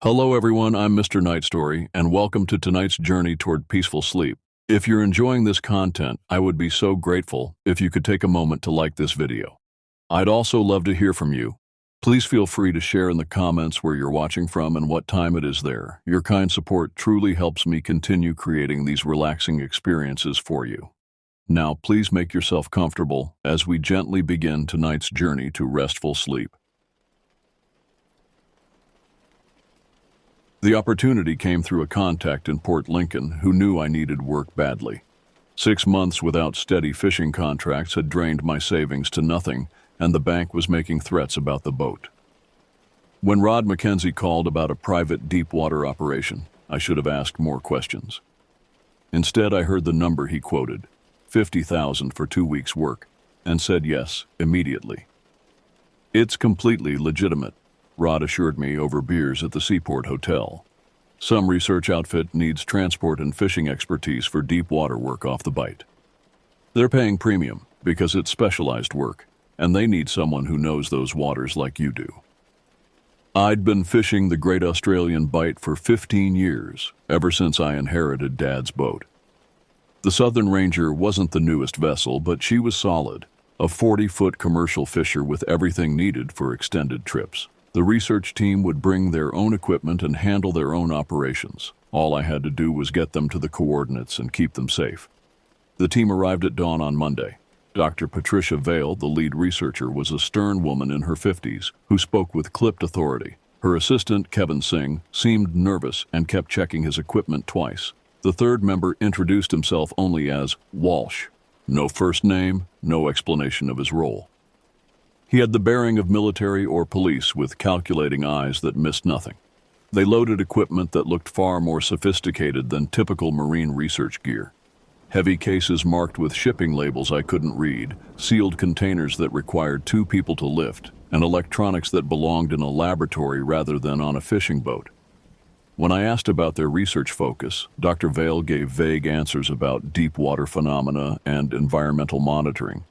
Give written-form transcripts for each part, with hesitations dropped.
Hello everyone, I'm Mr. Night Story, and welcome to tonight's journey toward peaceful sleep. If you're enjoying this content, I would be so grateful if you could take a moment to like this video. I'd also love to hear from you. Please feel free to share in the comments where you're watching from and what time it is there. Your kind support truly helps me continue creating these relaxing experiences for you. Now, please make yourself comfortable as we gently begin tonight's journey to restful sleep. The opportunity came through a contact in Port Lincoln who knew I needed work badly. 6 months without steady fishing contracts had drained my savings to nothing, and the bank was making threats about the boat. When Rod McKenzie called about a private deep-water operation, I should have asked more questions. Instead, I heard the number he quoted, $50,000 for 2 weeks' work, and said yes, immediately. It's completely legitimate, Rod assured me over beers at the Seaport Hotel. Some research outfit needs transport and fishing expertise for deep-water work off the Bight. They're paying premium because it's specialized work, and they need someone who knows those waters like you do. I'd been fishing the Great Australian Bight for 15 years, ever since I inherited Dad's boat. The Southern Ranger wasn't the newest vessel, but she was solid, a 40-foot commercial fisher with everything needed for extended trips. The research team would bring their own equipment and handle their own operations. All I had to do was get them to the coordinates and keep them safe. The team arrived at dawn on Monday. Dr. Patricia Vail, the lead researcher, was a stern woman in her 50s who spoke with clipped authority. Her assistant, Kevin Singh, seemed nervous and kept checking his equipment twice. The third member introduced himself only as Walsh. No first name, no explanation of his role. He had the bearing of military or police with calculating eyes that missed nothing. They loaded equipment that looked far more sophisticated than typical marine research gear. Heavy cases marked with shipping labels I couldn't read, sealed containers that required 2 people to lift, and electronics that belonged in a laboratory rather than on a fishing boat. When I asked about their research focus, Dr. Vail gave vague answers about deep water phenomena and environmental monitoring.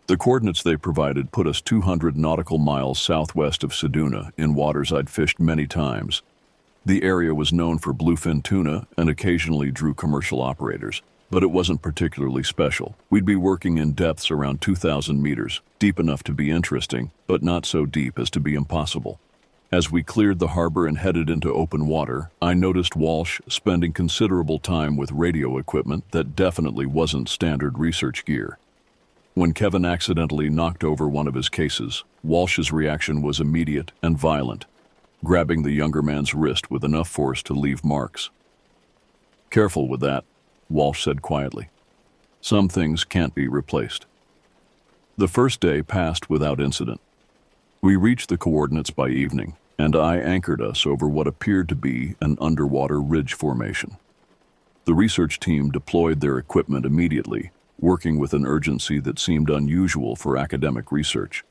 The coordinates they provided put us 200 nautical miles southwest of Seduna in waters I'd fished many times. The area was known for bluefin tuna and occasionally drew commercial operators, but it wasn't particularly special. We'd be working in depths around 2,000 meters, deep enough to be interesting, but not so deep as to be impossible. As we cleared the harbor and headed into open water, I noticed Walsh spending considerable time with radio equipment that definitely wasn't standard research gear. When Kevin accidentally knocked over one of his cases, Walsh's reaction was immediate and violent, grabbing the younger man's wrist with enough force to leave marks. "Careful with that," Walsh said quietly. "Some things can't be replaced." The first day passed without incident. We reached the coordinates by evening, and I anchored us over what appeared to be an underwater ridge formation. The research team deployed their equipment immediately, working with an urgency that seemed unusual for academic research.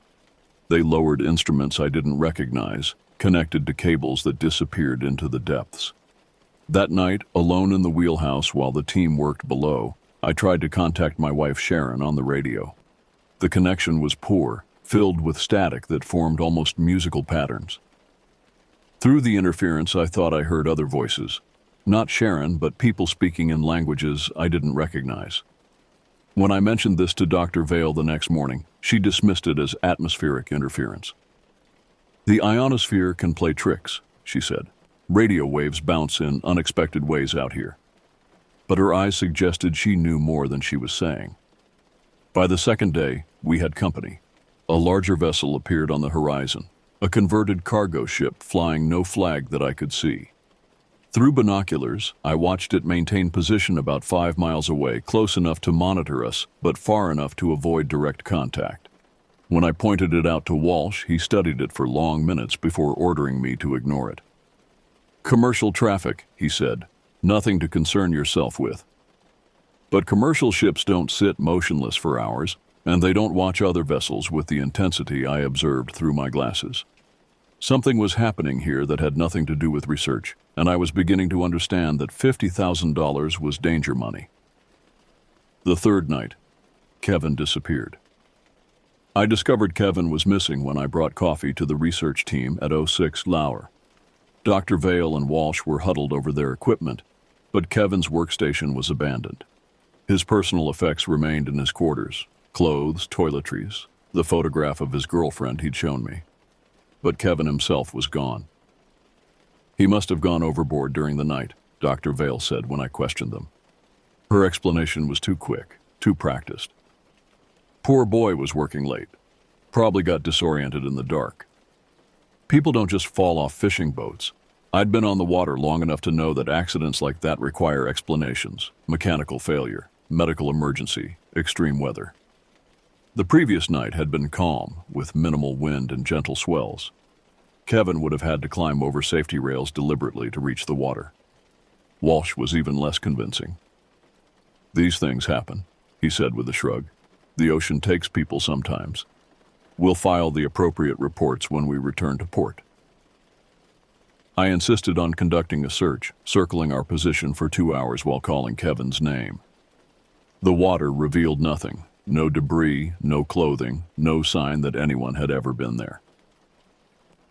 They lowered instruments I didn't recognize, connected to cables that disappeared into the depths. That night, alone in the wheelhouse while the team worked below, I tried to contact my wife Sharon on the radio. The connection was poor, filled with static that formed almost musical patterns. Through the interference, I thought I heard other voices. Not Sharon, but people speaking in languages I didn't recognize. When I mentioned this to Dr. Vail the next morning, she dismissed it as atmospheric interference. "The ionosphere can play tricks," she said. "Radio waves bounce in unexpected ways out here." But her eyes suggested she knew more than she was saying. By the second day, we had company. A larger vessel appeared on the horizon, a converted cargo ship flying no flag that I could see. Through binoculars, I watched it maintain position about 5 miles away, close enough to monitor us, but far enough to avoid direct contact. When I pointed it out to Walsh, he studied it for long minutes before ordering me to ignore it. "Commercial traffic," he said. "Nothing to concern yourself with." But commercial ships don't sit motionless for hours, and they don't watch other vessels with the intensity I observed through my glasses. Something was happening here that had nothing to do with research, and I was beginning to understand that $50,000 was danger money. The third night, Kevin disappeared. I discovered Kevin was missing when I brought coffee to the research team at 06 Lauer. Dr. Vale and Walsh were huddled over their equipment, but Kevin's workstation was abandoned. His personal effects remained in his quarters: clothes, toiletries, the photograph of his girlfriend he'd shown me. But Kevin himself was gone. He must have gone overboard during the night, Dr. Vale said when I questioned them. Her explanation was too quick, too practiced. Poor boy was working late. Probably got disoriented in the dark. People don't just fall off fishing boats. I'd been on the water long enough to know that accidents like that require explanations: mechanical failure, medical emergency, extreme weather. The previous night had been calm, with minimal wind and gentle swells. Kevin would have had to climb over safety rails deliberately to reach the water. Walsh was even less convincing. "These things happen," he said with a shrug. "The ocean takes people sometimes. We'll file the appropriate reports when we return to port." I insisted on conducting a search, circling our position for 2 hours while calling Kevin's name. The water revealed nothing: no debris, no clothing, no sign that anyone had ever been there.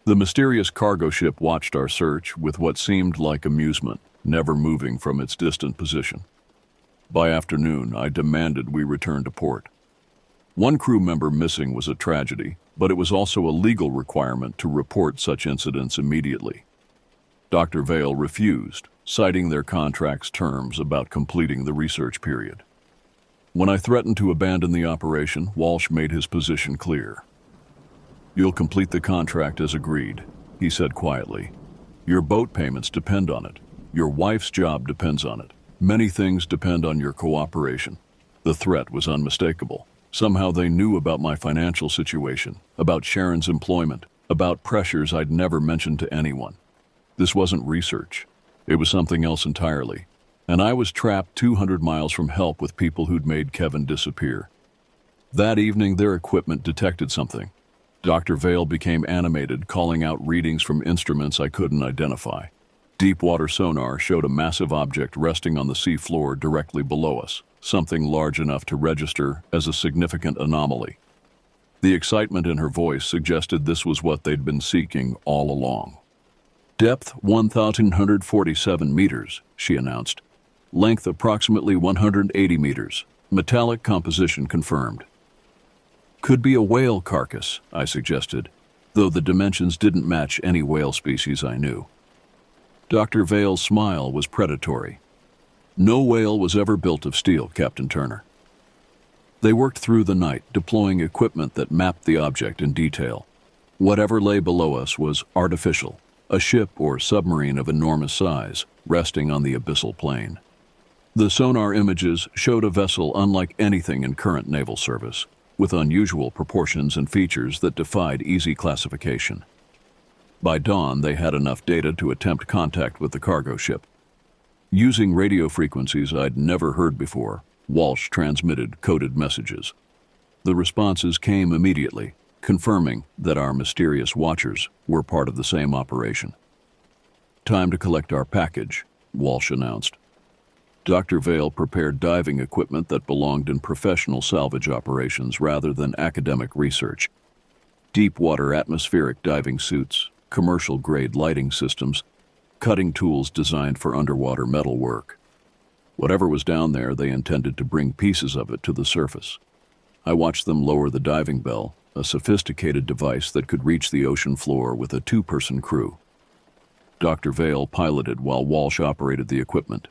The mysterious cargo ship watched our search with what seemed like amusement, never moving from its distant position. By afternoon, I demanded we return to port. One crew member missing was a tragedy, but it was also a legal requirement to report such incidents immediately. Dr. Vale refused, citing their contract's terms about completing the research period. When I threatened to abandon the operation, Walsh made his position clear. "You'll complete the contract as agreed," he said quietly. "Your boat payments depend on it. Your wife's job depends on it. Many things depend on your cooperation." The threat was unmistakable. Somehow they knew about my financial situation, about Sharon's employment, about pressures I'd never mentioned to anyone. This wasn't research. It was something else entirely. And I was trapped 200 miles from help with people who'd made Kevin disappear. That evening, their equipment detected something. Dr. Vale became animated, calling out readings from instruments I couldn't identify. Deep water sonar showed a massive object resting on the sea floor directly below us, something large enough to register as a significant anomaly. The excitement in her voice suggested this was what they'd been seeking all along. "Depth 1,147 meters, she announced. "Length approximately 180 meters. Metallic composition confirmed." "Could be a whale carcass," I suggested, though the dimensions didn't match any whale species I knew. Dr. Vale's smile was predatory. "No whale was ever built of steel, Captain Turner." They worked through the night, deploying equipment that mapped the object in detail. Whatever lay below us was artificial, a ship or submarine of enormous size, resting on the abyssal plain. The sonar images showed a vessel unlike anything in current naval service, with unusual proportions and features that defied easy classification. By dawn, they had enough data to attempt contact with the cargo ship. Using radio frequencies I'd never heard before, Walsh transmitted coded messages. The responses came immediately, confirming that our mysterious watchers were part of the same operation. "Time to collect our package," Walsh announced. Dr. Vale prepared diving equipment that belonged in professional salvage operations rather than academic research. Deep-water atmospheric diving suits, commercial-grade lighting systems, cutting tools designed for underwater metal work. Whatever was down there, they intended to bring pieces of it to the surface. I watched them lower the diving bell, a sophisticated device that could reach the ocean floor with a 2-person crew. Dr. Vale piloted while Walsh operated the equipment.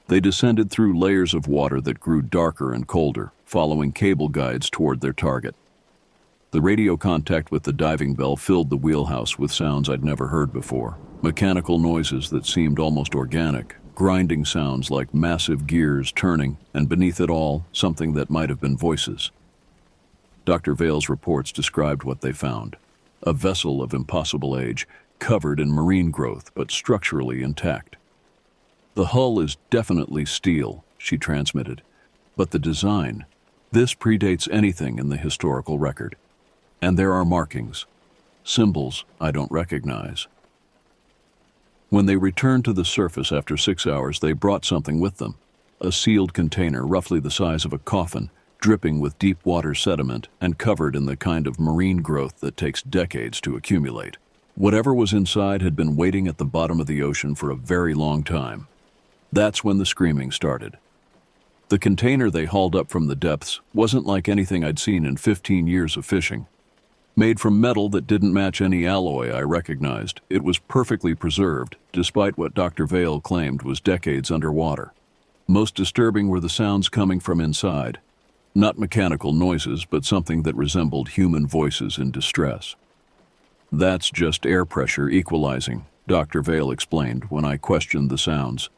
They descended through layers of water that grew darker and colder, following cable guides toward their target. The radio contact with the diving bell filled the wheelhouse with sounds I'd never heard before. Mechanical noises that seemed almost organic, grinding sounds like massive gears turning, and beneath it all, something that might have been voices. Dr. Vale's reports described what they found: a vessel of impossible age, covered in marine growth but structurally intact. "The hull is definitely steel," she transmitted, "but the design, this predates anything in the historical record. And there are markings, symbols I don't recognize." When they returned to the surface after 6 hours, they brought something with them: a sealed container roughly the size of a coffin, dripping with deep water sediment and covered in the kind of marine growth that takes decades to accumulate. Whatever was inside had been waiting at the bottom of the ocean for a very long time. That's when the screaming started. The container they hauled up from the depths wasn't like anything I'd seen in 15 years of fishing. Made from metal that didn't match any alloy I recognized, it was perfectly preserved, despite what Dr. Vale claimed was decades underwater. Most disturbing were the sounds coming from inside. Not mechanical noises, but something that resembled human voices in distress. "That's just air pressure equalizing," Dr. Vale explained when I questioned the sounds.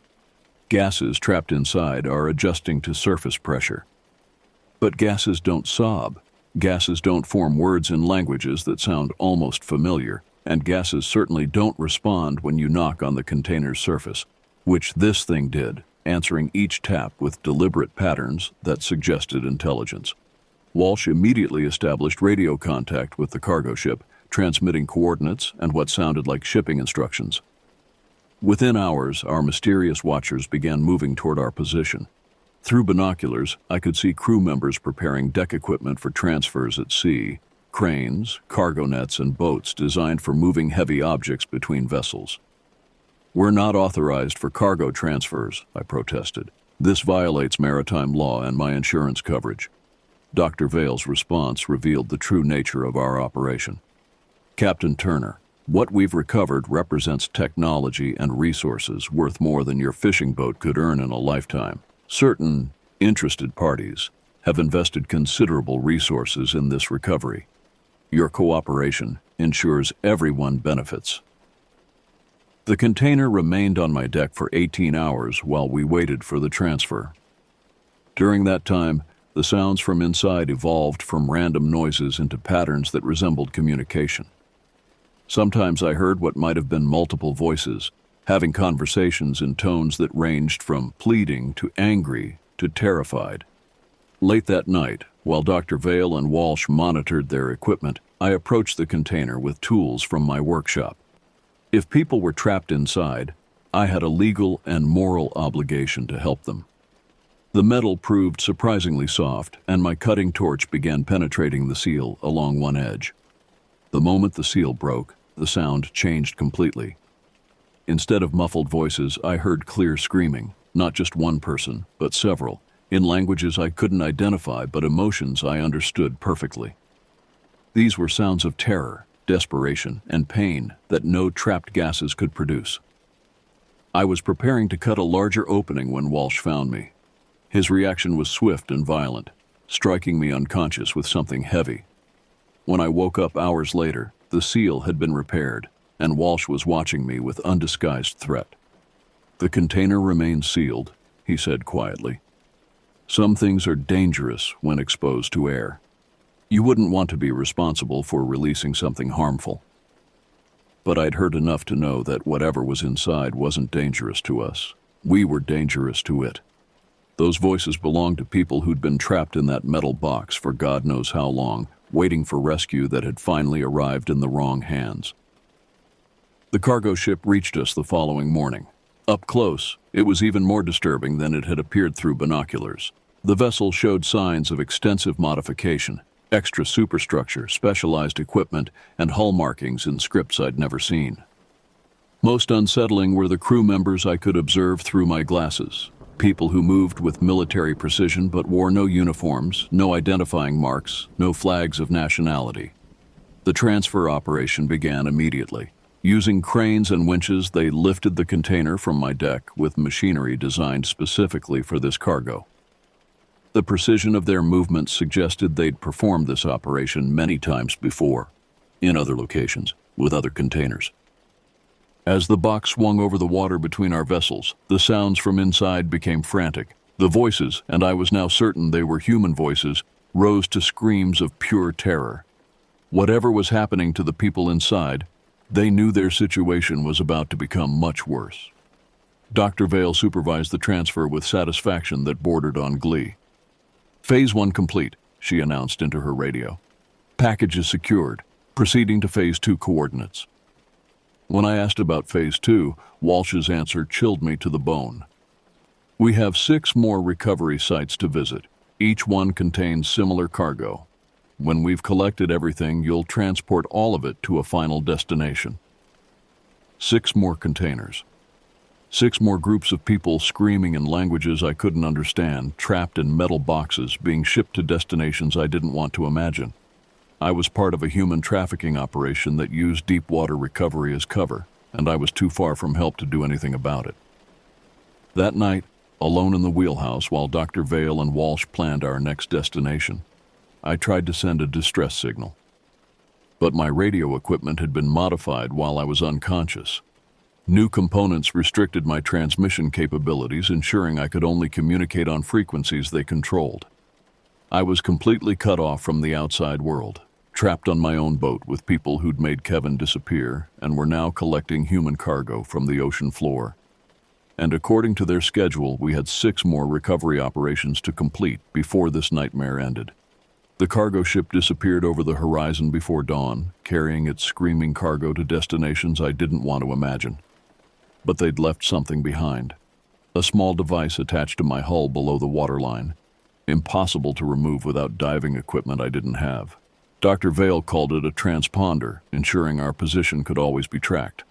"Gases trapped inside are adjusting to surface pressure." But gases don't sob. Gases don't form words in languages that sound almost familiar, and gases certainly don't respond when you knock on the container's surface, which this thing did, answering each tap with deliberate patterns that suggested intelligence. Walsh immediately established radio contact with the cargo ship, transmitting coordinates and what sounded like shipping instructions. Within hours, our mysterious watchers began moving toward our position. Through binoculars, I could see crew members preparing deck equipment for transfers at sea, cranes, cargo nets, and boats designed for moving heavy objects between vessels. "We're not authorized for cargo transfers," I protested. "This violates maritime law and my insurance coverage." Dr. Vale's response revealed the true nature of our operation. "Captain Turner, what we've recovered represents technology and resources worth more than your fishing boat could earn in a lifetime. Certain interested parties have invested considerable resources in this recovery. Your cooperation ensures everyone benefits." The container remained on my deck for 18 hours while we waited for the transfer. During that time, the sounds from inside evolved from random noises into patterns that resembled communication. Sometimes I heard what might have been multiple voices, having conversations in tones that ranged from pleading to angry to terrified. Late that night, while Dr. Vale and Walsh monitored their equipment, I approached the container with tools from my workshop. If people were trapped inside, I had a legal and moral obligation to help them. The metal proved surprisingly soft, and my cutting torch began penetrating the seal along one edge. The moment the seal broke, the sound changed completely. Instead of muffled voices, I heard clear screaming, not just one person, but several, in languages I couldn't identify but emotions I understood perfectly. These were sounds of terror, desperation, and pain that no trapped gases could produce. I was preparing to cut a larger opening when Walsh found me. His reaction was swift and violent, striking me unconscious with something heavy. When I woke up hours later, the seal had been repaired, and Walsh was watching me with undisguised threat. "The container remains sealed," he said quietly. "Some things are dangerous when exposed to air. You wouldn't want to be responsible for releasing something harmful." But I'd heard enough to know that whatever was inside wasn't dangerous to us. We were dangerous to it. Those voices belonged to people who'd been trapped in that metal box for God knows how long, waiting for rescue that had finally arrived in the wrong hands. The cargo ship reached us the following morning. Up close, it was even more disturbing than it had appeared through binoculars. The vessel showed signs of extensive modification, extra superstructure, specialized equipment, and hull markings in scripts I'd never seen. Most unsettling were the crew members I could observe through my glasses. People who moved with military precision but wore no uniforms, no identifying marks, no flags of nationality. The transfer operation began immediately. Using cranes and winches, they lifted the container from my deck with machinery designed specifically for this cargo. The precision of their movements suggested they'd performed this operation many times before, in other locations, with other containers. As the box swung over the water between our vessels, the sounds from inside became frantic. The voices, and I was now certain they were human voices, rose to screams of pure terror. Whatever was happening to the people inside, they knew their situation was about to become much worse. Dr. Vale supervised the transfer with satisfaction that bordered on glee. "Phase 1 complete," she announced into her radio. "Package is secured, proceeding to Phase 2 coordinates." When I asked about Phase 2, Walsh's answer chilled me to the bone. "We have 6 more recovery sites to visit. Each one contains similar cargo. When we've collected everything, you'll transport all of it to a final destination. 6 more containers. 6 more groups of people screaming in languages I couldn't understand, trapped in metal boxes, being shipped to destinations I didn't want to imagine. I was part of a human trafficking operation that used deep water recovery as cover, and I was too far from help to do anything about it. That night, alone in the wheelhouse while Dr. Vale and Walsh planned our next destination, I tried to send a distress signal. But my radio equipment had been modified while I was unconscious. New components restricted my transmission capabilities, ensuring I could only communicate on frequencies they controlled. I was completely cut off from the outside world, trapped on my own boat with people who'd made Kevin disappear and were now collecting human cargo from the ocean floor. And according to their schedule, we had 6 more recovery operations to complete before this nightmare ended. The cargo ship disappeared over the horizon before dawn, carrying its screaming cargo to destinations I didn't want to imagine. But they'd left something behind. A small device attached to my hull below the waterline, impossible to remove without diving equipment I didn't have. Dr. Vale called it a transponder, ensuring our position could always be tracked.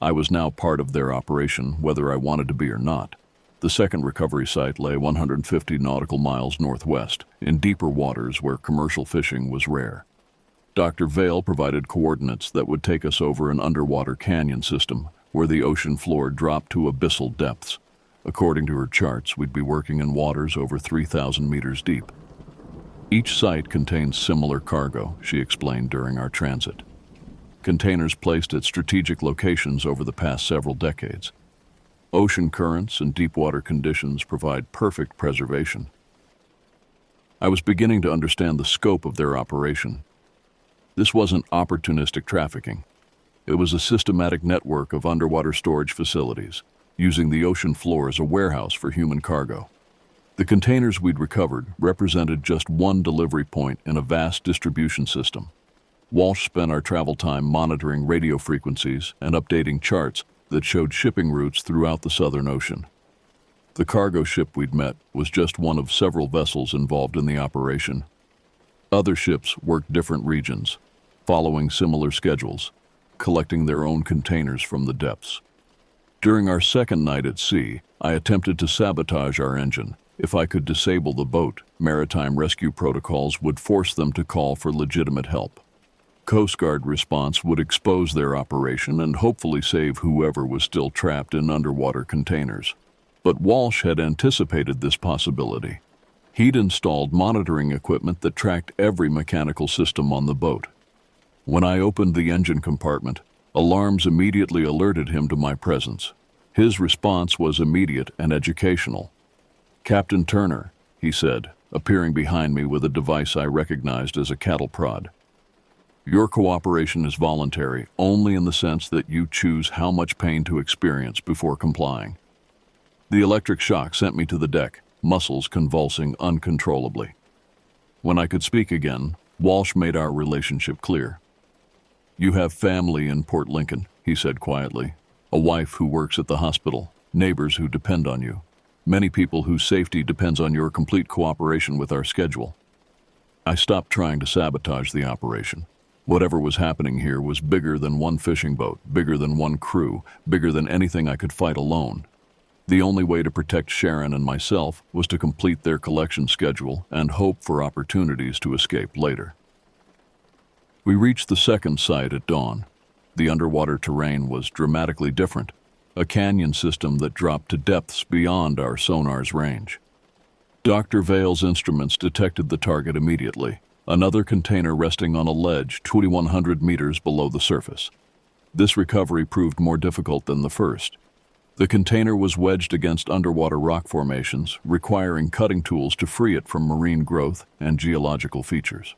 I was now part of their operation, whether I wanted to be or not. The second recovery site lay 150 nautical miles northwest, in deeper waters where commercial fishing was rare. Dr. Vale provided coordinates that would take us over an underwater canyon system, where the ocean floor dropped to abyssal depths. According to her charts, we'd be working in waters over 3,000 meters deep. Each site contains similar cargo, she explained during our transit. Containers placed at strategic locations over the past several decades. Ocean currents and deep water conditions provide perfect preservation. I was beginning to understand the scope of their operation. This wasn't opportunistic trafficking. It was a systematic network of underwater storage facilities, using the ocean floor as a warehouse for human cargo. The containers we'd recovered represented just one delivery point in a vast distribution system. Walsh spent our travel time monitoring radio frequencies and updating charts that showed shipping routes throughout the Southern Ocean. The cargo ship we'd met was just one of several vessels involved in the operation. Other ships worked different regions, following similar schedules, collecting their own containers from the depths. During our second night at sea, I attempted to sabotage our engine. If I could disable the boat, maritime rescue protocols would force them to call for legitimate help. Coast Guard response would expose their operation and hopefully save whoever was still trapped in underwater containers. But Walsh had anticipated this possibility. He'd installed monitoring equipment that tracked every mechanical system on the boat. When I opened the engine compartment, alarms immediately alerted him to my presence. His response was immediate and educational. "Captain Turner," he said, appearing behind me with a device I recognized as a cattle prod. "Your cooperation is voluntary, only in the sense that you choose how much pain to experience before complying." The electric shock sent me to the deck, muscles convulsing uncontrollably. When I could speak again, Walsh made our relationship clear. "You have family in Port Lincoln," he said quietly. "A wife who works at the hospital, neighbors who depend on you. Many people whose safety depends on your complete cooperation with our schedule." I stopped trying to sabotage the operation. Whatever was happening here was bigger than one fishing boat, bigger than one crew, bigger than anything I could fight alone. The only way to protect Sharon and myself was to complete their collection schedule and hope for opportunities to escape later. We reached the second site at dawn. The underwater terrain was dramatically different, a canyon system that dropped to depths beyond our sonar's range. Dr. Vale's instruments detected the target immediately, another container resting on a ledge 2,100 meters below the surface. This recovery proved more difficult than the first. The container was wedged against underwater rock formations, requiring cutting tools to free it from marine growth and geological features.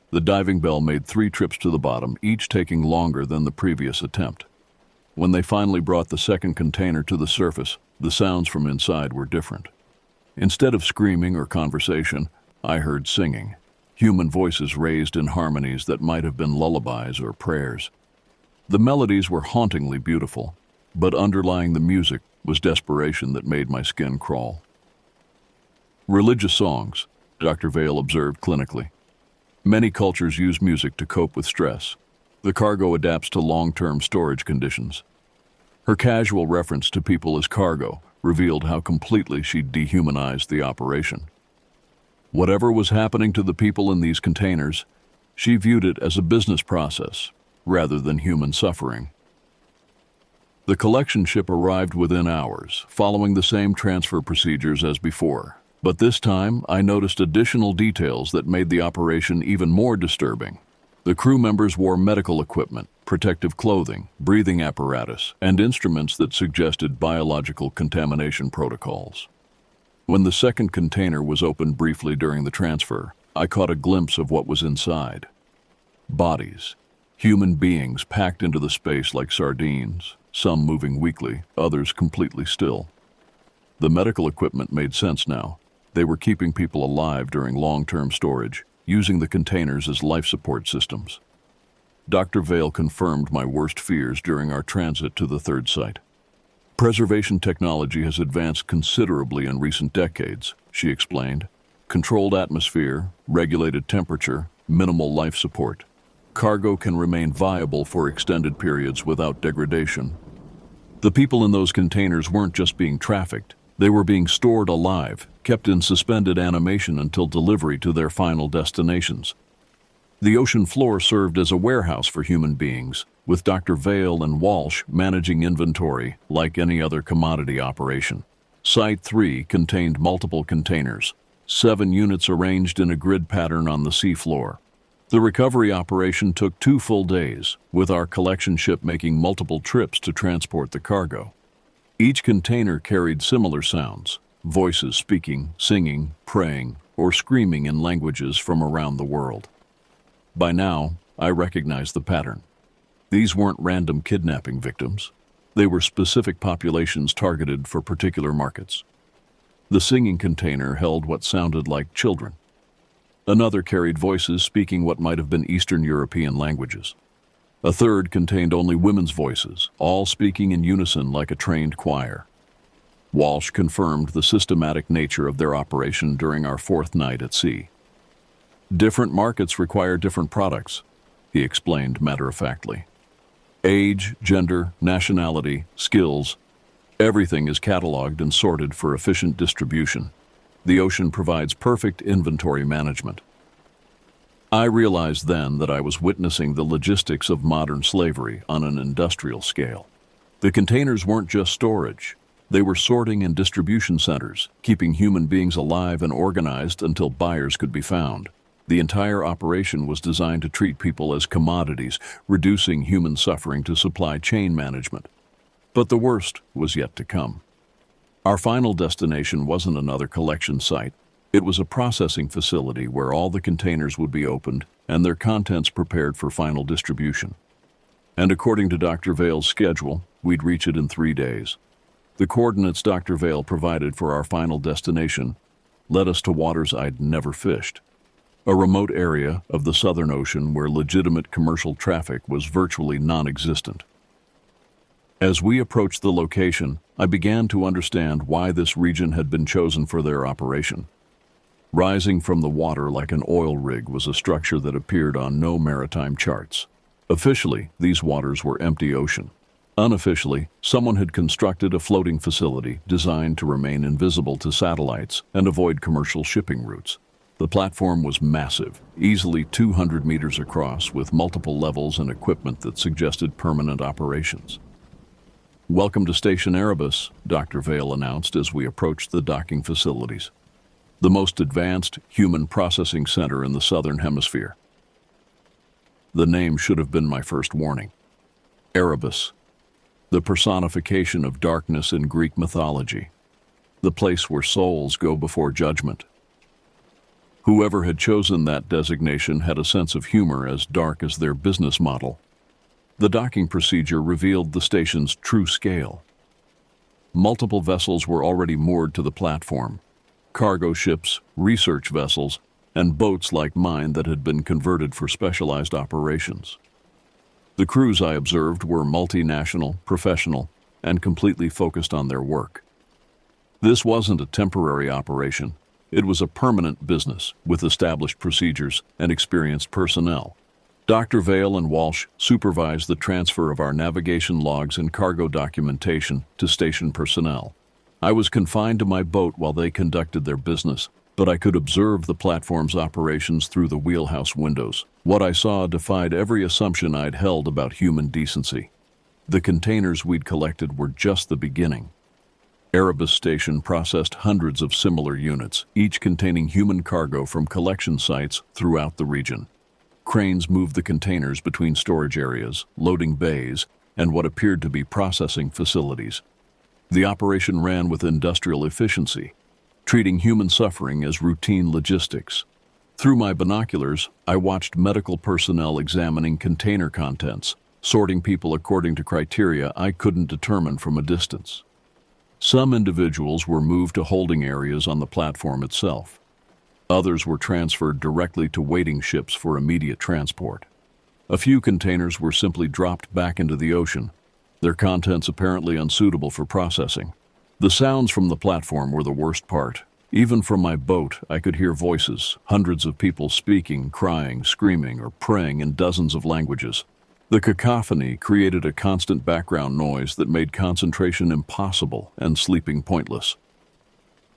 The diving bell made 3 trips to the bottom, each taking longer than the previous attempt. When they finally brought the second container to the surface, the sounds from inside were different. Instead of screaming or conversation, I heard singing, human voices raised in harmonies that might have been lullabies or prayers. The melodies were hauntingly beautiful, but underlying the music was desperation that made my skin crawl. "Religious songs," Dr. Vale observed clinically. "Many cultures use music to cope with stress. The cargo adapts to long-term storage conditions. Her casual reference to people as cargo revealed how completely she'd dehumanized the operation. Whatever was happening to the people in these containers, she viewed it as a business process rather than human suffering. The collection ship arrived within hours, following the same transfer procedures as before. But this time, I noticed additional details that made the operation even more disturbing. The crew members wore medical equipment, protective clothing, breathing apparatus, and instruments that suggested biological contamination protocols. When the second container was opened briefly during the transfer, I caught a glimpse of what was inside. Bodies. Human beings packed into the space like sardines, some moving weakly, others completely still. The medical equipment made sense now. They were keeping people alive during long-term storage, using the containers as life support systems. Dr. Vale confirmed my worst fears during our transit to the third site. Preservation technology has advanced considerably in recent decades, she explained. Controlled atmosphere, regulated temperature, minimal life support. Cargo can remain viable for extended periods without degradation. The people in those containers weren't just being trafficked. They were being stored alive, kept in suspended animation until delivery to their final destinations. The ocean floor served as a warehouse for human beings, with Dr. Vale and Walsh managing inventory like any other commodity operation. Site 3 contained multiple containers, 7 units arranged in a grid pattern on the seafloor. The recovery operation took 2 full days, with our collection ship making multiple trips to transport the cargo. Each container carried similar sounds, voices speaking, singing, praying, or screaming in languages from around the world. By now, I recognized the pattern. These weren't random kidnapping victims. They were specific populations targeted for particular markets. The singing container held what sounded like children. Another carried voices speaking what might have been Eastern European languages. A third contained only women's voices, all speaking in unison like a trained choir. Walsh confirmed the systematic nature of their operation during our 4th night at sea. Different markets require different products, he explained matter-of-factly. Age, gender, nationality, skills, everything is cataloged and sorted for efficient distribution. The ocean provides perfect inventory management. I realized then that I was witnessing the logistics of modern slavery on an industrial scale. The containers weren't just storage. They were sorting and distribution centers, keeping human beings alive and organized until buyers could be found. The entire operation was designed to treat people as commodities, reducing human suffering to supply chain management. But the worst was yet to come. Our final destination wasn't another collection site. It was a processing facility where all the containers would be opened and their contents prepared for final distribution. And according to Dr. Vale's schedule, we'd reach it in 3 days. The coordinates Dr. Vale provided for our final destination led us to waters I'd never fished, a remote area of the Southern Ocean where legitimate commercial traffic was virtually non-existent. As we approached the location, I began to understand why this region had been chosen for their operation. Rising from the water like an oil rig was a structure that appeared on no maritime charts. Officially, these waters were empty ocean. Unofficially, someone had constructed a floating facility designed to remain invisible to satellites and avoid commercial shipping routes. The platform was massive, easily 200 meters across, with multiple levels and equipment that suggested permanent operations. "Welcome to Station Erebus," Dr. Vale announced as we approached the docking facilities. The most advanced human processing center in the Southern Hemisphere. The name should have been my first warning. Erebus, the personification of darkness in Greek mythology, the place where souls go before judgment. Whoever had chosen that designation had a sense of humor as dark as their business model. The docking procedure revealed the station's true scale. Multiple vessels were already moored to the platform. Cargo ships, research vessels, and boats like mine that had been converted for specialized operations. The crews I observed were multinational, professional, and completely focused on their work. This wasn't a temporary operation. It was a permanent business with established procedures and experienced personnel. Dr. Vale and Walsh supervised the transfer of our navigation logs and cargo documentation to station personnel. I was confined to my boat while they conducted their business, but I could observe the platform's operations through the wheelhouse windows. What I saw defied every assumption I'd held about human decency. The containers we'd collected were just the beginning. Erebus Station processed hundreds of similar units, each containing human cargo from collection sites throughout the region. Cranes moved the containers between storage areas, loading bays, and what appeared to be processing facilities. The operation ran with industrial efficiency, treating human suffering as routine logistics. Through my binoculars, I watched medical personnel examining container contents, sorting people according to criteria I couldn't determine from a distance. Some individuals were moved to holding areas on the platform itself. Others were transferred directly to waiting ships for immediate transport. A few containers were simply dropped back into the ocean, their contents apparently unsuitable for processing. The sounds from the platform were the worst part. Even from my boat, I could hear voices, hundreds of people speaking, crying, screaming, or praying in dozens of languages. The cacophony created a constant background noise that made concentration impossible and sleeping pointless.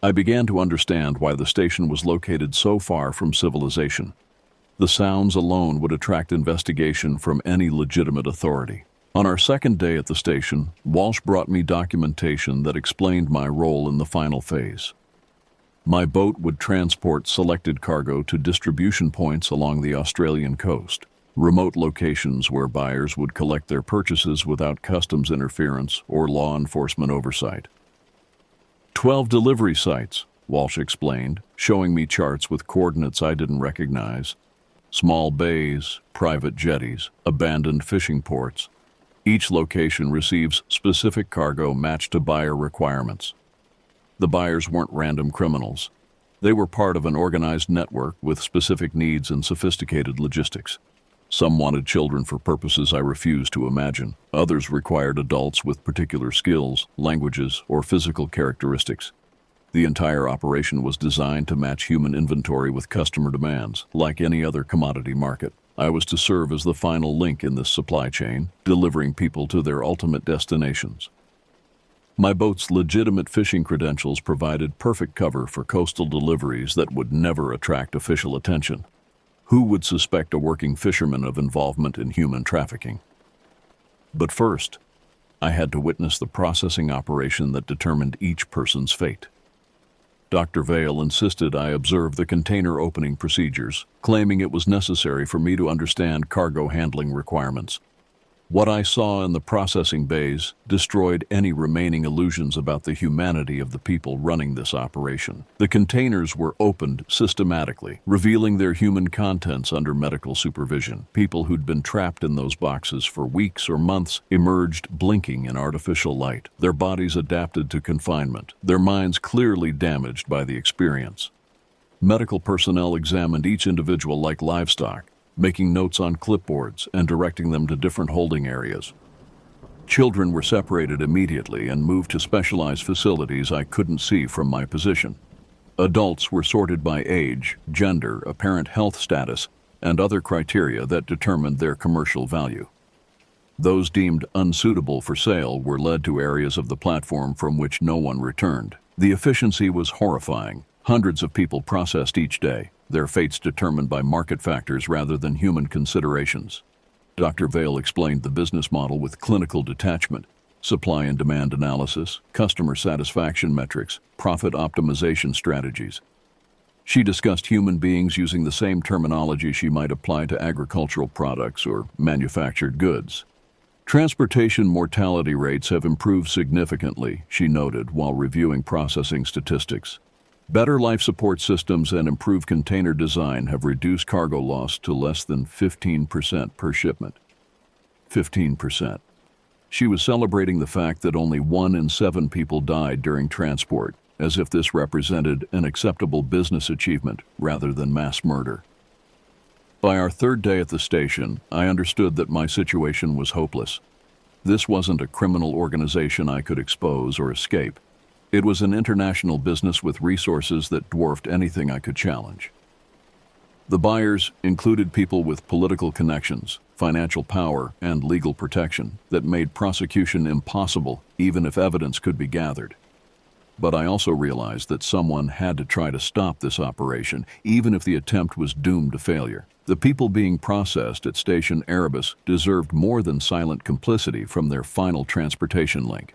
I began to understand why the station was located so far from civilization. The sounds alone would attract investigation from any legitimate authority. On our second day at the station, Walsh brought me documentation that explained my role in the final phase. My boat would transport selected cargo to distribution points along the Australian coast, remote locations where buyers would collect their purchases without customs interference or law enforcement oversight. 12 delivery sites, Walsh explained, showing me charts with coordinates I didn't recognize. Small bays, private jetties, abandoned fishing ports. Each location receives specific cargo matched to buyer requirements. The buyers weren't random criminals. They were part of an organized network with specific needs and sophisticated logistics. Some wanted children for purposes I refused to imagine. Others required adults with particular skills, languages, or physical characteristics. The entire operation was designed to match human inventory with customer demands, like any other commodity market. I was to serve as the final link in this supply chain, delivering people to their ultimate destinations. My boat's legitimate fishing credentials provided perfect cover for coastal deliveries that would never attract official attention. Who would suspect a working fisherman of involvement in human trafficking? But first, I had to witness the processing operation that determined each person's fate. Dr. Vale insisted I observe the container opening procedures, claiming it was necessary for me to understand cargo handling requirements. What I saw in the processing bays destroyed any remaining illusions about the humanity of the people running this operation. The containers were opened systematically, revealing their human contents under medical supervision. People who'd been trapped in those boxes for weeks or months emerged blinking in artificial light, their bodies adapted to confinement, their minds clearly damaged by the experience. Medical personnel examined each individual like livestock, making notes on clipboards and directing them to different holding areas. Children were separated immediately and moved to specialized facilities I couldn't see from my position. Adults were sorted by age, gender, apparent health status, and other criteria that determined their commercial value. Those deemed unsuitable for sale were led to areas of the platform from which no one returned. The efficiency was horrifying. Hundreds of people processed each day, their fates determined by market factors rather than human considerations. Dr. Vale explained the business model with clinical detachment, supply and demand analysis, customer satisfaction metrics, profit optimization strategies. She discussed human beings using the same terminology she might apply to agricultural products or manufactured goods. Transportation mortality rates have improved significantly, she noted while reviewing processing statistics. Better life support systems and improved container design have reduced cargo loss to less than 15% per shipment. 15%. She was celebrating the fact that only 1 in 7 people died during transport, as if this represented an acceptable business achievement rather than mass murder. By our third day at the station, I understood that my situation was hopeless. This wasn't a criminal organization I could expose or escape. It was an international business with resources that dwarfed anything I could challenge. The buyers included people with political connections, financial power, and legal protection that made prosecution impossible even if evidence could be gathered. But I also realized that someone had to try to stop this operation, even if the attempt was doomed to failure. The people being processed at Station Erebus deserved more than silent complicity from their final transportation link.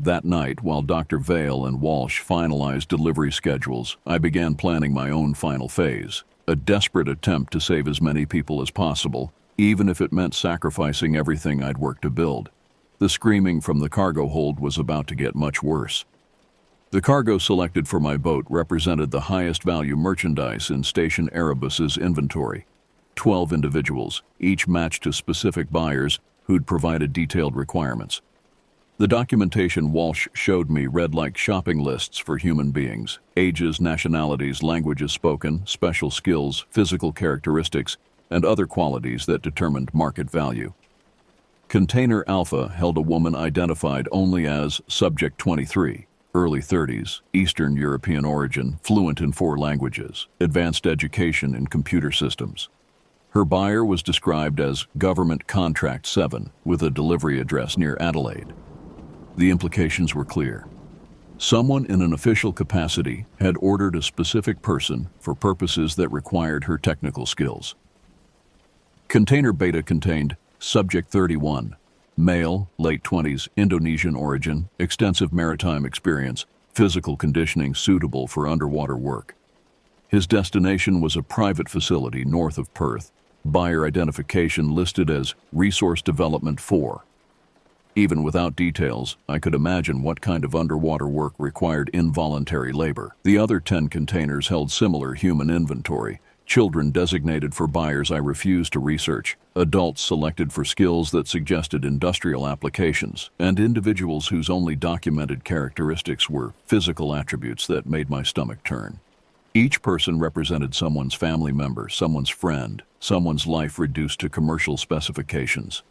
That night, while Dr. Vale and Walsh finalized delivery schedules, I began planning my own final phase, a desperate attempt to save as many people as possible, even if it meant sacrificing everything I'd worked to build. The screaming from the cargo hold was about to get much worse. The cargo selected for my boat represented the highest value merchandise in Station Erebus's inventory. 12 individuals, each matched to specific buyers who'd provided detailed requirements. The documentation Walsh showed me read like shopping lists for human beings: ages, nationalities, languages spoken, special skills, physical characteristics, and other qualities that determined market value. Container Alpha held a woman identified only as Subject 23, early 30s, Eastern European origin, fluent in 4 languages, advanced education in computer systems. Her buyer was described as Government Contract 7, with a delivery address near Adelaide. The implications were clear. Someone in an official capacity had ordered a specific person for purposes that required her technical skills. Container Beta contained Subject 31, male, late 20s, Indonesian origin, extensive maritime experience, physical conditioning suitable for underwater work. His destination was a private facility north of Perth, buyer identification listed as Resource Development 4. Even without details, I could imagine what kind of underwater work required involuntary labor. The other 10 containers held similar human inventory. Children designated for buyers I refused to research, adults selected for skills that suggested industrial applications, and individuals whose only documented characteristics were physical attributes that made my stomach turn. Each person represented someone's family member, someone's friend, someone's life reduced to commercial specifications.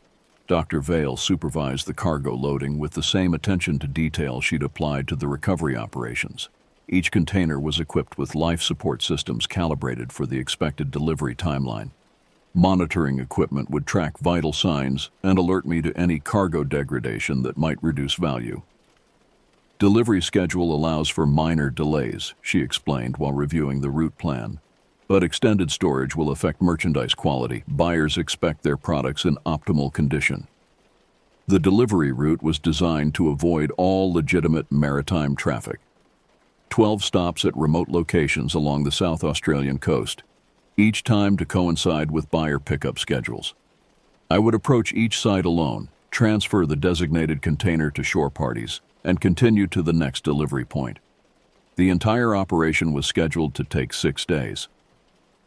Dr. Vale supervised the cargo loading with the same attention to detail she'd applied to the recovery operations. Each container was equipped with life support systems calibrated for the expected delivery timeline. Monitoring equipment would track vital signs and alert me to any cargo degradation that might reduce value. Delivery schedule allows for minor delays, she explained while reviewing the route plan. But extended storage will affect merchandise quality. Buyers expect their products in optimal condition. The delivery route was designed to avoid all legitimate maritime traffic. 12 stops at remote locations along the South Australian coast, each time to coincide with buyer pickup schedules. I would approach each site alone, transfer the designated container to shore parties, and continue to the next delivery point. The entire operation was scheduled to take 6 days.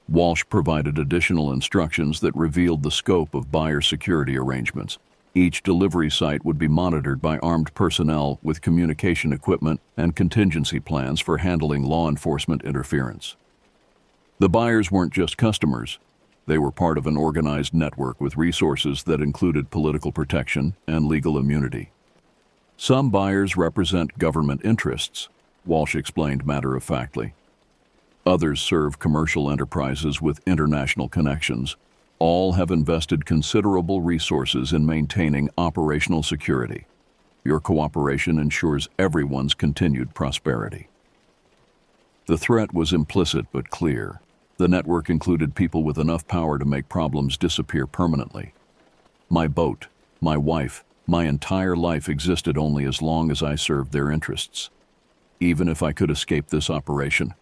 Walsh provided additional instructions that revealed the scope of buyer security arrangements. Each delivery site would be monitored by armed personnel with communication equipment and contingency plans for handling law enforcement interference. The buyers weren't just customers. They were part of an organized network with resources that included political protection and legal immunity. Some buyers represent government interests, Walsh explained matter-of-factly. Others serve commercial enterprises with international connections. All have invested considerable resources in maintaining operational security. Your cooperation ensures everyone's continued prosperity. The threat was implicit but clear. The network included people with enough power to make problems disappear permanently. My boat, my wife, my entire life existed only as long as I served their interests. Even if I could escape this operation,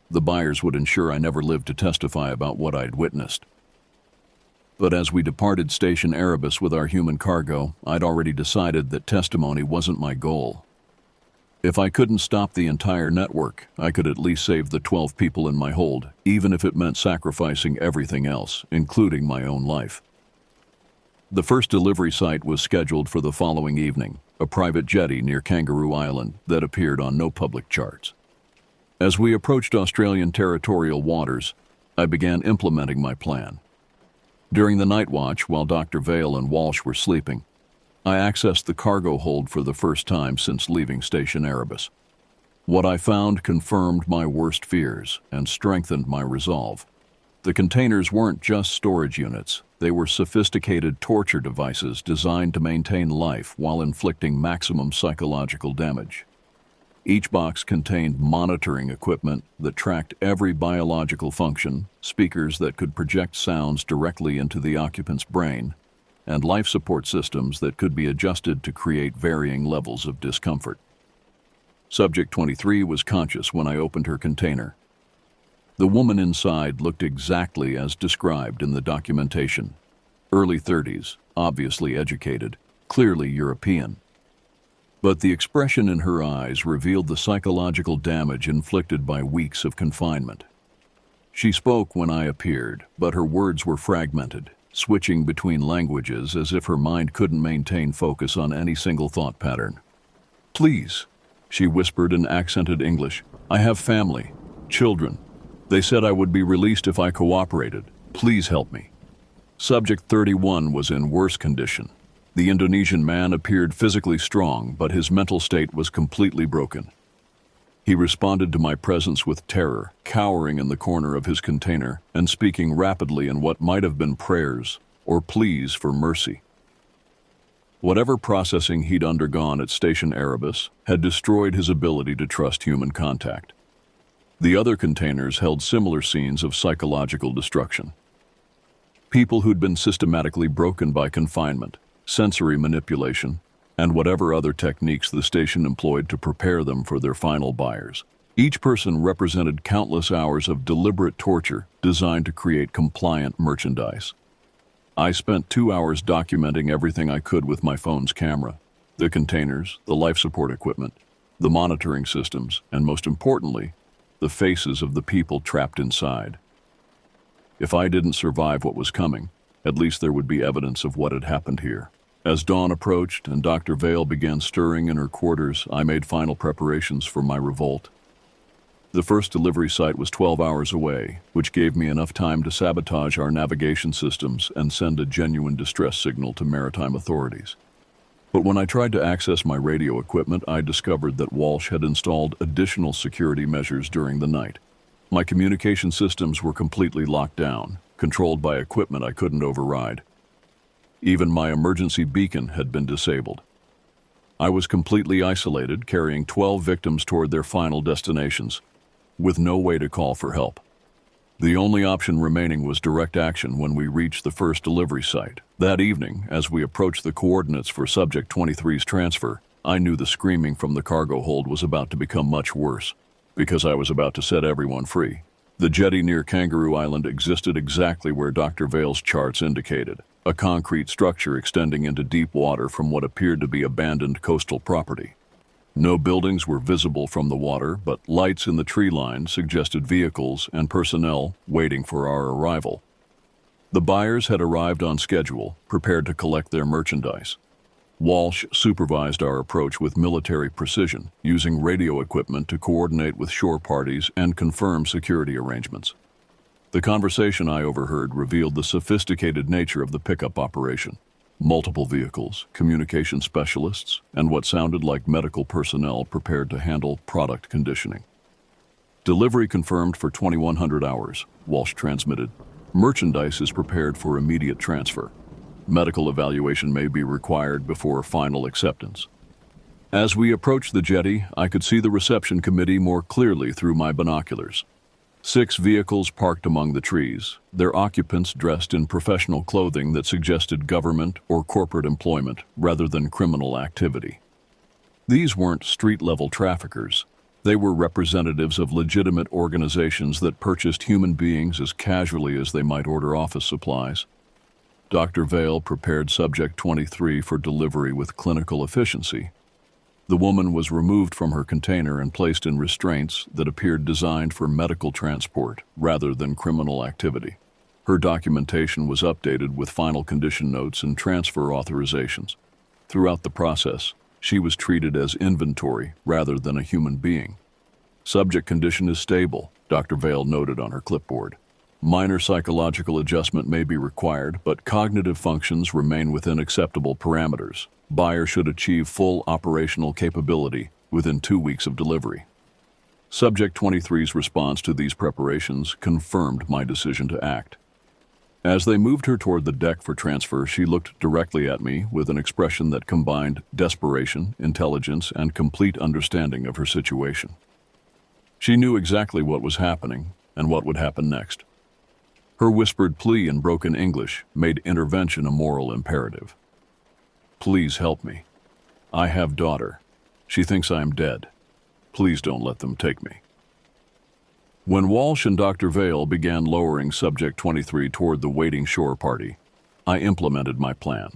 the buyers would ensure I never lived to testify about what I'd witnessed. But as we departed Station Erebus with our human cargo, I'd already decided that testimony wasn't my goal. If I couldn't stop the entire network, I could at least save the 12 people in my hold, even if it meant sacrificing everything else, including my own life. The first delivery site was scheduled for the following evening, a private jetty near Kangaroo Island that appeared on no public charts. As we approached Australian territorial waters, I began implementing my plan. During the night watch, while Dr. Vale and Walsh were sleeping, I accessed the cargo hold for the first time since leaving Station Erebus. What I found confirmed my worst fears and strengthened my resolve. The containers weren't just storage units. They were sophisticated torture devices designed to maintain life while inflicting maximum psychological damage. Each box contained monitoring equipment that tracked every biological function, speakers that could project sounds directly into the occupant's brain, and life support systems that could be adjusted to create varying levels of discomfort. Subject 23 was conscious when I opened her container. The woman inside looked exactly as described in the documentation. Early 30s, obviously educated, clearly European. But the expression in her eyes revealed the psychological damage inflicted by weeks of confinement. She spoke when I appeared, but her words were fragmented, switching between languages as if her mind couldn't maintain focus on any single thought pattern. "Please," she whispered in accented English, "I have family, children. They said I would be released if I cooperated. Please help me." Subject 31 was in worse condition. The Indonesian man appeared physically strong, but his mental state was completely broken. He responded to my presence with terror, cowering in the corner of his container and speaking rapidly in what might have been prayers or pleas for mercy. Whatever processing he'd undergone at Station Erebus had destroyed his ability to trust human contact. The other containers held similar scenes of psychological destruction. People who'd been systematically broken by confinement, sensory manipulation, and whatever other techniques the station employed to prepare them for their final buyers. Each person represented countless hours of deliberate torture designed to create compliant merchandise. I spent 2 hours documenting everything I could with my phone's camera: the containers, the life support equipment, the monitoring systems, and most importantly, the faces of the people trapped inside. If I didn't survive what was coming, at least there would be evidence of what had happened here. As dawn approached and Dr. Vale began stirring in her quarters, I made final preparations for my revolt. The first delivery site was 12 hours away, which gave me enough time to sabotage our navigation systems and send a genuine distress signal to maritime authorities. But when I tried to access my radio equipment, I discovered that Walsh had installed additional security measures during the night. My communication systems were completely locked down, controlled by equipment I couldn't override. Even my emergency beacon had been disabled. I was completely isolated, carrying 12 victims toward their final destinations, with no way to call for help. The only option remaining was direct action when we reached the first delivery site. That evening, as we approached the coordinates for Subject 23's transfer, I knew the screaming from the cargo hold was about to become much worse, because I was about to set everyone free. The jetty near Kangaroo Island existed exactly where Dr. Vale's charts indicated, a concrete structure extending into deep water from what appeared to be abandoned coastal property. No buildings were visible from the water, but lights in the tree line suggested vehicles and personnel waiting for our arrival. The buyers had arrived on schedule, prepared to collect their merchandise. Walsh supervised our approach with military precision, using radio equipment to coordinate with shore parties and confirm security arrangements. The conversation I overheard revealed the sophisticated nature of the pickup operation. Multiple vehicles, communication specialists, and what sounded like medical personnel prepared to handle product conditioning. "Delivery confirmed for 2100 hours, Walsh transmitted. "Merchandise is prepared for immediate transfer. Medical evaluation may be required before final acceptance." As we approached the jetty, I could see the reception committee more clearly through my binoculars. 6 vehicles parked among the trees, their occupants dressed in professional clothing that suggested government or corporate employment rather than criminal activity. These weren't street-level traffickers. They were representatives of legitimate organizations that purchased human beings as casually as they might order office supplies. Dr. Vale prepared Subject 23 for delivery with clinical efficiency. The woman was removed from her container and placed in restraints that appeared designed for medical transport rather than criminal activity. Her documentation was updated with final condition notes and transfer authorizations. Throughout the process, she was treated as inventory rather than a human being. "Subject condition is stable," Dr. Vale noted on her clipboard. "Minor psychological adjustment may be required, but cognitive functions remain within acceptable parameters. Buyer should achieve full operational capability within 2 weeks of delivery." Subject 23's response to these preparations confirmed my decision to act. As they moved her toward the deck for transfer, she looked directly at me with an expression that combined desperation, intelligence, and complete understanding of her situation. She knew exactly what was happening and what would happen next. Her whispered plea in broken English made intervention a moral imperative. "Please help me. I have daughter. She thinks I am dead. Please don't let them take me." When Walsh and Dr. Vale began lowering Subject 23 toward the waiting shore party, I implemented my plan.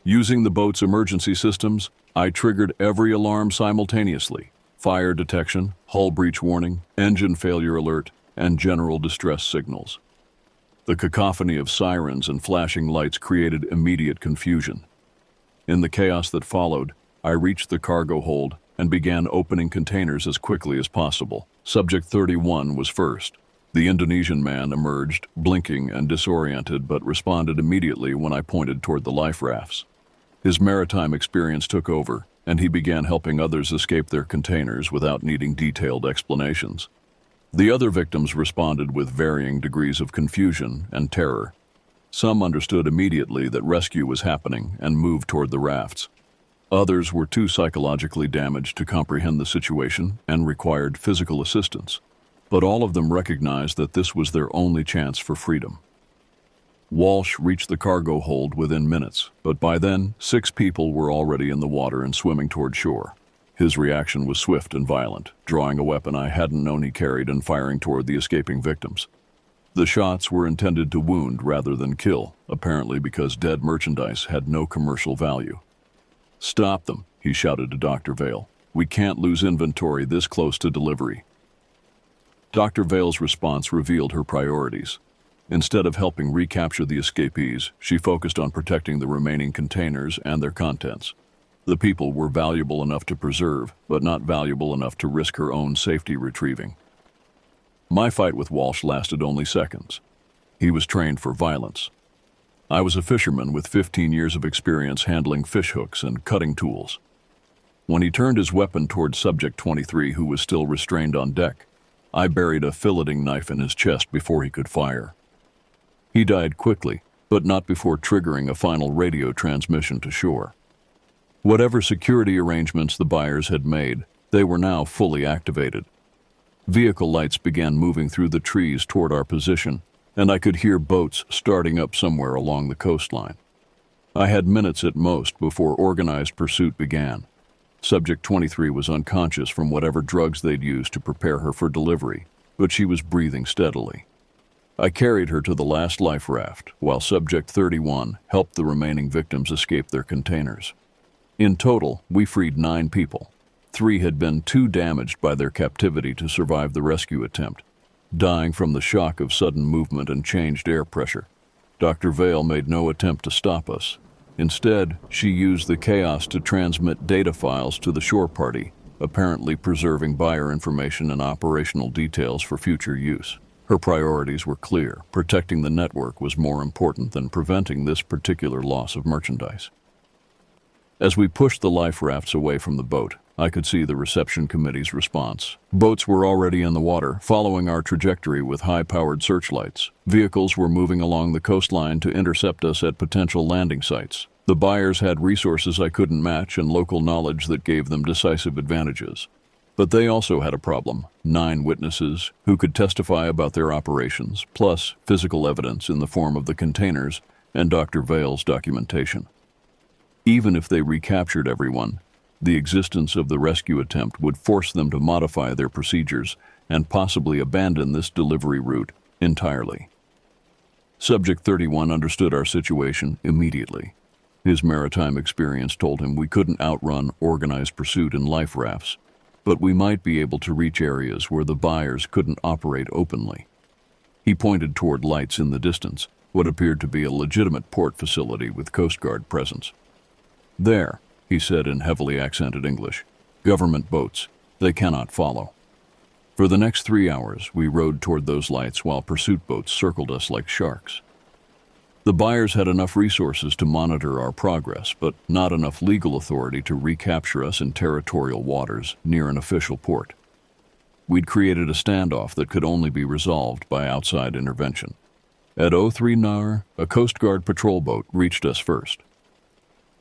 Using the boat's emergency systems, I triggered every alarm simultaneously: fire detection, hull breach warning, engine failure alert, and general distress signals. The cacophony of sirens and flashing lights created immediate confusion. In the chaos that followed, I reached the cargo hold and began opening containers as quickly as possible. Subject 31 was first. The Indonesian man emerged, blinking and disoriented, but responded immediately when I pointed toward the life rafts. His maritime experience took over, and he began helping others escape their containers without needing detailed explanations. The other victims responded with varying degrees of confusion and terror. Some understood immediately that rescue was happening and moved toward the rafts. Others were too psychologically damaged to comprehend the situation and required physical assistance, but all of them recognized that this was their only chance for freedom. Walsh reached the cargo hold within minutes, but by then, 6 people were already in the water and swimming toward shore. His reaction was swift and violent, drawing a weapon I hadn't known he carried and firing toward the escaping victims. The shots were intended to wound rather than kill, apparently because dead merchandise had no commercial value. "Stop them," he shouted to Dr. Vale. "We can't lose inventory this close to delivery." Dr. Vale's response revealed her priorities. Instead of helping recapture the escapees, she focused on protecting the remaining containers and their contents. The people were valuable enough to preserve, but not valuable enough to risk her own safety retrieving. My fight with Walsh lasted only seconds. He was trained for violence. I was a fisherman with 15 years of experience handling fish hooks and cutting tools. When he turned his weapon toward Subject 23, who was still restrained on deck, I buried a filleting knife in his chest before he could fire. He died quickly, but not before triggering a final radio transmission to shore. Whatever security arrangements the buyers had made, they were now fully activated. Vehicle lights began moving through the trees toward our position, and I could hear boats starting up somewhere along the coastline. I had minutes at most before organized pursuit began. Subject 23 was unconscious from whatever drugs they'd used to prepare her for delivery, but she was breathing steadily. I carried her to the last life raft, while Subject 31 helped the remaining victims escape their containers. In total, we freed 9 people. 3 had been too damaged by their captivity to survive the rescue attempt, dying from the shock of sudden movement and changed air pressure. Dr. Vale made no attempt to stop us. Instead, she used the chaos to transmit data files to the shore party, apparently preserving buyer information and operational details for future use. Her priorities were clear. Protecting the network was more important than preventing this particular loss of merchandise. As we pushed the life rafts away from the boat, I could see the reception committee's response. Boats were already in the water, following our trajectory with high-powered searchlights. Vehicles were moving along the coastline to intercept us at potential landing sites. The buyers had resources I couldn't match and local knowledge that gave them decisive advantages. But they also had a problem: 9 witnesses who could testify about their operations, plus physical evidence in the form of the containers and Dr. Vale's documentation. Even if they recaptured everyone, the existence of the rescue attempt would force them to modify their procedures and possibly abandon this delivery route entirely. Subject 31 understood our situation immediately. His maritime experience told him we couldn't outrun organized pursuit in life rafts, but we might be able to reach areas where the buyers couldn't operate openly. He pointed toward lights in the distance, what appeared to be a legitimate port facility with Coast Guard presence. "There," he said in heavily accented English. "Government boats. They cannot follow." For the next 3 hours, we rowed toward those lights while pursuit boats circled us like sharks. The buyers had enough resources to monitor our progress, but not enough legal authority to recapture us in territorial waters near an official port. We'd created a standoff that could only be resolved by outside intervention. At 03:00, a Coast Guard patrol boat reached us first.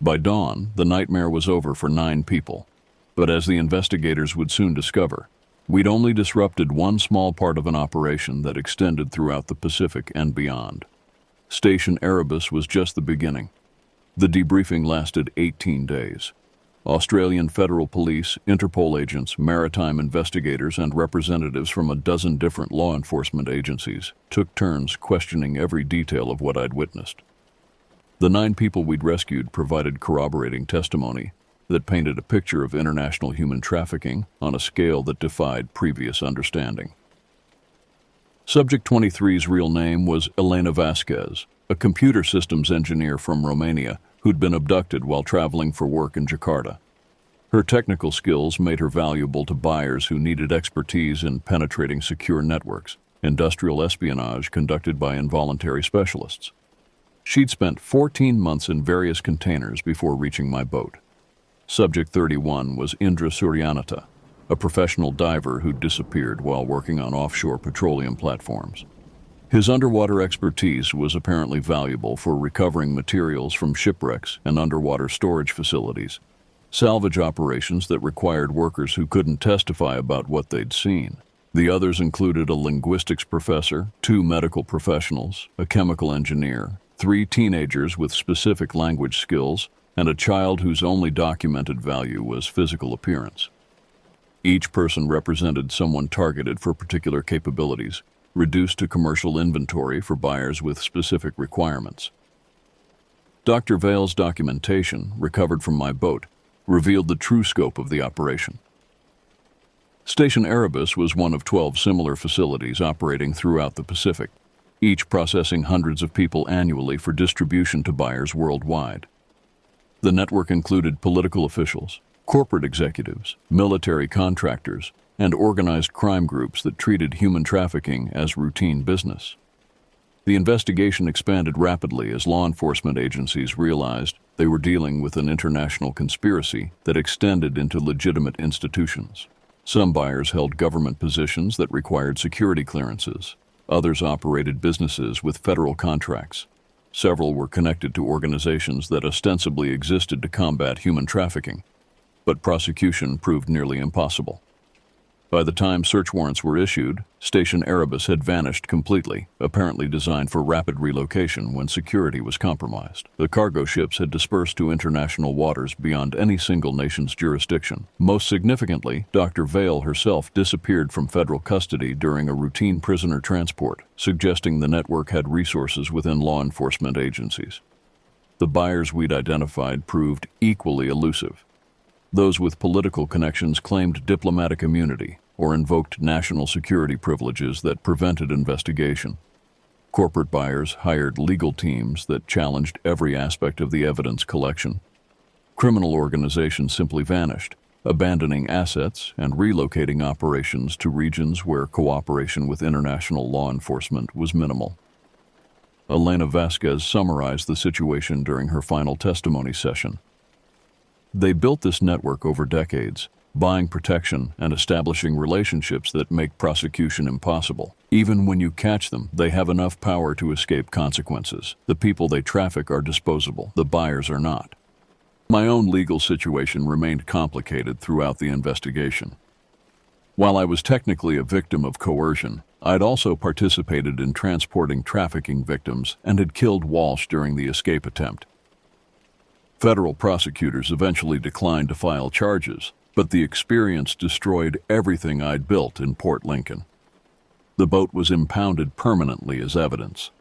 By dawn, the nightmare was over for 9 people. But as the investigators would soon discover, we'd only disrupted one small part of an operation that extended throughout the Pacific and beyond. Station Erebus was just the beginning. The debriefing lasted 18 days. Australian Federal Police, Interpol agents, maritime investigators, and representatives from a dozen different law enforcement agencies took turns questioning every detail of what I'd witnessed. The 9 people we'd rescued provided corroborating testimony that painted a picture of international human trafficking on a scale that defied previous understanding. Subject 23's real name was Elena Vasquez, a computer systems engineer from Romania who'd been abducted while traveling for work in Jakarta. Her technical skills made her valuable to buyers who needed expertise in penetrating secure networks, industrial espionage conducted by involuntary specialists. She'd spent 14 months in various containers before reaching my boat. Subject 31 was Indra Suryanata, a professional diver who disappeared while working on offshore petroleum platforms. His underwater expertise was apparently valuable for recovering materials from shipwrecks and underwater storage facilities, salvage operations that required workers who couldn't testify about what they'd seen. The others included a linguistics professor, 2 medical professionals, a chemical engineer, 3 teenagers with specific language skills, and a child whose only documented value was physical appearance. Each person represented someone targeted for particular capabilities, reduced to commercial inventory for buyers with specific requirements. Dr. Vale's documentation, recovered from my boat, revealed the true scope of the operation. Station Erebus was one of 12 similar facilities operating throughout the Pacific, each processing hundreds of people annually for distribution to buyers worldwide. The network included political officials, corporate executives, military contractors, and organized crime groups that treated human trafficking as routine business. The investigation expanded rapidly as law enforcement agencies realized they were dealing with an international conspiracy that extended into legitimate institutions. Some buyers held government positions that required security clearances. Others operated businesses with federal contracts. Several were connected to organizations that ostensibly existed to combat human trafficking, but prosecution proved nearly impossible. By the time search warrants were issued, Station Erebus had vanished completely, apparently designed for rapid relocation when security was compromised. The cargo ships had dispersed to international waters beyond any single nation's jurisdiction. Most significantly, Dr. Vale herself disappeared from federal custody during a routine prisoner transport, suggesting the network had resources within law enforcement agencies. The buyers we'd identified proved equally elusive. Those with political connections claimed diplomatic immunity or invoked national security privileges that prevented investigation. Corporate buyers hired legal teams that challenged every aspect of the evidence collection. Criminal organizations simply vanished, abandoning assets and relocating operations to regions where cooperation with international law enforcement was minimal. Elena Vasquez summarized the situation during her final testimony session. They built this network over decades, buying protection and establishing relationships that make prosecution impossible. Even when you catch them, they have enough power to escape consequences. The people they traffic are disposable, the buyers are not. My own legal situation remained complicated throughout the investigation. While I was technically a victim of coercion, I'd also participated in transporting trafficking victims and had killed Walsh during the escape attempt. Federal prosecutors eventually declined to file charges, but the experience destroyed everything I'd built in Port Lincoln. The boat was impounded permanently as evidence.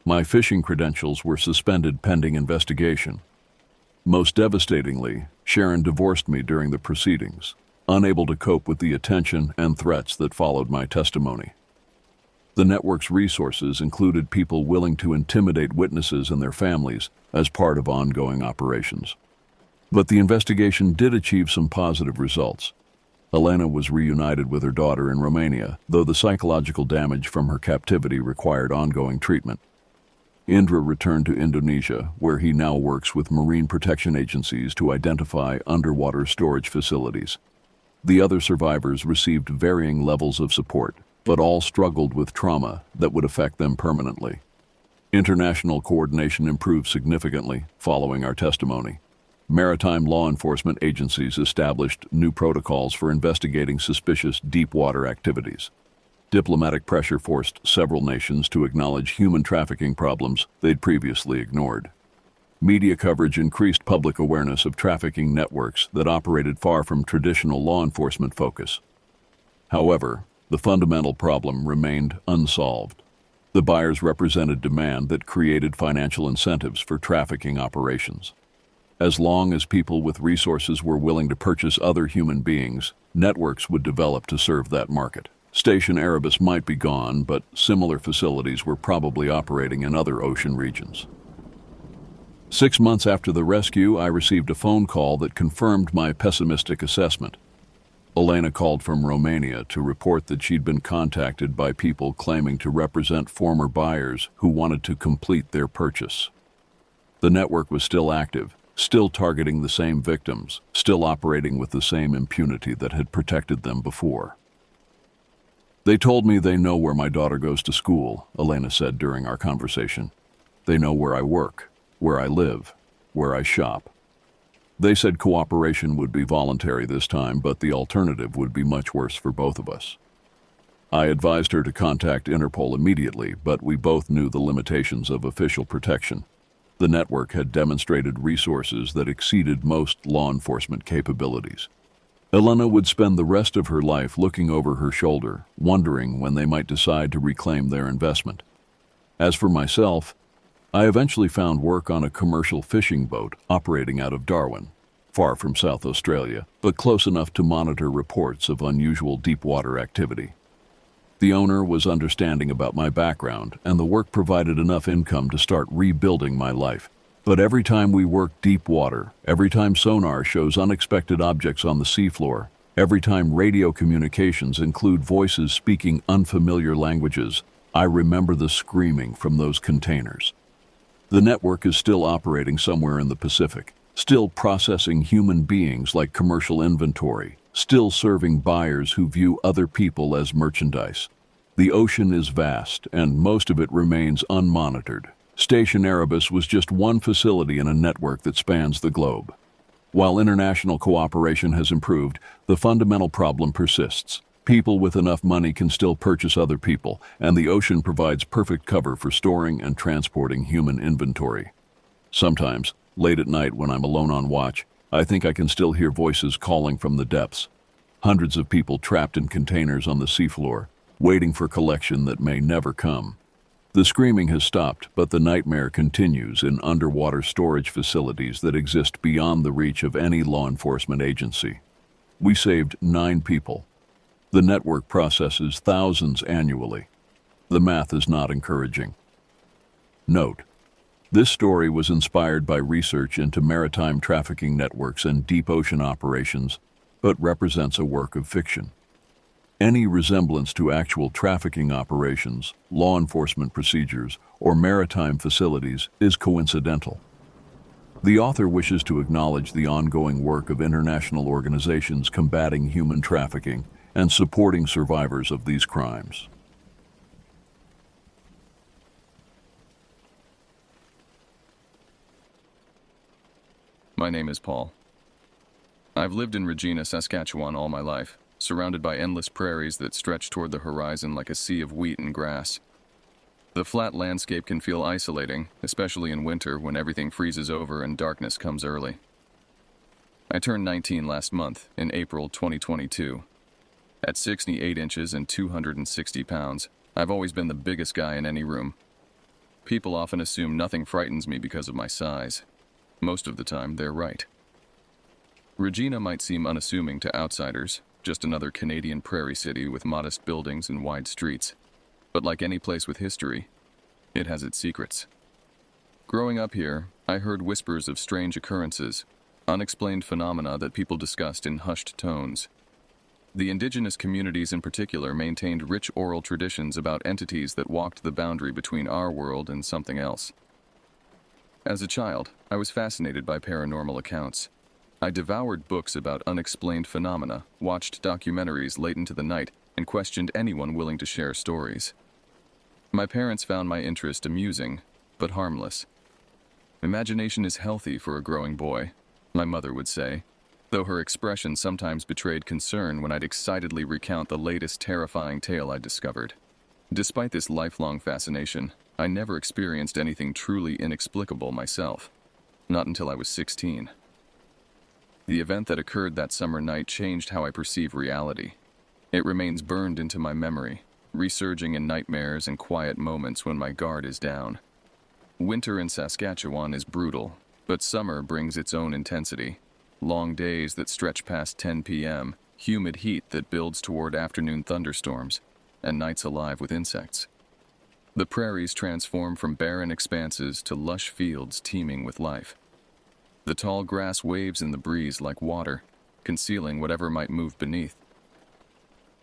My fishing credentials were suspended pending investigation. Most devastatingly, Sharon divorced me during the proceedings, unable to cope with the attention and threats that followed my testimony. The network's resources included people willing to intimidate witnesses and their families as part of ongoing operations. But the investigation did achieve some positive results. Elena was reunited with her daughter in Romania, though the psychological damage from her captivity required ongoing treatment. Indra returned to Indonesia, where he now works with marine protection agencies to identify underwater storage facilities. The other survivors received varying levels of support, but all struggled with trauma that would affect them permanently. International coordination improved significantly following our testimony. Maritime law enforcement agencies established new protocols for investigating suspicious deep-water activities. Diplomatic pressure forced several nations to acknowledge human trafficking problems they'd previously ignored. Media coverage increased public awareness of trafficking networks that operated far from traditional law enforcement focus. However, the fundamental problem remained unsolved. The buyers represented demand that created financial incentives for trafficking operations. As long as people with resources were willing to purchase other human beings, networks would develop to serve that market. Station Erebus might be gone, but similar facilities were probably operating in other ocean regions. 6 months after the rescue, I received a phone call that confirmed my pessimistic assessment. Elena called from Romania to report that she'd been contacted by people claiming to represent former buyers who wanted to complete their purchase. The network was still active, still targeting the same victims, still operating with the same impunity that had protected them before. They told me they know where my daughter goes to school, Elena said during our conversation. They know where I work, where I live, where I shop. They said cooperation would be voluntary this time, but the alternative would be much worse for both of us. I advised her to contact Interpol immediately, but we both knew the limitations of official protection. The network had demonstrated resources that exceeded most law enforcement capabilities. Elena would spend the rest of her life looking over her shoulder, wondering when they might decide to reclaim their investment. As for myself, I eventually found work on a commercial fishing boat operating out of Darwin, far from South Australia, but close enough to monitor reports of unusual deep-water activity. The owner was understanding about my background, and the work provided enough income to start rebuilding my life. But every time we work deep water, every time sonar shows unexpected objects on the seafloor, every time radio communications include voices speaking unfamiliar languages, I remember the screaming from those containers. The network is still operating somewhere in the Pacific, still processing human beings like commercial inventory, still serving buyers who view other people as merchandise. The ocean is vast, and most of it remains unmonitored. Station Erebus was just one facility in a network that spans the globe. While international cooperation has improved, the fundamental problem persists. People with enough money can still purchase other people, and the ocean provides perfect cover for storing and transporting human inventory. Sometimes, late at night when I'm alone on watch, I think I can still hear voices calling from the depths. Hundreds of people trapped in containers on the seafloor, waiting for collection that may never come. The screaming has stopped, but the nightmare continues in underwater storage facilities that exist beyond the reach of any law enforcement agency. We saved 9 people. The network processes thousands annually. The math is not encouraging. Note: this story was inspired by research into maritime trafficking networks and deep ocean operations, but represents a work of fiction. Any resemblance to actual trafficking operations, law enforcement procedures, or maritime facilities is coincidental. The author wishes to acknowledge the ongoing work of international organizations combating human trafficking and supporting survivors of these crimes. My name is Paul. I've lived in Regina, Saskatchewan all my life, surrounded by endless prairies that stretch toward the horizon like a sea of wheat and grass. The flat landscape can feel isolating, especially in winter when everything freezes over and darkness comes early. I turned 19 last month, in April 2022. At 68 inches and 260 pounds, I've always been the biggest guy in any room. People often assume nothing frightens me because of my size. Most of the time, they're right. Regina might seem unassuming to outsiders, just another Canadian prairie city with modest buildings and wide streets. But like any place with history, it has its secrets. Growing up here, I heard whispers of strange occurrences, unexplained phenomena that people discussed in hushed tones. The indigenous communities in particular maintained rich oral traditions about entities that walked the boundary between our world and something else. As a child, I was fascinated by paranormal accounts. I devoured books about unexplained phenomena, watched documentaries late into the night, and questioned anyone willing to share stories. My parents found my interest amusing, but harmless. Imagination is healthy for a growing boy, my mother would say, though her expression sometimes betrayed concern when I'd excitedly recount the latest terrifying tale I'd discovered. Despite this lifelong fascination, I never experienced anything truly inexplicable myself, not until I was 16. The event that occurred that summer night changed how I perceive reality. It remains burned into my memory, resurging in nightmares and quiet moments when my guard is down. Winter in Saskatchewan is brutal, but summer brings its own intensity. Long days that stretch past 10 p.m., humid heat that builds toward afternoon thunderstorms, and nights alive with insects. The prairies transform from barren expanses to lush fields teeming with life. The tall grass waves in the breeze like water, concealing whatever might move beneath.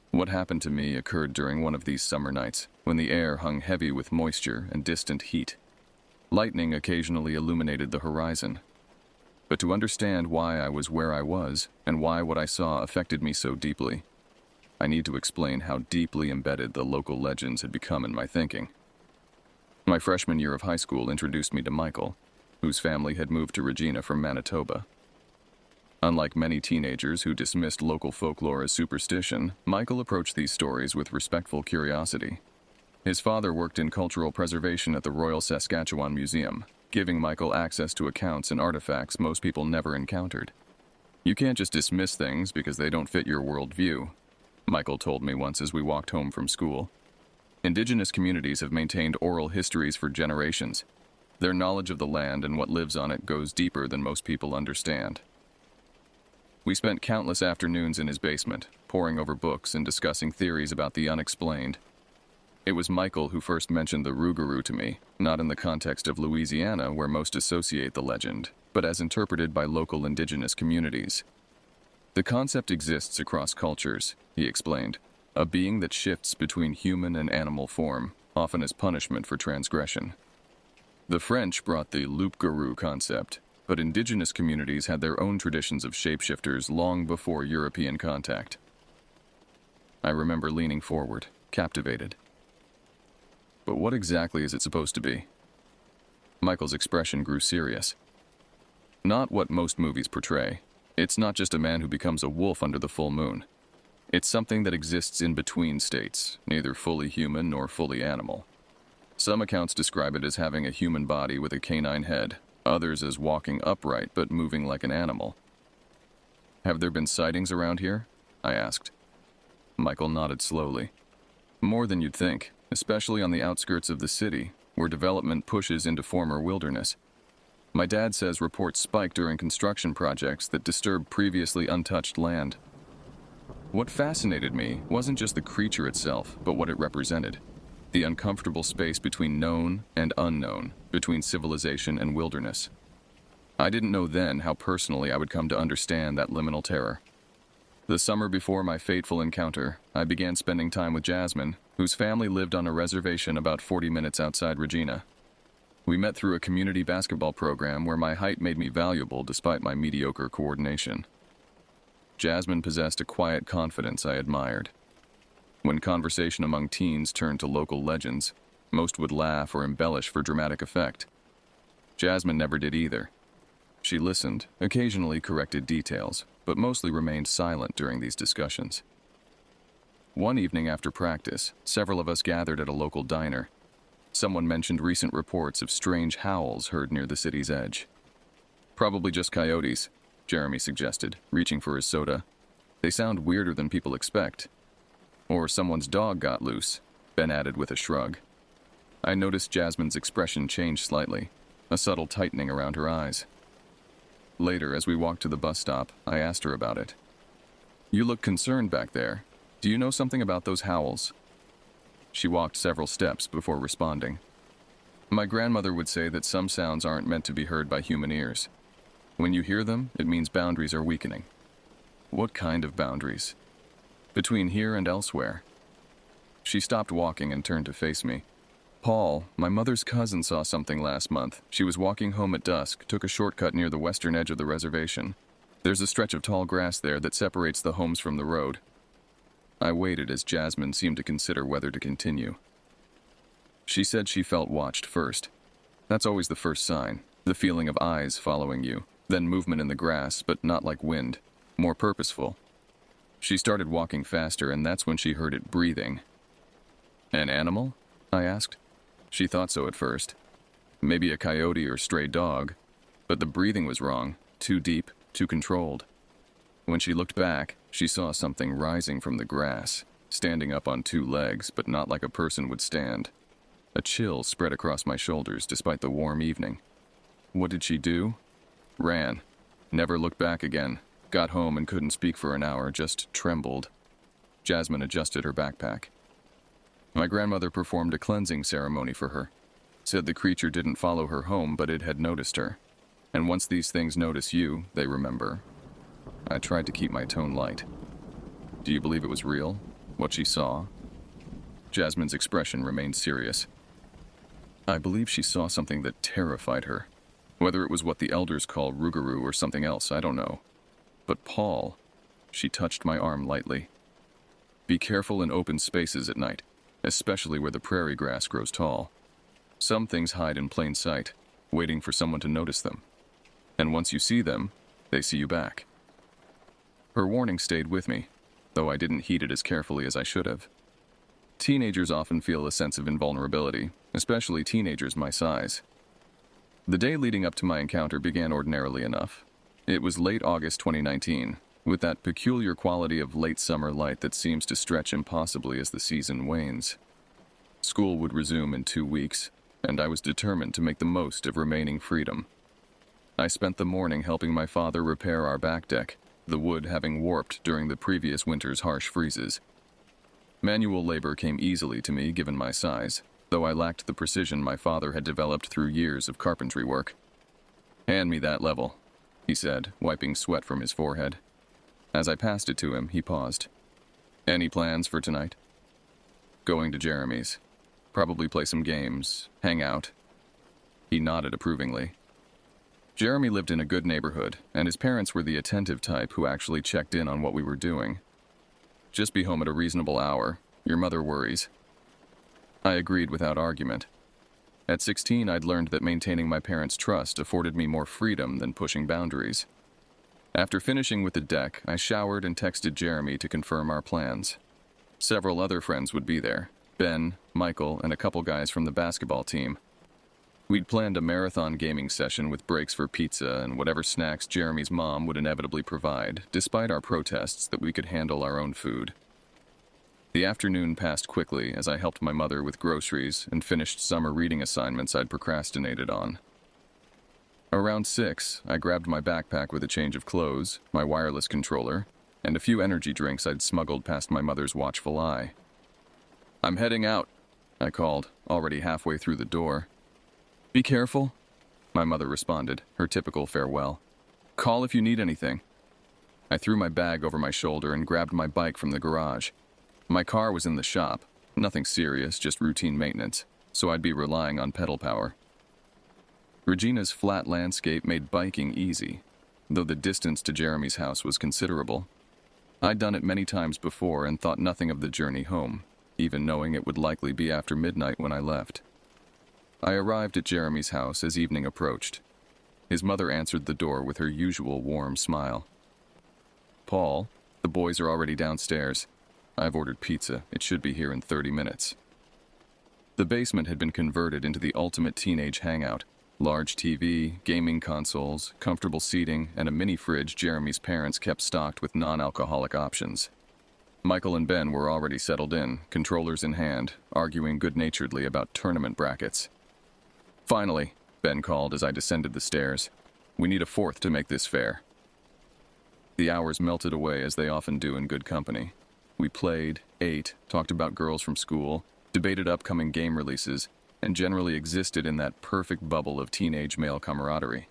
What happened to me occurred during one of these summer nights, when the air hung heavy with moisture and distant heat. Lightning occasionally illuminated the horizon. But to understand why I was where I was, and why what I saw affected me so deeply, I need to explain how deeply embedded the local legends had become in my thinking. My freshman year of high school introduced me to Michael, whose family had moved to Regina from Manitoba. Unlike many teenagers who dismissed local folklore as superstition, Michael approached these stories with respectful curiosity. His father worked in cultural preservation at the Royal Saskatchewan Museum, giving Michael access to accounts and artifacts most people never encountered. "You can't just dismiss things because they don't fit your worldview," Michael told me once as we walked home from school. Indigenous communities have maintained oral histories for generations. Their knowledge of the land and what lives on it goes deeper than most people understand. We spent countless afternoons in his basement, poring over books and discussing theories about the unexplained. It was Michael who first mentioned the rougarou to me, not in the context of Louisiana where most associate the legend, but as interpreted by local indigenous communities. "The concept exists across cultures," he explained, "a being that shifts between human and animal form, often as punishment for transgression. The French brought the loup-garou concept, but indigenous communities had their own traditions of shapeshifters long before European contact." I remember leaning forward, captivated. "But what exactly is it supposed to be?" Michael's expression grew serious. "Not what most movies portray. It's not just a man who becomes a wolf under the full moon. It's something that exists in between states, neither fully human nor fully animal. Some accounts describe it as having a human body with a canine head, others as walking upright but moving like an animal." "Have there been sightings around here?" I asked. Michael nodded slowly. "More than you'd think, especially on the outskirts of the city, where development pushes into former wilderness. My dad says reports spike during construction projects that disturb previously untouched land." What fascinated me wasn't just the creature itself, but what it represented. The uncomfortable space between known and unknown, between civilization and wilderness. I didn't know then how personally I would come to understand that liminal terror. The summer before my fateful encounter, I began spending time with Jasmine, whose family lived on a reservation about 40 minutes outside Regina. We met through a community basketball program where my height made me valuable despite my mediocre coordination. Jasmine possessed a quiet confidence I admired. When conversation among teens turned to local legends, most would laugh or embellish for dramatic effect. Jasmine never did either. She listened, occasionally corrected details, but mostly remained silent during these discussions. One evening after practice, several of us gathered at a local diner. Someone mentioned recent reports of strange howls heard near the city's edge. "Probably just coyotes," Jeremy suggested, reaching for his soda. "They sound weirder than people expect." "Or someone's dog got loose," Ben added with a shrug. I noticed Jasmine's expression change slightly, a subtle tightening around her eyes. Later, as we walked to the bus stop, I asked her about it. "You look concerned back there. Do you know something about those howls?" She walked several steps before responding. "My grandmother would say that some sounds aren't meant to be heard by human ears. When you hear them, it means boundaries are weakening." "What kind of boundaries?" "Between here and elsewhere." She stopped walking and turned to face me. "Paul, my mother's cousin saw something last month. She was walking home at dusk, took a shortcut near the western edge of the reservation. There's a stretch of tall grass there that separates the homes from the road. I waited as Jasmine seemed to consider whether to continue. She said she felt watched first. That's always the first sign, the feeling of eyes following you, then movement in the grass, but not like wind, more purposeful. She started walking faster, and that's when she heard it breathing. An animal? I asked. She thought so at first. Maybe a coyote or stray dog, but the breathing was wrong, too deep, too controlled. When she looked back, she saw something rising from the grass, standing up on two legs, but not like a person would stand. A chill spread across my shoulders despite the warm evening. What did she do? Ran. Never looked back again. Got home and couldn't speak for an hour, just trembled. Jasmine adjusted her backpack. My grandmother performed a cleansing ceremony for her. Said the creature didn't follow her home, but it had noticed her. And once these things notice you, they remember. I tried to keep my tone light. Do you believe it was real? What she saw? Jasmine's expression remained serious. I believe she saw something that terrified her. Whether it was what the elders call rougarou or something else, I don't know. But Paul, she touched my arm lightly. Be careful in open spaces at night, especially where the prairie grass grows tall. Some things hide in plain sight, waiting for someone to notice them. And once you see them, they see you back. Her warning stayed with me, though I didn't heed it as carefully as I should have. Teenagers often feel a sense of invulnerability, especially teenagers my size. The day leading up to my encounter began ordinarily enough. It was late August 2019, with that peculiar quality of late summer light that seems to stretch impossibly as the season wanes. School would resume in 2 weeks, and I was determined to make the most of remaining freedom. I spent the morning helping my father repair our back deck, the wood having warped during the previous winter's harsh freezes. Manual labor came easily to me given my size, though I lacked the precision my father had developed through years of carpentry work. "Hand me that level," he said, wiping sweat from his forehead. As I passed it to him, he paused. "Any plans for tonight?" "Going to Jeremy's. Probably play some games, hang out." He nodded approvingly. Jeremy lived in a good neighborhood, and his parents were the attentive type who actually checked in on what we were doing. "Just be home at a reasonable hour. Your mother worries." I agreed without argument. At 16, I'd learned that maintaining my parents' trust afforded me more freedom than pushing boundaries. After finishing with the deck, I showered and texted Jeremy to confirm our plans. Several other friends would be there: Ben, Michael, and a couple guys from the basketball team. We'd planned a marathon gaming session with breaks for pizza and whatever snacks Jeremy's mom would inevitably provide, despite our protests that we could handle our own food. The afternoon passed quickly as I helped my mother with groceries and finished summer reading assignments I'd procrastinated on. Around 6, I grabbed my backpack with a change of clothes, my wireless controller, and a few energy drinks I'd smuggled past my mother's watchful eye. "I'm heading out," I called, already halfway through the door. "Be careful," my mother responded, her typical farewell. "Call if you need anything." I threw my bag over my shoulder and grabbed my bike from the garage. My car was in the shop, nothing serious, just routine maintenance, so I'd be relying on pedal power. Regina's flat landscape made biking easy, though the distance to Jeremy's house was considerable. I'd done it many times before and thought nothing of the journey home, even knowing it would likely be after midnight when I left. I arrived at Jeremy's house as evening approached. His mother answered the door with her usual warm smile. "Paul, the boys are already downstairs. I've ordered pizza. It should be here in 30 minutes. The basement had been converted into the ultimate teenage hangout. Large TV, gaming consoles, comfortable seating, and a mini fridge Jeremy's parents kept stocked with non-alcoholic options. Michael and Ben were already settled in, controllers in hand, arguing good-naturedly about tournament brackets. "Finally," Ben called as I descended the stairs. "We need a fourth to make this fair." The hours melted away as they often do in good company. We played, ate, talked about girls from school, debated upcoming game releases, and generally existed in that perfect bubble of teenage male camaraderie.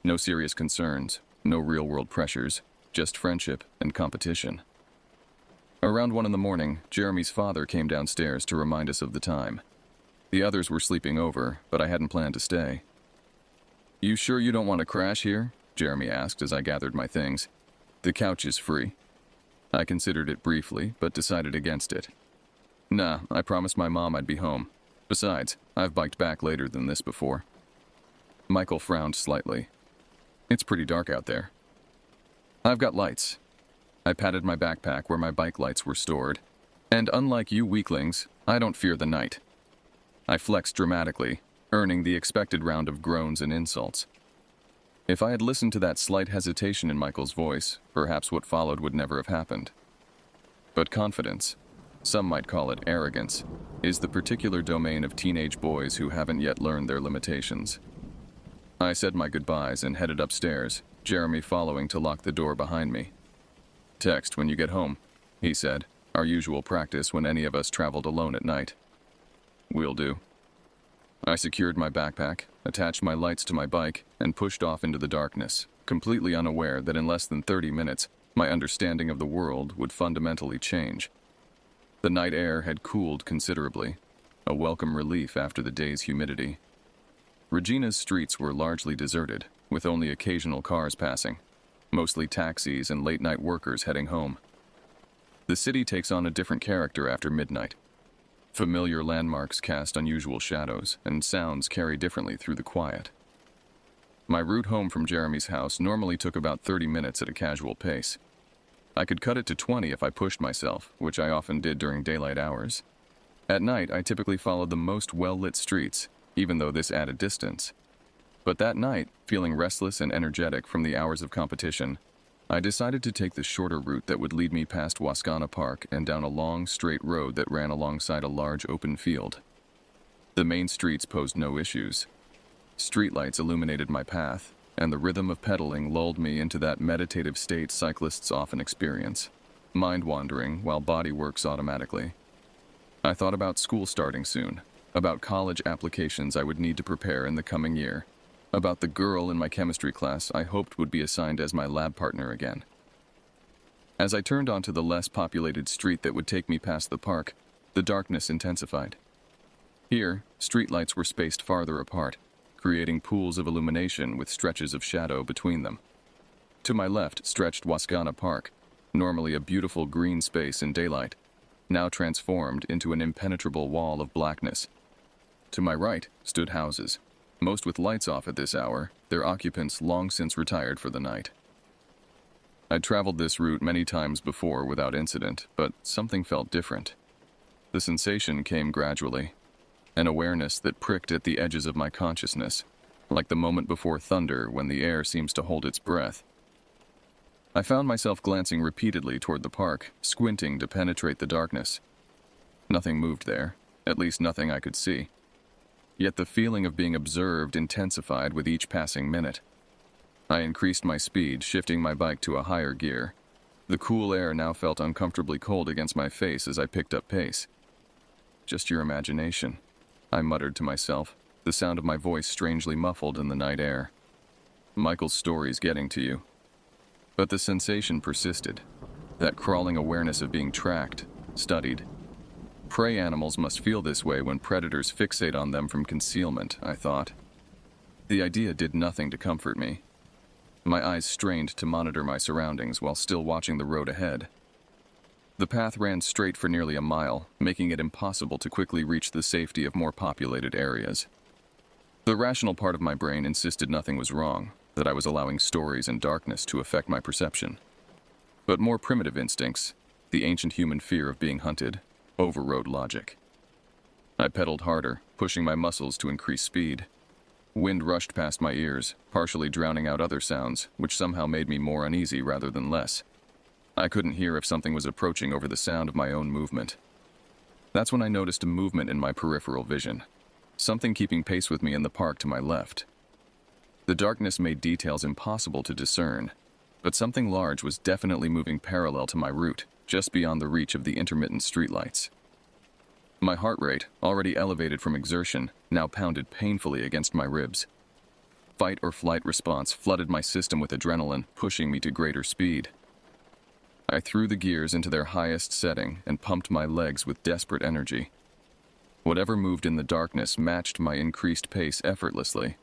No serious concerns, no real-world pressures, just friendship and competition. Around 1 a.m, Jeremy's father came downstairs to remind us of the time. The others were sleeping over, but I hadn't planned to stay. "You sure you don't want to crash here?" Jeremy asked as I gathered my things. "The couch is free." I considered it briefly, but decided against it. "Nah, I promised my mom I'd be home. Besides, I've biked back later than this before." Michael frowned slightly. "It's pretty dark out there." "I've got lights." I patted my backpack where my bike lights were stored. "And unlike you weaklings, I don't fear the night." I flexed dramatically, earning the expected round of groans and insults. If I had listened to that slight hesitation in Michael's voice, perhaps what followed would never have happened. But confidence, some might call it arrogance, is the particular domain of teenage boys who haven't yet learned their limitations. I said my goodbyes and headed upstairs, Jeremy following to lock the door behind me. "Text when you get home," he said, our usual practice when any of us traveled alone at night. "Will do." I secured my backpack, attached my lights to my bike, and pushed off into the darkness, completely unaware that in less than 30 minutes, my understanding of the world would fundamentally change. The night air had cooled considerably, a welcome relief after the day's humidity. Regina's streets were largely deserted, with only occasional cars passing, mostly taxis and late-night workers heading home. The city takes on a different character after midnight. Familiar landmarks cast unusual shadows, and sounds carry differently through the quiet. My route home from Jeremy's house normally took about 30 minutes at a casual pace. I could cut it to 20 if I pushed myself, which I often did during daylight hours. At night, I typically followed the most well-lit streets, even though this added distance. But that night, feeling restless and energetic from the hours of competition, I decided to take the shorter route that would lead me past Wascana Park and down a long, straight road that ran alongside a large open field. The main streets posed no issues. Streetlights illuminated my path, and the rhythm of pedaling lulled me into that meditative state cyclists often experience, mind-wandering while body works automatically. I thought about school starting soon, about college applications I would need to prepare in the coming year, about the girl in my chemistry class I hoped would be assigned as my lab partner again. As I turned onto the less populated street that would take me past the park, the darkness intensified. Here, streetlights were spaced farther apart, creating pools of illumination with stretches of shadow between them. To my left stretched Wascana Park, normally a beautiful green space in daylight, now transformed into an impenetrable wall of blackness. To my right stood houses, most with lights off at this hour, their occupants long since retired for the night. I'd traveled this route many times before without incident, but something felt different. The sensation came gradually, an awareness that pricked at the edges of my consciousness, like the moment before thunder when the air seems to hold its breath. I found myself glancing repeatedly toward the park, squinting to penetrate the darkness. Nothing moved there, at least nothing I could see. Yet the feeling of being observed intensified with each passing minute. I increased my speed, shifting my bike to a higher gear. The cool air now felt uncomfortably cold against my face as I picked up pace. "Just your imagination," I muttered to myself, the sound of my voice strangely muffled in the night air. "Michael's story's getting to you." But the sensation persisted, that crawling awareness of being tracked, studied. Prey animals must feel this way when predators fixate on them from concealment, I thought. The idea did nothing to comfort me. My eyes strained to monitor my surroundings while still watching the road ahead. The path ran straight for nearly a mile, making it impossible to quickly reach the safety of more populated areas. The rational part of my brain insisted nothing was wrong, that I was allowing stories and darkness to affect my perception. But more primitive instincts, the ancient human fear of being hunted, overrode logic. I pedaled harder, pushing my muscles to increase speed. Wind rushed past my ears, partially drowning out other sounds, which somehow made me more uneasy rather than less. I couldn't hear if something was approaching over the sound of my own movement. That's when I noticed a movement in my peripheral vision, something keeping pace with me in the park to my left. The darkness made details impossible to discern, but something large was definitely moving parallel to my route, just beyond the reach of the intermittent streetlights. My heart rate, already elevated from exertion, now pounded painfully against my ribs. Fight or flight response flooded my system with adrenaline, pushing me to greater speed. I threw the gears into their highest setting and pumped my legs with desperate energy. Whatever moved in the darkness matched my increased pace effortlessly.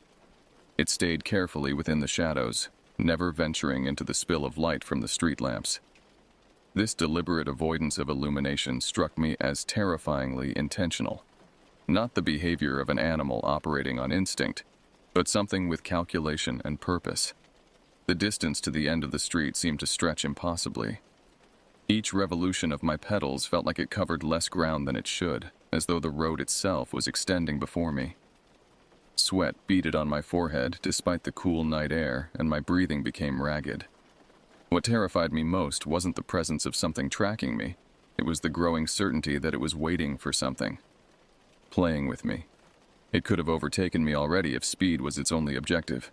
It stayed carefully within the shadows, never venturing into the spill of light from the street lamps. This deliberate avoidance of illumination struck me as terrifyingly intentional. Not the behavior of an animal operating on instinct, but something with calculation and purpose. The distance to the end of the street seemed to stretch impossibly. Each revolution of my pedals felt like it covered less ground than it should, as though the road itself was extending before me. Sweat beaded on my forehead despite the cool night air, and my breathing became ragged. What terrified me most wasn't the presence of something tracking me. It was the growing certainty that it was waiting for something, playing with me. It could have overtaken me already if speed was its only objective.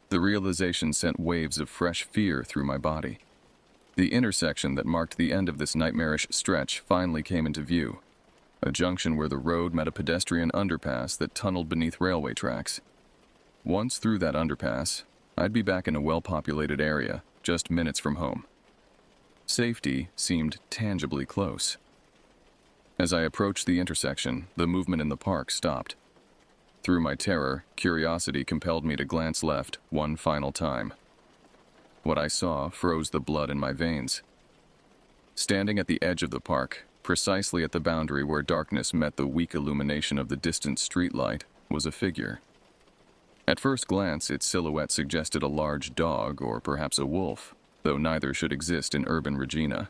The realization sent waves of fresh fear through my body. The intersection that marked the end of this nightmarish stretch finally came into view, a junction where the road met a pedestrian underpass that tunneled beneath railway tracks. Once through that underpass, I'd be back in a well-populated area, just minutes from home. Safety seemed tangibly close. As I approached the intersection, the movement in the park stopped. Through my terror, curiosity compelled me to glance left one final time. What I saw froze the blood in my veins. Standing at the edge of the park, precisely at the boundary where darkness met the weak illumination of the distant streetlight, was a figure. At first glance, its silhouette suggested a large dog or perhaps a wolf, though neither should exist in urban Regina.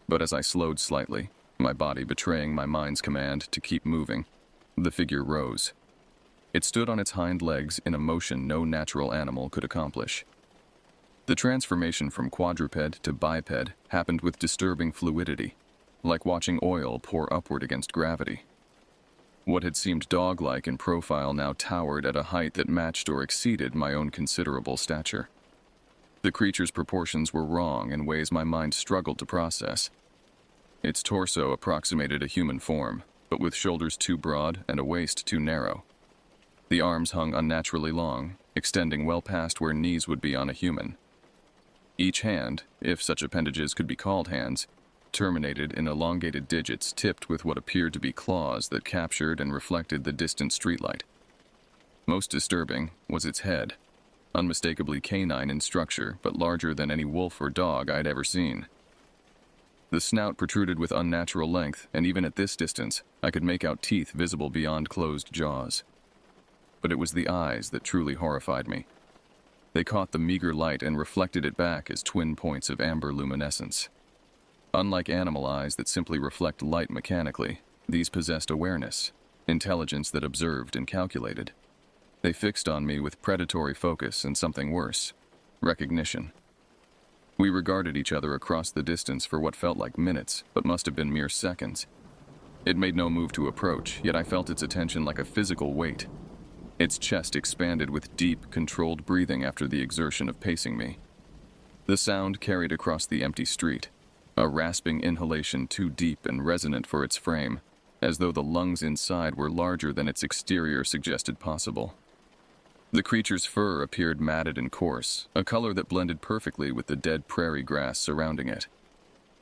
But as I slowed slightly, my body betraying my mind's command to keep moving, the figure rose. It stood on its hind legs in a motion no natural animal could accomplish. The transformation from quadruped to biped happened with disturbing fluidity, like watching oil pour upward against gravity. What had seemed dog-like in profile now towered at a height that matched or exceeded my own considerable stature. The creature's proportions were wrong in ways my mind struggled to process. Its torso approximated a human form, but with shoulders too broad and a waist too narrow. The arms hung unnaturally long, extending well past where knees would be on a human. Each hand, if such appendages could be called hands, terminated in elongated digits tipped with what appeared to be claws that captured and reflected the distant streetlight. Most disturbing was its head, unmistakably canine in structure, but larger than any wolf or dog I'd ever seen. The snout protruded with unnatural length, and even at this distance, I could make out teeth visible beyond closed jaws. But it was the eyes that truly horrified me. They caught the meager light and reflected it back as twin points of amber luminescence. Unlike animal eyes that simply reflect light mechanically, these possessed awareness, intelligence that observed and calculated. They fixed on me with predatory focus and something worse, recognition. We regarded each other across the distance for what felt like minutes, but must have been mere seconds. It made no move to approach, yet I felt its attention like a physical weight. Its chest expanded with deep, controlled breathing after the exertion of pacing me. The sound carried across the empty street, a rasping inhalation too deep and resonant for its frame, as though the lungs inside were larger than its exterior suggested possible. The creature's fur appeared matted and coarse, a color that blended perfectly with the dead prairie grass surrounding it.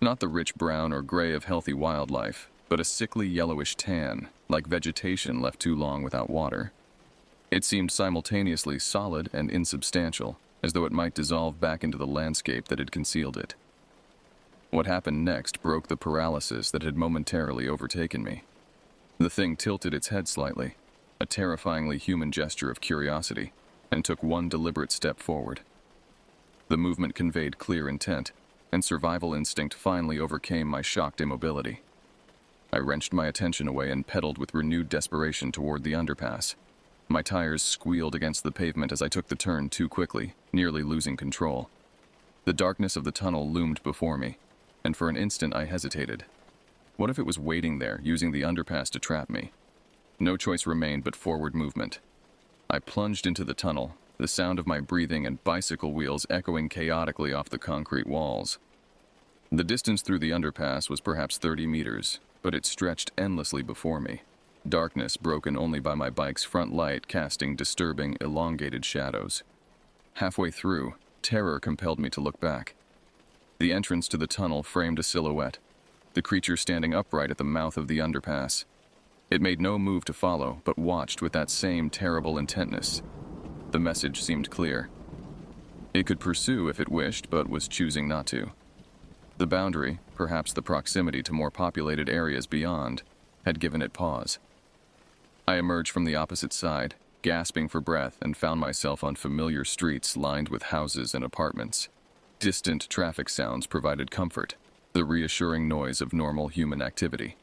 Not the rich brown or gray of healthy wildlife, but a sickly yellowish tan, like vegetation left too long without water. It seemed simultaneously solid and insubstantial, as though it might dissolve back into the landscape that had concealed it. What happened next broke the paralysis that had momentarily overtaken me. The thing tilted its head slightly, a terrifyingly human gesture of curiosity, and took one deliberate step forward. The movement conveyed clear intent, and survival instinct finally overcame my shocked immobility. I wrenched my attention away and pedaled with renewed desperation toward the underpass. My tires squealed against the pavement as I took the turn too quickly, nearly losing control. The darkness of the tunnel loomed before me, and for an instant I hesitated. What if it was waiting there, using the underpass to trap me? No choice remained but forward movement. I plunged into the tunnel, the sound of my breathing and bicycle wheels echoing chaotically off the concrete walls. The distance through the underpass was perhaps 30 meters, but it stretched endlessly before me. Darkness broken only by my bike's front light casting disturbing, elongated shadows. Halfway through, terror compelled me to look back. The entrance to the tunnel framed a silhouette, the creature standing upright at the mouth of the underpass. It made no move to follow, but watched with that same terrible intentness. The message seemed clear. It could pursue if it wished, but was choosing not to. The boundary, perhaps the proximity to more populated areas beyond, had given it pause. I emerged from the opposite side, gasping for breath, and found myself on familiar streets lined with houses and apartments. Distant traffic sounds provided comfort, the reassuring noise of normal human activity.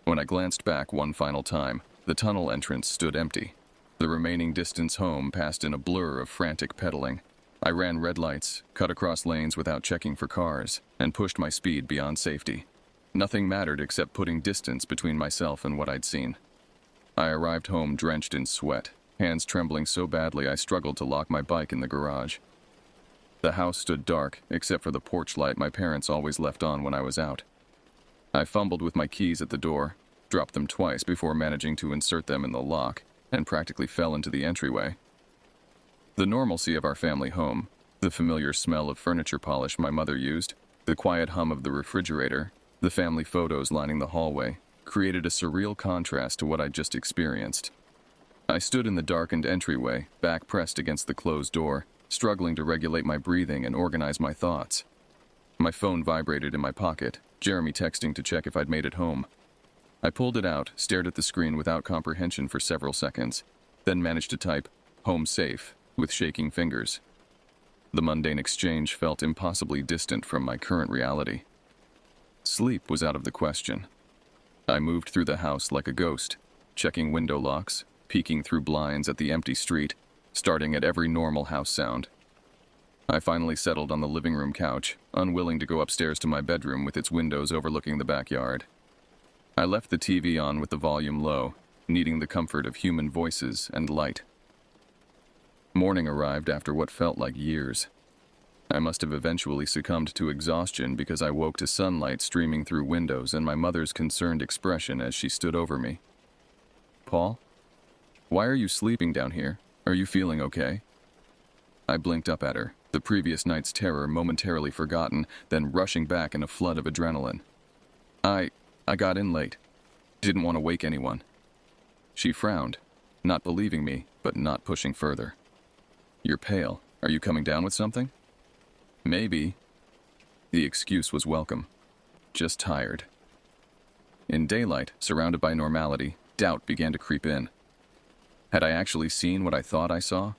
When I glanced back one final time, the tunnel entrance stood empty. The remaining distance home passed in a blur of frantic pedaling. I ran red lights, cut across lanes without checking for cars, and pushed my speed beyond safety. Nothing mattered except putting distance between myself and what I'd seen. I arrived home drenched in sweat, hands trembling so badly I struggled to lock my bike in the garage. The house stood dark, except for the porch light my parents always left on when I was out. I fumbled with my keys at the door, dropped them twice before managing to insert them in the lock, and practically fell into the entryway. The normalcy of our family home, the familiar smell of furniture polish my mother used, the quiet hum of the refrigerator, the family photos lining the hallway, created a surreal contrast to what I'd just experienced. I stood in the darkened entryway, back pressed against the closed door, struggling to regulate my breathing and organize my thoughts. My phone vibrated in my pocket, Jeremy texting to check if I'd made it home. I pulled it out, stared at the screen without comprehension for several seconds, then managed to type, "Home safe," with shaking fingers. The mundane exchange felt impossibly distant from my current reality. Sleep was out of the question. I moved through the house like a ghost, checking window locks, peeking through blinds at the empty street, starting at every normal house sound. I finally settled on the living room couch, unwilling to go upstairs to my bedroom with its windows overlooking the backyard. I left the TV on with the volume low, needing the comfort of human voices and light. Morning arrived after what felt like years. I must have eventually succumbed to exhaustion because I woke to sunlight streaming through windows and my mother's concerned expression as she stood over me. "Paul? Why are you sleeping down here? Are you feeling okay?" I blinked up at her, the previous night's terror momentarily forgotten, then rushing back in a flood of adrenaline. I got in late. Didn't want to wake anyone." She frowned, not believing me, but not pushing further. "You're pale. Are you coming down with something?" "Maybe." The excuse was welcome. Just tired. In daylight, surrounded by normality, doubt began to creep in. Had I actually seen what I thought I saw?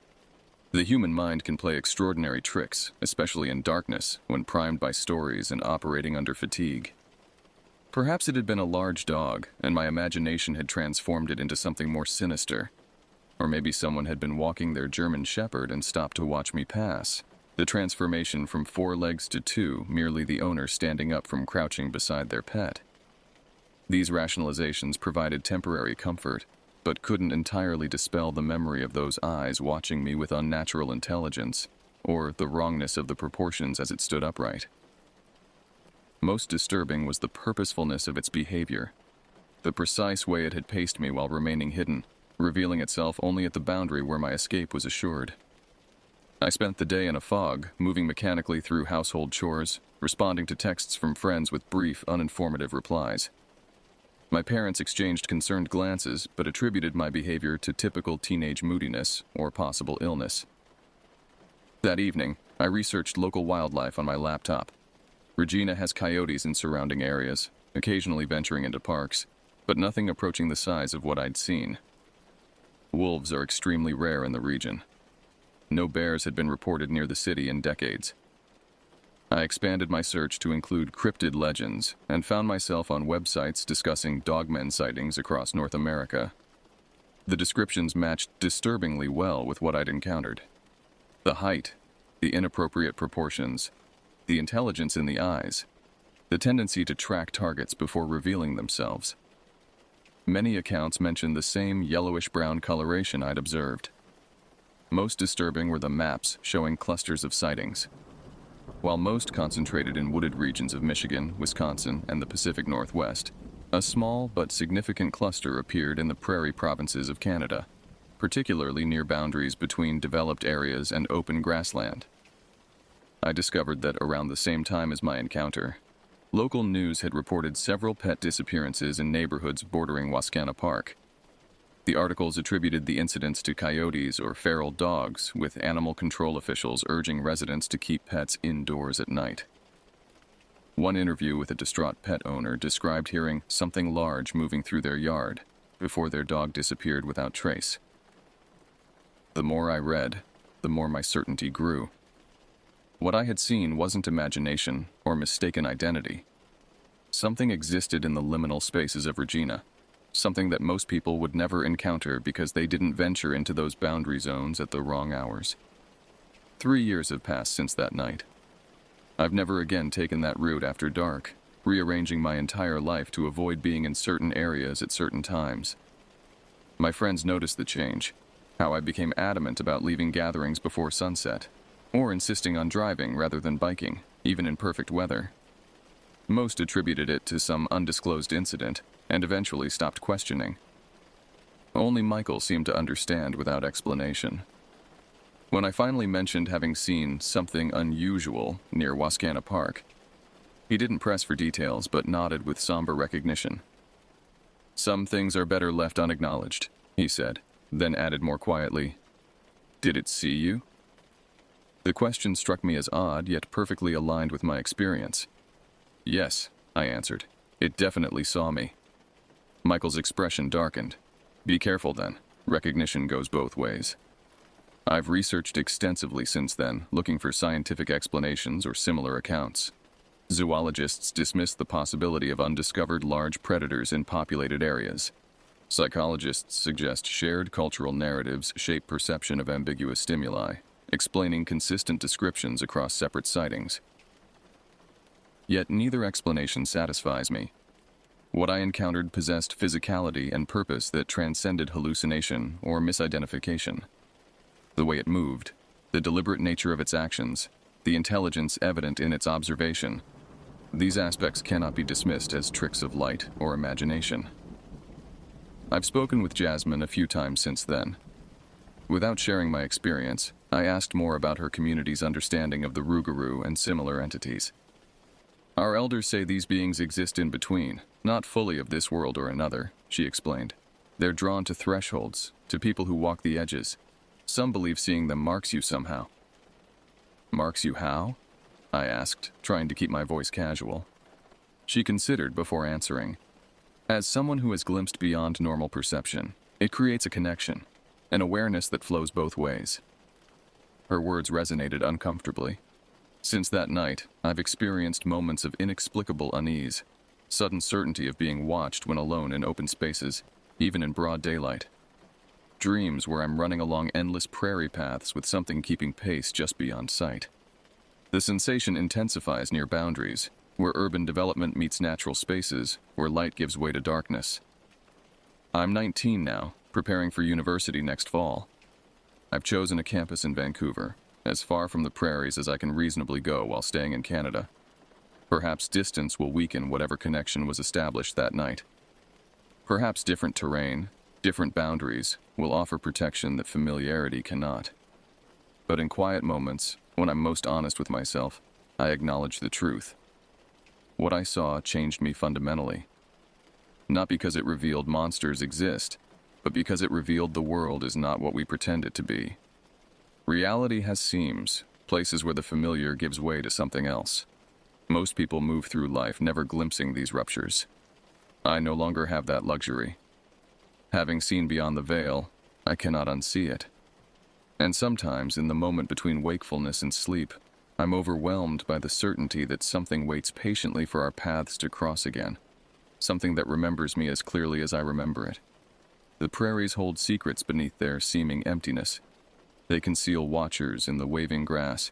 The human mind can play extraordinary tricks, especially in darkness, when primed by stories and operating under fatigue. Perhaps it had been a large dog, and my imagination had transformed it into something more sinister. Or maybe someone had been walking their German shepherd and stopped to watch me pass. The transformation from 4 legs to 2, merely the owner standing up from crouching beside their pet. These rationalizations provided temporary comfort, but couldn't entirely dispel the memory of those eyes watching me with unnatural intelligence, or the wrongness of the proportions as it stood upright. Most disturbing was the purposefulness of its behavior, the precise way it had paced me while remaining hidden, revealing itself only at the boundary where my escape was assured. I spent the day in a fog, moving mechanically through household chores, responding to texts from friends with brief, uninformative replies. My parents exchanged concerned glances, but attributed my behavior to typical teenage moodiness or possible illness. That evening, I researched local wildlife on my laptop. Regina has coyotes in surrounding areas, occasionally venturing into parks, but nothing approaching the size of what I'd seen. Wolves are extremely rare in the region. No bears had been reported near the city in decades. I expanded my search to include cryptid legends and found myself on websites discussing dogmen sightings across North America. The descriptions matched disturbingly well with what I'd encountered. The height, the inappropriate proportions, the intelligence in the eyes, the tendency to track targets before revealing themselves. Many accounts mentioned the same yellowish-brown coloration I'd observed. Most disturbing were the maps showing clusters of sightings. While most concentrated in wooded regions of Michigan, Wisconsin, and the Pacific Northwest, a small but significant cluster appeared in the prairie provinces of Canada, particularly near boundaries between developed areas and open grassland. I discovered that around the same time as my encounter, local news had reported several pet disappearances in neighborhoods bordering Wascana Park. The articles attributed the incidents to coyotes or feral dogs, with animal control officials urging residents to keep pets indoors at night. One interview with a distraught pet owner described hearing something large moving through their yard before their dog disappeared without trace. The more I read, the more my certainty grew. What I had seen wasn't imagination or mistaken identity. Something existed in the liminal spaces of Regina, something that most people would never encounter because they didn't venture into those boundary zones at the wrong hours. 3 years have passed since that night. I've never again taken that route after dark, rearranging my entire life to avoid being in certain areas at certain times. My friends noticed the change, how I became adamant about leaving gatherings before sunset, or insisting on driving rather than biking, even in perfect weather. Most attributed it to some undisclosed incident, and eventually stopped questioning. Only Michael seemed to understand without explanation. When I finally mentioned having seen something unusual near Wascana Park, he didn't press for details but nodded with somber recognition. "Some things are better left unacknowledged," he said, then added more quietly, "Did it see you?" The question struck me as odd, yet perfectly aligned with my experience. "Yes," I answered. "It definitely saw me." Michael's expression darkened. "Be careful then. Recognition goes both ways." I've researched extensively since then, looking for scientific explanations or similar accounts. Zoologists dismiss the possibility of undiscovered large predators in populated areas. Psychologists suggest shared cultural narratives shape perception of ambiguous stimuli, explaining consistent descriptions across separate sightings. Yet neither explanation satisfies me. What I encountered possessed physicality and purpose that transcended hallucination or misidentification. The way it moved, the deliberate nature of its actions, the intelligence evident in its observation, these aspects cannot be dismissed as tricks of light or imagination. I've spoken with Jasmine a few times since then. Without sharing my experience, I asked more about her community's understanding of the Rougarou and similar entities. "Our elders say these beings exist in between, not fully of this world or another," she explained. "They're drawn to thresholds, to people who walk the edges. Some believe seeing them marks you somehow." "Marks you how?" I asked, trying to keep my voice casual. She considered before answering. "As someone who has glimpsed beyond normal perception, it creates a connection, an awareness that flows both ways." Her words resonated uncomfortably. Since that night, I've experienced moments of inexplicable unease, sudden certainty of being watched when alone in open spaces, even in broad daylight. Dreams where I'm running along endless prairie paths with something keeping pace just beyond sight. The sensation intensifies near boundaries, where urban development meets natural spaces, where light gives way to darkness. I'm 19 now, preparing for university next fall. I've chosen a campus in Vancouver, as far from the prairies as I can reasonably go while staying in Canada. Perhaps distance will weaken whatever connection was established that night. Perhaps different terrain, different boundaries, will offer protection that familiarity cannot. But in quiet moments, when I'm most honest with myself, I acknowledge the truth. What I saw changed me fundamentally. Not because it revealed monsters exist, but because it revealed the world is not what we pretend it to be. Reality has seams, places where the familiar gives way to something else. Most people move through life never glimpsing these ruptures. I no longer have that luxury. Having seen beyond the veil, I cannot unsee it. And sometimes, in the moment between wakefulness and sleep, I'm overwhelmed by the certainty that something waits patiently for our paths to cross again. Something that remembers me as clearly as I remember it. The prairies hold secrets beneath their seeming emptiness. They conceal watchers in the waving grass.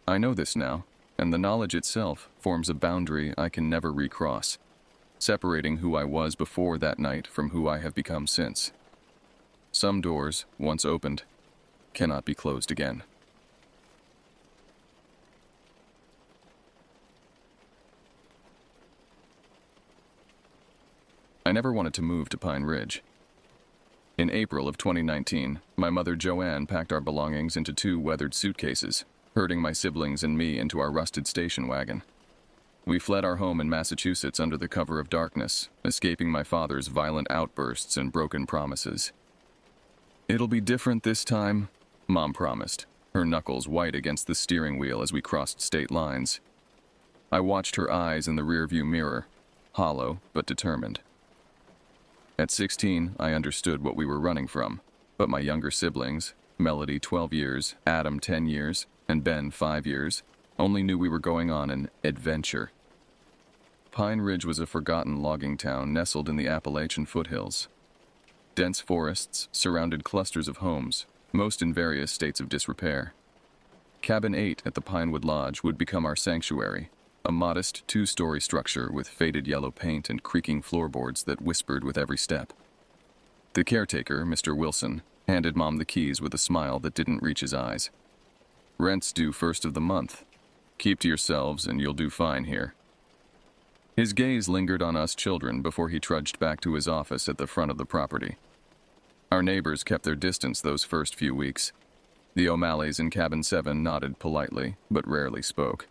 I know this now, and the knowledge itself forms a boundary I can never recross, separating who I was before that night from who I have become since. Some doors, once opened, cannot be closed again. I never wanted to move to Pine Ridge. In April of 2019, my mother Joanne packed our belongings into 2 weathered suitcases, herding my siblings and me into our rusted station wagon. We fled our home in Massachusetts under the cover of darkness, escaping my father's violent outbursts and broken promises. "It'll be different this time," Mom promised, her knuckles white against the steering wheel as we crossed state lines. I watched her eyes in the rearview mirror, hollow but determined. At 16, I understood what we were running from, but my younger siblings, Melody 12 years, Adam 10 years, and Ben 5 years, only knew we were going on an adventure. Pine Ridge was a forgotten logging town nestled in the Appalachian foothills. Dense forests surrounded clusters of homes, most in various states of disrepair. Cabin 8 at the Pinewood Lodge would become our sanctuary, a modest 2-story structure with faded yellow paint and creaking floorboards that whispered with every step. The caretaker, Mr. Wilson, handed Mom the keys with a smile that didn't reach his eyes. "Rent's due first of the month. Keep to yourselves and you'll do fine here." His gaze lingered on us children before he trudged back to his office at the front of the property. Our neighbors kept their distance those first few weeks. The O'Malleys in Cabin 7 nodded politely, but rarely spoke.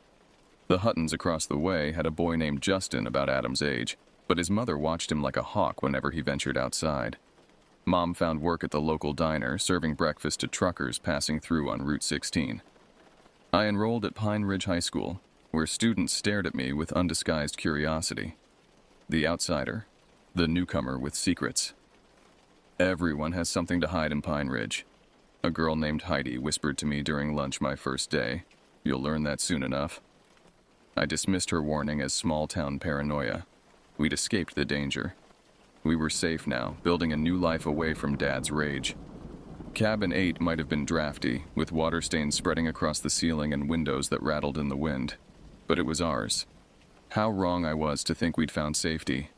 The Huttons across the way had a boy named Justin about Adam's age, but his mother watched him like a hawk whenever he ventured outside. Mom found work at the local diner, serving breakfast to truckers passing through on Route 16. I enrolled at Pine Ridge High School, where students stared at me with undisguised curiosity. The outsider, the newcomer with secrets. "Everyone has something to hide in Pine Ridge," a girl named Heidi whispered to me during lunch my first day. "You'll learn that soon enough." I dismissed her warning as small-town paranoia. We'd escaped the danger. We were safe now, building a new life away from Dad's rage. Cabin 8 might have been drafty, with water stains spreading across the ceiling and windows that rattled in the wind. But it was ours. How wrong I was to think we'd found safety.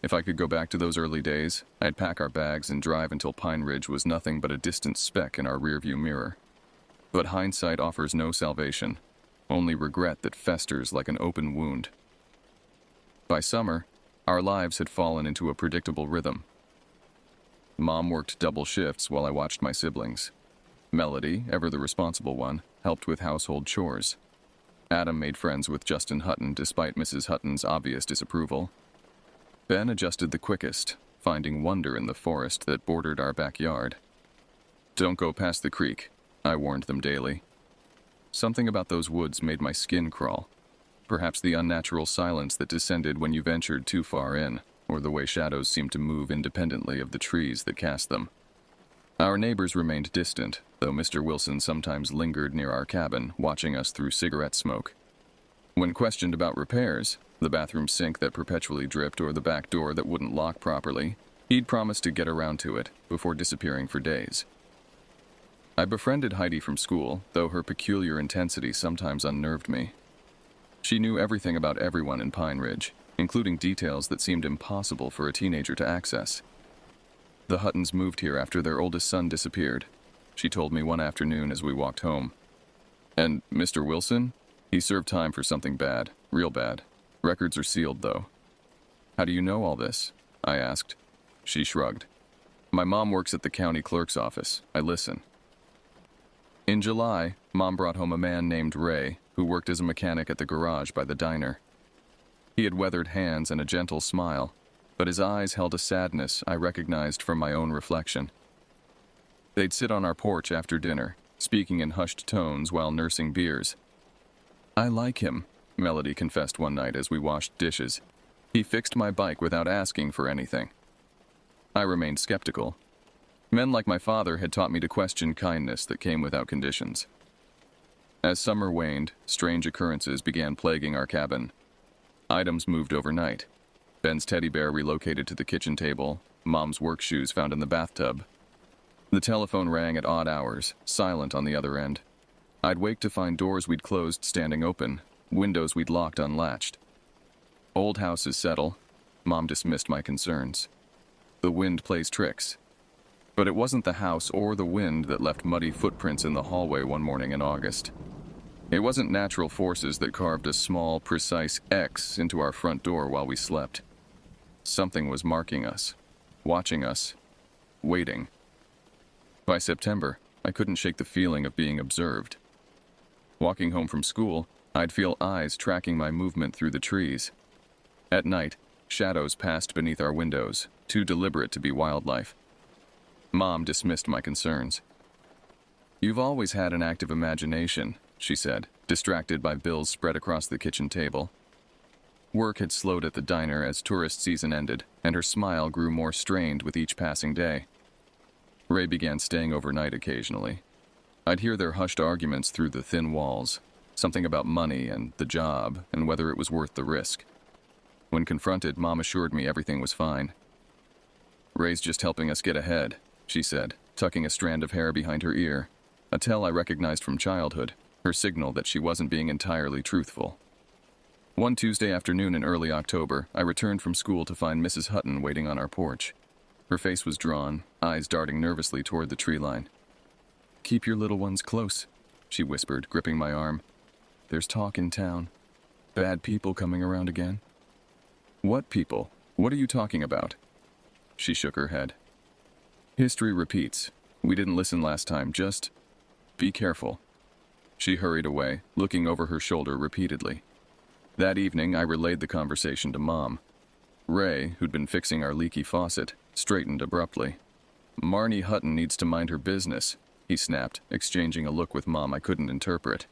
If I could go back to those early days, I'd pack our bags and drive until Pine Ridge was nothing but a distant speck in our rearview mirror. But hindsight offers no salvation, only regret that festers like an open wound. By summer, our lives had fallen into a predictable rhythm. Mom worked double shifts while I watched my siblings. Melody, ever the responsible one, helped with household chores. Adam made friends with Justin Hutton despite Mrs. Hutton's obvious disapproval. Ben adjusted the quickest, finding wonder in the forest that bordered our backyard. "Don't go past the creek," I warned them daily. Something about those woods made my skin crawl. Perhaps the unnatural silence that descended when you ventured too far in, or the way shadows seemed to move independently of the trees that cast them. Our neighbors remained distant, though Mr. Wilson sometimes lingered near our cabin, watching us through cigarette smoke. When questioned about repairs, the bathroom sink that perpetually dripped or the back door that wouldn't lock properly, he'd promised to get around to it before disappearing for days. I befriended Heidi from school, though her peculiar intensity sometimes unnerved me. She knew everything about everyone in Pine Ridge, including details that seemed impossible for a teenager to access. The Huttons moved here after their oldest son disappeared, she told me one afternoon as we walked home. "And Mr. Wilson? He served time for something bad, real bad. Records are sealed, though." "How do you know all this?" I asked. She shrugged. "My mom works at the county clerk's office. I listen." In July, Mom brought home a man named Ray, who worked as a mechanic at the garage by the diner. He had weathered hands and a gentle smile, but his eyes held a sadness I recognized from my own reflection. They'd sit on our porch after dinner, speaking in hushed tones while nursing beers. "I like him," Melody confessed one night as we washed dishes. "He fixed my bike without asking for anything." I remained skeptical. Men like my father had taught me to question kindness that came without conditions. As summer waned, strange occurrences began plaguing our cabin. Items moved overnight. Ben's teddy bear relocated to the kitchen table, Mom's work shoes found in the bathtub. The telephone rang at odd hours, silent on the other end. I'd wake to find doors we'd closed standing open, windows we'd locked unlatched. Old houses settle. Mom dismissed my concerns. The wind plays tricks. But it wasn't the house or the wind that left muddy footprints in the hallway one morning in August. It wasn't natural forces that carved a small, precise X into our front door while we slept. Something was marking us, watching us, waiting. By September, I couldn't shake the feeling of being observed. Walking home from school, I'd feel eyes tracking my movement through the trees. At night, shadows passed beneath our windows, too deliberate to be wildlife. Mom dismissed my concerns. "You've always had an active imagination," she said, distracted by bills spread across the kitchen table. Work had slowed at the diner as tourist season ended, and her smile grew more strained with each passing day. Ray began staying overnight occasionally. I'd hear their hushed arguments through the thin walls, something about money and the job and whether it was worth the risk. When confronted, Mom assured me everything was fine. "Ray's just helping us get ahead," she said, tucking a strand of hair behind her ear, a tell I recognized from childhood, her signal that she wasn't being entirely truthful. One Tuesday afternoon in early October, I returned from school to find Mrs. Hutton waiting on our porch. Her face was drawn, eyes darting nervously toward the tree line. "Keep your little ones close," she whispered, gripping my arm. "There's talk in town. Bad people coming around again." "What people? What are you talking about?" She shook her head. "History repeats. We didn't listen last time, just be careful." She hurried away, looking over her shoulder repeatedly. That evening, I relayed the conversation to Mom. Ray, who'd been fixing our leaky faucet, straightened abruptly. "Marnie Hutton needs to mind her business," he snapped, exchanging a look with Mom I couldn't interpret.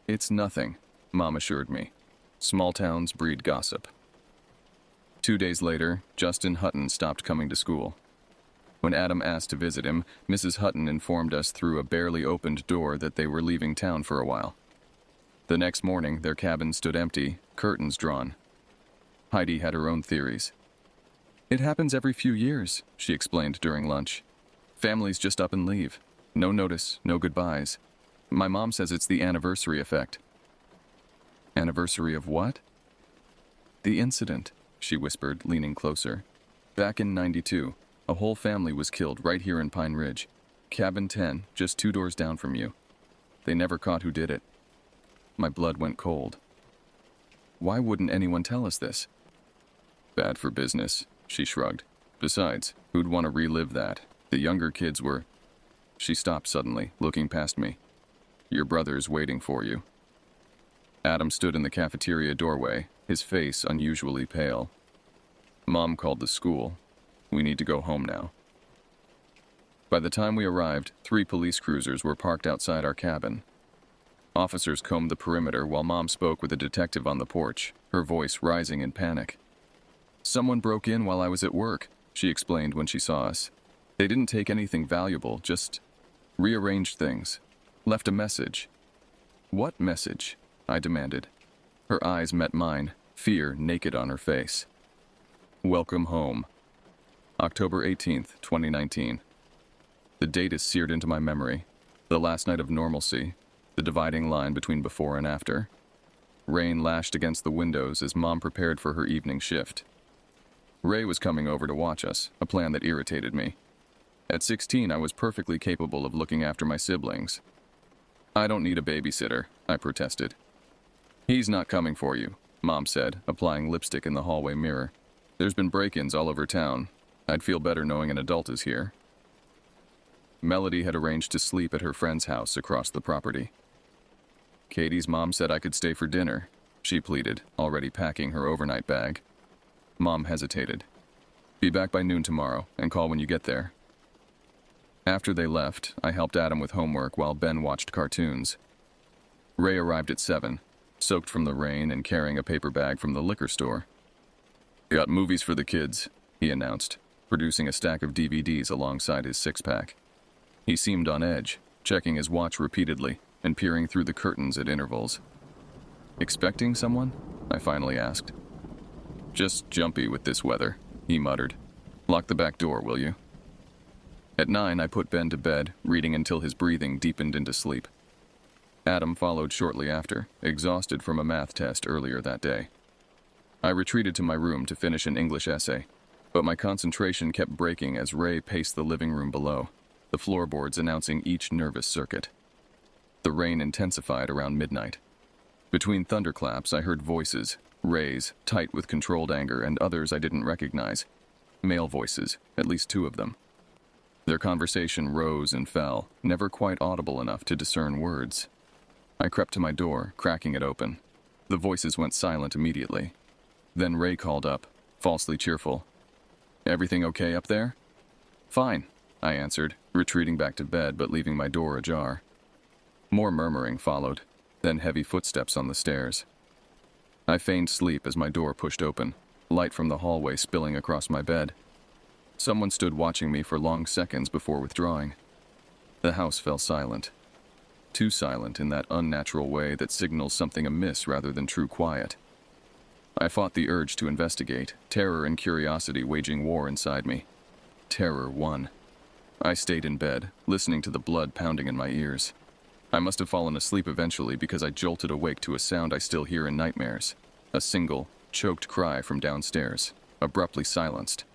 "It's nothing," Mom assured me. "Small towns breed gossip." 2 days later, Justin Hutton stopped coming to school. When Adam asked to visit him, Mrs. Hutton informed us through a barely opened door that they were leaving town for a while. The next morning, their cabin stood empty, curtains drawn. Heidi had her own theories. "It happens every few years," she explained during lunch. "Families just up and leave. No notice, no goodbyes. My mom says it's the anniversary effect." "Anniversary of what?" "The incident," she whispered, leaning closer. "Back in '92, a whole family was killed right here in Pine Ridge. Cabin 10, just 2 doors down from you. They never caught who did it." My blood went cold. "Why wouldn't anyone tell us this?" "Bad for business," she shrugged. "Besides, who'd want to relive that? The younger kids were..." She stopped suddenly, looking past me. "Your brother's waiting for you." Adam stood in the cafeteria doorway, his face unusually pale. "Mom called the school. We need to go home now." By the time we arrived, 3 police cruisers were parked outside our cabin. Officers combed the perimeter while Mom spoke with a detective on the porch, her voice rising in panic. "Someone broke in while I was at work," she explained when she saw us. "They didn't take anything valuable, just rearranged things. Left a message." "What message?" I demanded. Her eyes met mine, fear naked on her face. "Welcome home. October 18th, 2019. The date is seared into my memory. The last night of normalcy, the dividing line between before and after. Rain lashed against the windows as Mom prepared for her evening shift. Ray was coming over to watch us, a plan that irritated me. At 16, I was perfectly capable of looking after my siblings. "I don't need a babysitter," I protested. "He's not coming for you," Mom said, applying lipstick in the hallway mirror. "There's been break-ins all over town. I'd feel better knowing an adult is here." Melody had arranged to sleep at her friend's house across the property. "Katie's mom said I could stay for dinner," she pleaded, already packing her overnight bag. Mom hesitated. "Be back by noon tomorrow, and call when you get there." After they left, I helped Adam with homework while Ben watched cartoons. Ray arrived at 7, soaked from the rain and carrying a paper bag from the liquor store. "Got movies for the kids," he announced, producing a stack of DVDs alongside his 6-pack. He seemed on edge, checking his watch repeatedly and peering through the curtains at intervals. "Expecting someone?" I finally asked. "Just jumpy with this weather," he muttered. "Lock the back door, will you?" At 9, I put Ben to bed, reading until his breathing deepened into sleep. Adam followed shortly after, exhausted from a math test earlier that day. I retreated to my room to finish an English essay, but my concentration kept breaking as Ray paced the living room below, the floorboards announcing each nervous circuit. The rain intensified around midnight. Between thunderclaps, I heard voices, Ray's, tight with controlled anger, and others I didn't recognize. Male voices, at least 2 of them. Their conversation rose and fell, never quite audible enough to discern words. I crept to my door, cracking it open. The voices went silent immediately. Then Ray called up, falsely cheerful. "Everything okay up there?" "Fine," I answered, retreating back to bed but leaving my door ajar. More murmuring followed, then heavy footsteps on the stairs. I feigned sleep as my door pushed open, light from the hallway spilling across my bed. Someone stood watching me for long seconds before withdrawing. The house fell silent. Too silent in that unnatural way that signals something amiss rather than true quiet. I fought the urge to investigate, terror and curiosity waging war inside me. Terror won. I stayed in bed, listening to the blood pounding in my ears. I must have fallen asleep eventually because I jolted awake to a sound I still hear in nightmares. A single, choked cry from downstairs, abruptly silenced.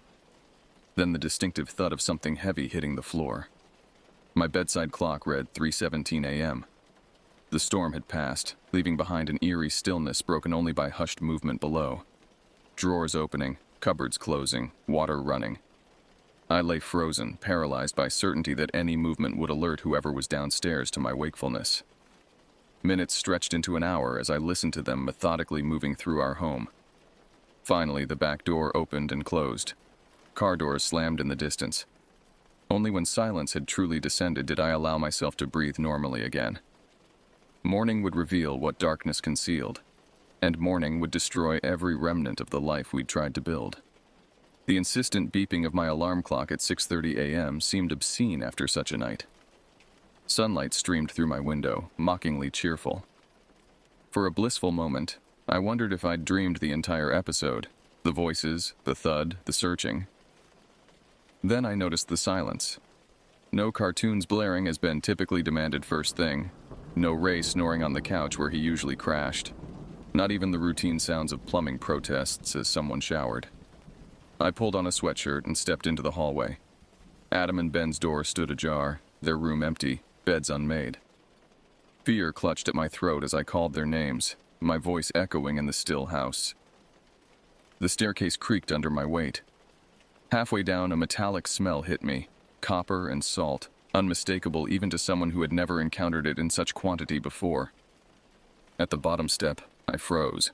Then the distinctive thud of something heavy hitting the floor. My bedside clock read 3:17 a.m. The storm had passed, leaving behind an eerie stillness broken only by hushed movement below. Drawers opening, cupboards closing, water running. I lay frozen, paralyzed by certainty that any movement would alert whoever was downstairs to my wakefulness. Minutes stretched into an hour as I listened to them methodically moving through our home. Finally, the back door opened and closed. Car doors slammed in the distance. Only when silence had truly descended did I allow myself to breathe normally again. Morning would reveal what darkness concealed, and morning would destroy every remnant of the life we'd tried to build. The insistent beeping of my alarm clock at 6:30 a.m. seemed obscene after such a night. Sunlight streamed through my window, mockingly cheerful. For a blissful moment, I wondered if I'd dreamed the entire episode, the voices, the thud, the searching. Then I noticed the silence. No cartoons blaring as Ben typically demanded first thing. No Ray snoring on the couch where he usually crashed. Not even the routine sounds of plumbing protests as someone showered. I pulled on a sweatshirt and stepped into the hallway. Adam and Ben's door stood ajar, their room empty, beds unmade. Fear clutched at my throat as I called their names, my voice echoing in the still house. The staircase creaked under my weight. Halfway down, a metallic smell hit me, copper and salt, unmistakable even to someone who had never encountered it in such quantity before. At the bottom step, I froze.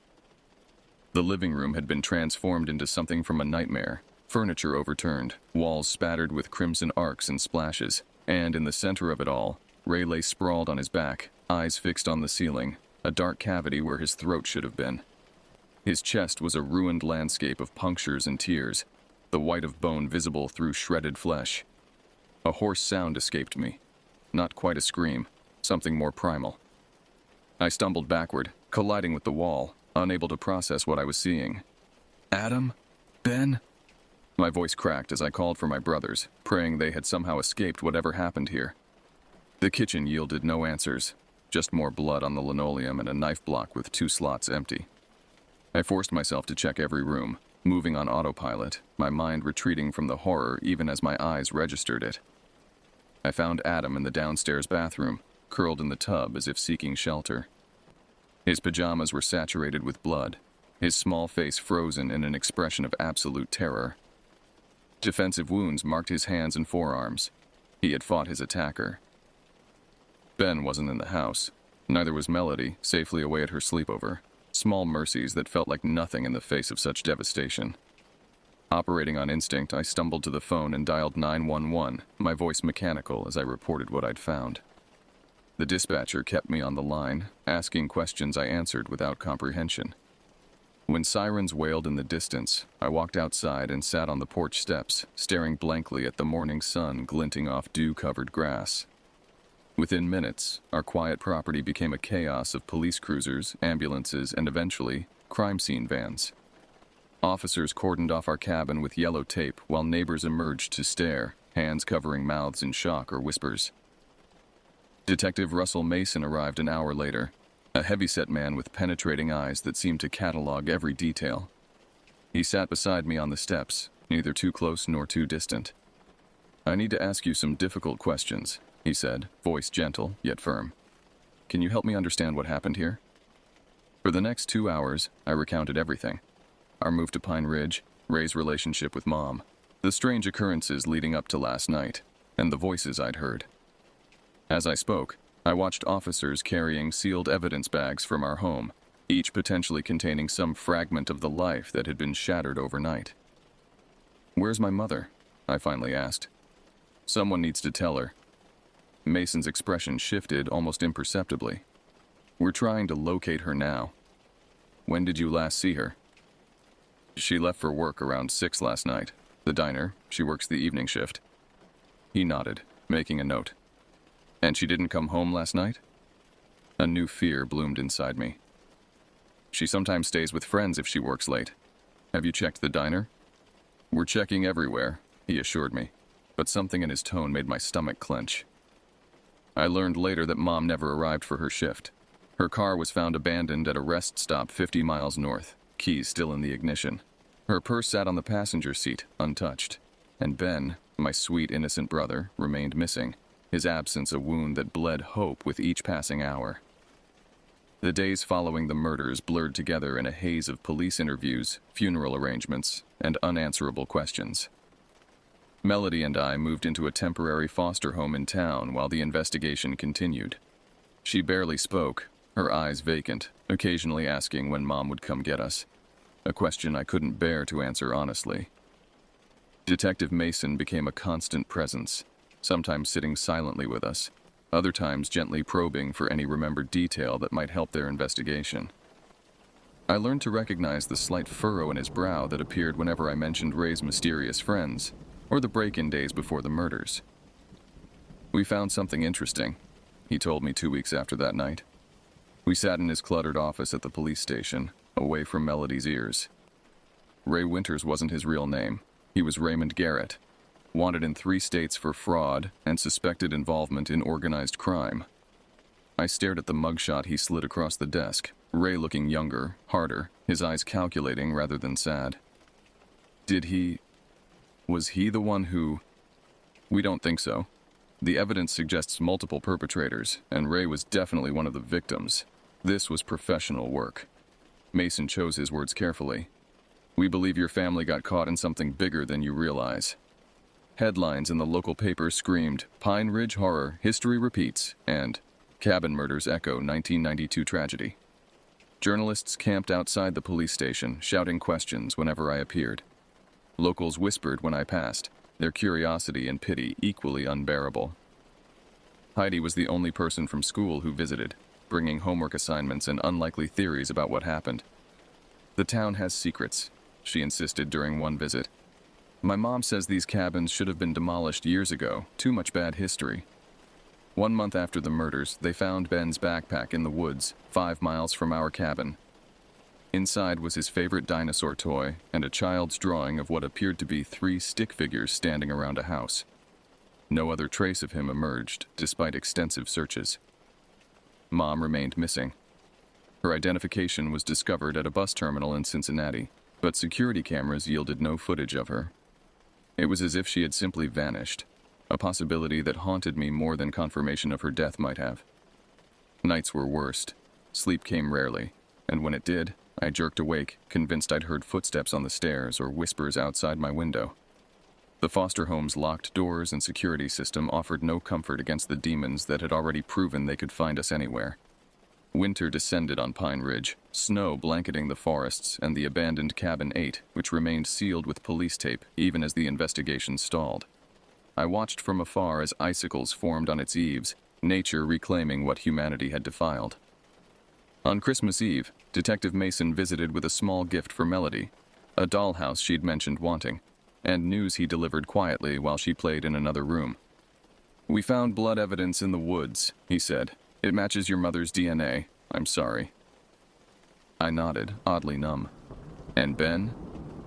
The living room had been transformed into something from a nightmare, furniture overturned, walls spattered with crimson arcs and splashes, and in the center of it all, Ray lay sprawled on his back, eyes fixed on the ceiling, a dark cavity where his throat should have been. His chest was a ruined landscape of punctures and tears, the white of bone visible through shredded flesh. A hoarse sound escaped me. Not quite a scream, something more primal. I stumbled backward, colliding with the wall, unable to process what I was seeing. "Adam? Ben?" My voice cracked as I called for my brothers, praying they had somehow escaped whatever happened here. The kitchen yielded no answers, just more blood on the linoleum and a knife block with 2 slots empty. I forced myself to check every room, moving on autopilot, my mind retreating from the horror even as my eyes registered it. I found Adam in the downstairs bathroom, curled in the tub as if seeking shelter. His pajamas were saturated with blood, his small face frozen in an expression of absolute terror. Defensive wounds marked his hands and forearms. He had fought his attacker. Ben wasn't in the house. Neither was Melody, safely away at her sleepover. Small mercies that felt like nothing in the face of such devastation. Operating on instinct, I stumbled to the phone and dialed 911, my voice mechanical as I reported what I'd found. The dispatcher kept me on the line, asking questions I answered without comprehension. When sirens wailed in the distance, I walked outside and sat on the porch steps, staring blankly at the morning sun glinting off dew-covered grass. Within minutes, our quiet property became a chaos of police cruisers, ambulances, and eventually, crime scene vans. Officers cordoned off our cabin with yellow tape while neighbors emerged to stare, hands covering mouths in shock or whispers. Detective Russell Mason arrived an hour later, a heavy-set man with penetrating eyes that seemed to catalog every detail. He sat beside me on the steps, neither too close nor too distant. "I need to ask you some difficult questions," he said, voice gentle yet firm. "Can you help me understand what happened here?" For the next 2 hours, I recounted everything. Our move to Pine Ridge, Ray's relationship with Mom, the strange occurrences leading up to last night, and the voices I'd heard. As I spoke, I watched officers carrying sealed evidence bags from our home, each potentially containing some fragment of the life that had been shattered overnight. "Where's my mother?" I finally asked. "Someone needs to tell her." Mason's expression shifted almost imperceptibly. "We're trying to locate her now." "When did you last see her?" "She left for work around 6 last night. The diner, she works the evening shift." He nodded, making a note. "And she didn't come home last night?" A new fear bloomed inside me. "She sometimes stays with friends if she works late. Have you checked the diner?" "We're checking everywhere," he assured me, but something in his tone made my stomach clench. I learned later that Mom never arrived for her shift. Her car was found abandoned at a rest stop 50 miles north, keys still in the ignition. Her purse sat on the passenger seat, untouched. And Ben, my sweet innocent brother, remained missing, his absence a wound that bled hope with each passing hour. The days following the murders blurred together in a haze of police interviews, funeral arrangements, and unanswerable questions. Melody and I moved into a temporary foster home in town while the investigation continued. She barely spoke, her eyes vacant, occasionally asking when Mom would come get us, a question I couldn't bear to answer honestly. Detective Mason became a constant presence, sometimes sitting silently with us, other times gently probing for any remembered detail that might help their investigation. I learned to recognize the slight furrow in his brow that appeared whenever I mentioned Ray's mysterious friends, or the break-in days before the murders. "We found something interesting," he told me 2 weeks after that night. We sat in his cluttered office at the police station, away from Melody's ears. Ray Winters wasn't his real name. He was Raymond Garrett, wanted in 3 states for fraud and suspected involvement in organized crime. I stared at the mugshot he slid across the desk, Ray looking younger, harder, his eyes calculating rather than sad. Was he the one who... "We don't think so. The evidence suggests multiple perpetrators, and Ray was definitely one of the victims. This was professional work." Mason chose his words carefully. "We believe your family got caught in something bigger than you realize." Headlines in the local paper screamed, "Pine Ridge Horror, History Repeats," and "Cabin Murders Echo 1992 Tragedy." Journalists camped outside the police station, shouting questions whenever I appeared. Locals whispered when I passed, their curiosity and pity equally unbearable. Heidi was the only person from school who visited, bringing homework assignments and unlikely theories about what happened. "The town has secrets," she insisted during one visit. "My mom says these cabins should have been demolished years ago, too much bad history." 1 month after the murders, they found Ben's backpack in the woods, 5 miles from our cabin. Inside was his favorite dinosaur toy and a child's drawing of what appeared to be 3 stick figures standing around a house. No other trace of him emerged, despite extensive searches. Mom remained missing. Her identification was discovered at a bus terminal in Cincinnati, but security cameras yielded no footage of her. It was as if she had simply vanished, a possibility that haunted me more than confirmation of her death might have. Nights were worst. Sleep came rarely, and when it did, I jerked awake, convinced I'd heard footsteps on the stairs or whispers outside my window. The foster home's locked doors and security system offered no comfort against the demons that had already proven they could find us anywhere. Winter descended on Pine Ridge, snow blanketing the forests and the abandoned Cabin 8, which remained sealed with police tape even as the investigation stalled. I watched from afar as icicles formed on its eaves, nature reclaiming what humanity had defiled. On Christmas Eve, Detective Mason visited with a small gift for Melody, a dollhouse she'd mentioned wanting, and news he delivered quietly while she played in another room. "We found blood evidence in the woods," he said. "It matches your mother's DNA. I'm sorry." I nodded, oddly numb. "And Ben?"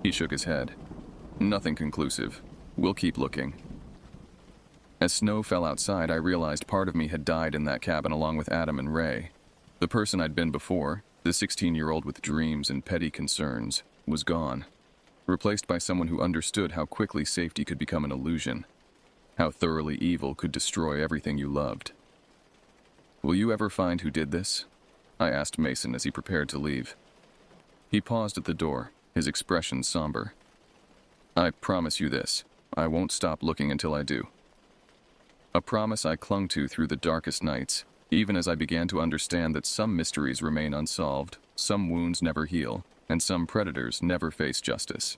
He shook his head. "Nothing conclusive. We'll keep looking." As snow fell outside, I realized part of me had died in that cabin along with Adam and Ray. The person I'd been before, the 16-year-old with dreams and petty concerns, was gone, replaced by someone who understood how quickly safety could become an illusion, how thoroughly evil could destroy everything you loved. "Will you ever find who did this?" I asked Mason as he prepared to leave. He paused at the door, his expression somber. "I promise you this. I won't stop looking until I do." A promise I clung to through the darkest nights, even as I began to understand that some mysteries remain unsolved, some wounds never heal, and some predators never face justice.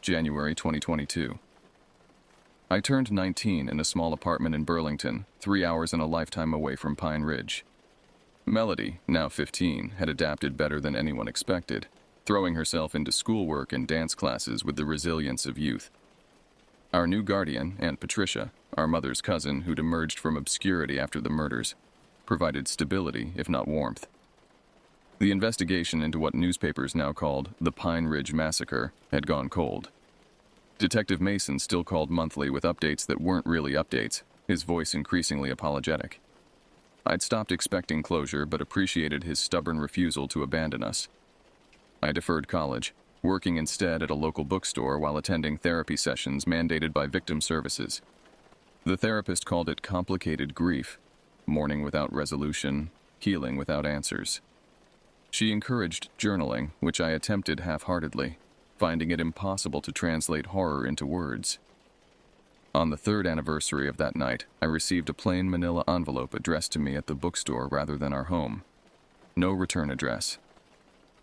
January 2022. I turned 19 in a small apartment in Burlington, 3 hours and a lifetime away from Pine Ridge. Melody, now 15, had adapted better than anyone expected, throwing herself into schoolwork and dance classes with the resilience of youth. Our new guardian, Aunt Patricia, our mother's cousin who'd emerged from obscurity after the murders, provided stability, if not warmth. The investigation into what newspapers now called the Pine Ridge Massacre had gone cold. Detective Mason still called monthly with updates that weren't really updates, his voice increasingly apologetic. I'd stopped expecting closure but appreciated his stubborn refusal to abandon us. I deferred college, working instead at a local bookstore while attending therapy sessions mandated by victim services. The therapist called it complicated grief, mourning without resolution, healing without answers. She encouraged journaling, which I attempted half-heartedly, finding it impossible to translate horror into words. On the 3rd anniversary of that night, I received a plain manila envelope addressed to me at the bookstore rather than our home. No return address.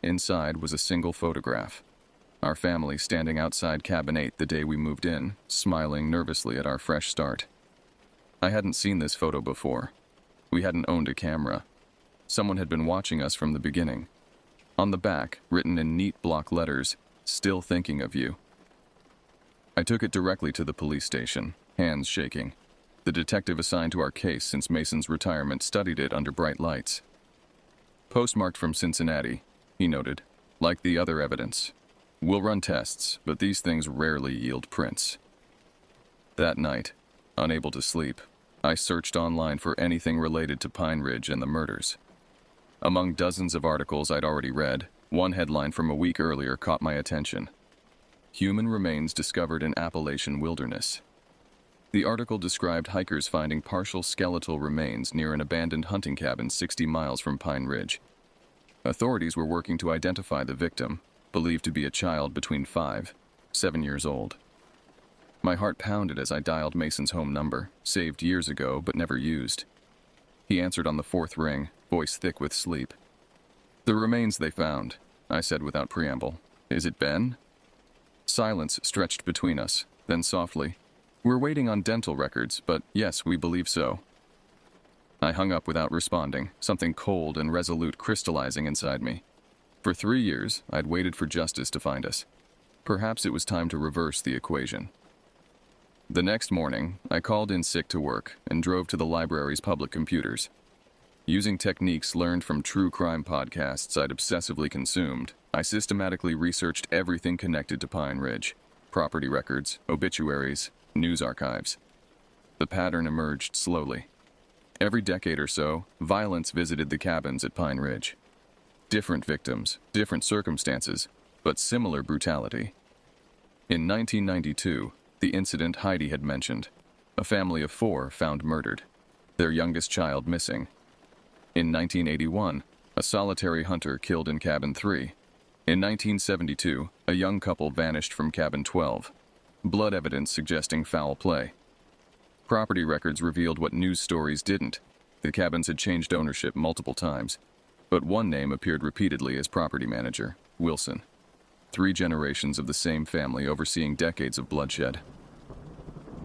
Inside was a single photograph. Our family standing outside cabin 8 the day we moved in, smiling nervously at our fresh start. I hadn't seen this photo before. We hadn't owned a camera. Someone had been watching us from the beginning. On the back, written in neat block letters, "Still thinking of you." I took it directly to the police station, hands shaking. The detective assigned to our case since Mason's retirement studied it under bright lights. "Postmarked from Cincinnati," he noted, "like the other evidence. We'll run tests, but these things rarely yield prints." That night, unable to sleep, I searched online for anything related to Pine Ridge and the murders. Among dozens of articles I'd already read, one headline from a week earlier caught my attention. "Human remains discovered in Appalachian wilderness." The article described hikers finding partial skeletal remains near an abandoned hunting cabin 60 miles from Pine Ridge. Authorities were working to identify the victim, believed to be a child between 5-7 years old. My heart pounded as I dialed Mason's home number, saved years ago but never used. He answered on the 4th ring, voice thick with sleep. "The remains they found," I said without preamble. "Is it Ben?" Silence stretched between us, then softly, "We're waiting on dental records, but yes, we believe so." I hung up without responding, something cold and resolute crystallizing inside me. For 3 years, I'd waited for justice to find us. Perhaps it was time to reverse the equation. The next morning, I called in sick to work and drove to the library's public computers. Using techniques learned from true crime podcasts I'd obsessively consumed, I systematically researched everything connected to Pine Ridge: property records, obituaries, news archives. The pattern emerged slowly. Every decade or so, violence visited the cabins at Pine Ridge. Different victims, different circumstances, but similar brutality. In 1992, the incident Heidi had mentioned, a family of 4 found murdered, their youngest child missing. In 1981, a solitary hunter killed in cabin 3. In 1972, a young couple vanished from cabin 12, blood evidence suggesting foul play. Property records revealed what news stories didn't. The cabins had changed ownership multiple times, but one name appeared repeatedly as property manager: Wilson. 3 generations of the same family overseeing decades of bloodshed.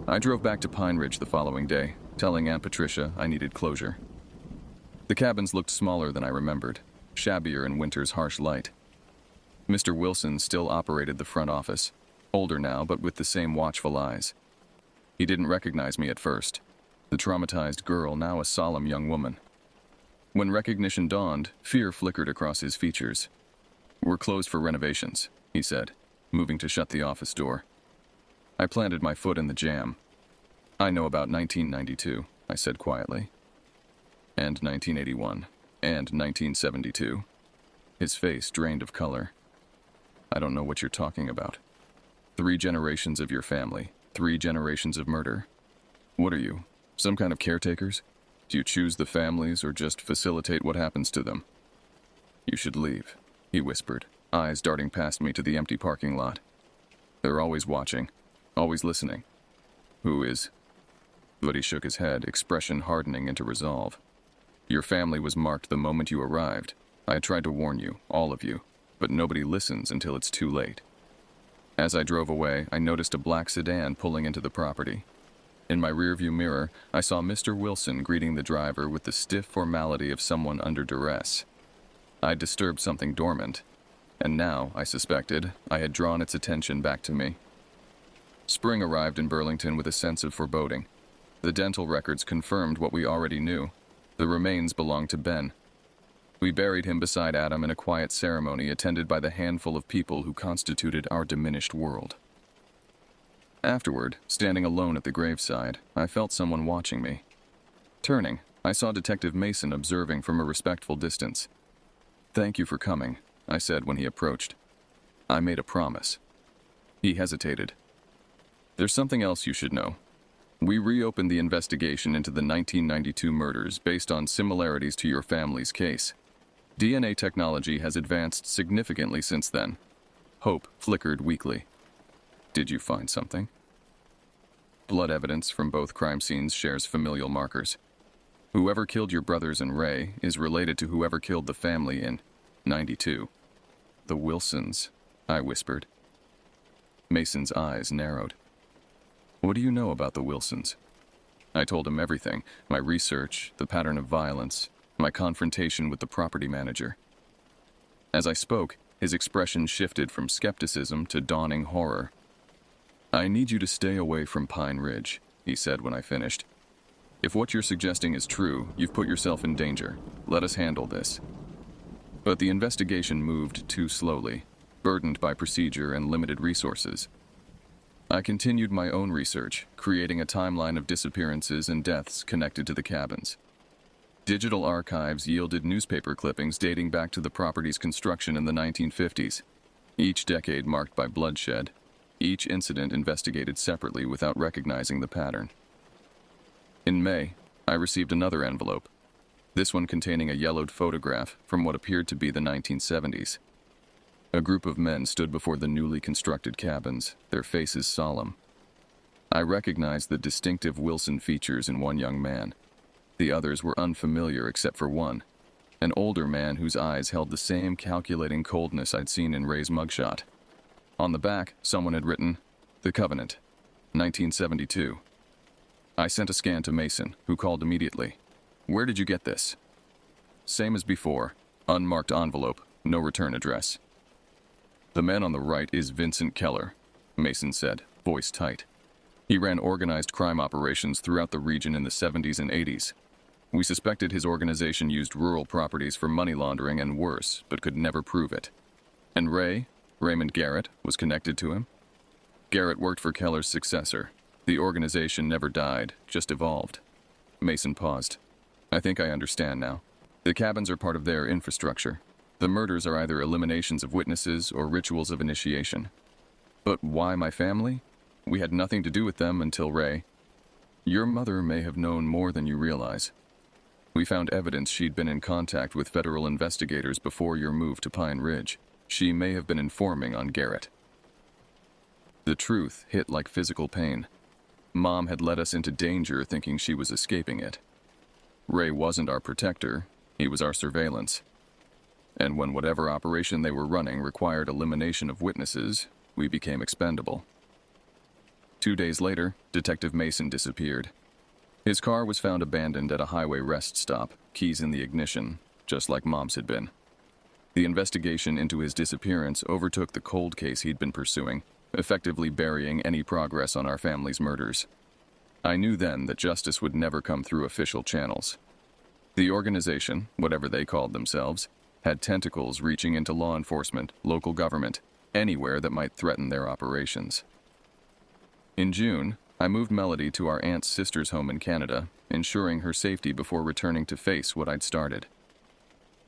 I drove back to Pine Ridge the following day, telling Aunt Patricia I needed closure. The cabins looked smaller than I remembered, shabbier in winter's harsh light. Mr. Wilson still operated the front office, older now but with the same watchful eyes. He didn't recognize me at first, the traumatized girl now a solemn young woman. When recognition dawned, fear flickered across his features. "We're closed for renovations," he said, moving to shut the office door. I planted my foot in the jam. "I know about 1992, I said quietly. "And 1981, and 1972. His face drained of color. "I don't know what you're talking about. 3 generations of your family, 3 generations of murder. What are you, some kind of caretakers? Do you choose the families or just facilitate what happens to them?" "You should leave," he whispered, eyes darting past me to the empty parking lot. "They're always watching, always listening." "Who is?" But he shook his head, expression hardening into resolve. Your family was marked the moment you arrived. I had tried to warn you, all of you, but nobody listens until it's too late. As I drove away, I noticed a black sedan pulling into the property. In my rearview mirror, I saw Mr. Wilson greeting the driver with the stiff formality of someone under duress. I'd disturbed something dormant, and now, I suspected, I had drawn its attention back to me. Spring arrived in Burlington with a sense of foreboding. The dental records confirmed what we already knew. The remains belonged to Ben. We buried him beside Adam in a quiet ceremony attended by the handful of people who constituted our diminished world. Afterward, standing alone at the graveside, I felt someone watching me. Turning, I saw Detective Mason observing from a respectful distance. "Thank you for coming," I said when he approached. "I made a promise." He hesitated. "There's something else you should know. We reopened the investigation into the 1992 murders based on similarities to your family's case. DNA technology has advanced significantly since then." Hope flickered weakly. "Did you find something?" "Blood evidence from both crime scenes shares familial markers. Whoever killed your brothers and Ray is related to whoever killed the family in 92. "The Wilsons," I whispered. Mason's eyes narrowed. "What do you know about the Wilsons?" I told him everything, my research, the pattern of violence, my confrontation with the property manager. As I spoke, his expression shifted from skepticism to dawning horror. "I need you to stay away from Pine Ridge," he said when I finished. "If what you're suggesting is true, you've put yourself in danger. Let us handle this." But the investigation moved too slowly, burdened by procedure and limited resources. I continued my own research, creating a timeline of disappearances and deaths connected to the cabins. Digital archives yielded newspaper clippings dating back to the property's construction in the 1950s, each decade marked by bloodshed, each incident investigated separately without recognizing the pattern. In May, I received another envelope, this one containing a yellowed photograph from what appeared to be the 1970s. A group of men stood before the newly constructed cabins, their faces solemn. I recognized the distinctive Wilson features in one young man. The others were unfamiliar except for one, an older man whose eyes held the same calculating coldness I'd seen in Ray's mugshot. On the back, someone had written, "The Covenant, 1972. I sent a scan to Mason, who called immediately. "Where did you get this?" "Same as before. Unmarked envelope, no return address." "The man on the right is Vincent Keller," Mason said, voice tight. "He ran organized crime operations throughout the region in the 70s and 80s. We suspected his organization used rural properties for money laundering and worse, but could never prove it. And Raymond Garrett, was connected to him. Garrett worked for Keller's successor. The organization never died, just evolved." Mason paused. "I think I understand now. The cabins are part of their infrastructure. The murders are either eliminations of witnesses or rituals of initiation. But why my family? We had nothing to do with them until Ray. Your mother may have known more than you realize. We found evidence she'd been in contact with federal investigators before your move to Pine Ridge. She may have been informing on Garrett." The truth hit like physical pain. Mom had led us into danger thinking she was escaping it. Ray wasn't our protector, he was our surveillance. And when whatever operation they were running required elimination of witnesses, we became expendable. 2 days later, Detective Mason disappeared. His car was found abandoned at a highway rest stop, keys in the ignition, just like Mom's had been. The investigation into his disappearance overtook the cold case he'd been pursuing, effectively burying any progress on our family's murders. I knew then that justice would never come through official channels. The organization, whatever they called themselves, had tentacles reaching into law enforcement, local government, anywhere that might threaten their operations. In June, I moved Melody to our aunt's sister's home in Canada, ensuring her safety before returning to face what I'd started.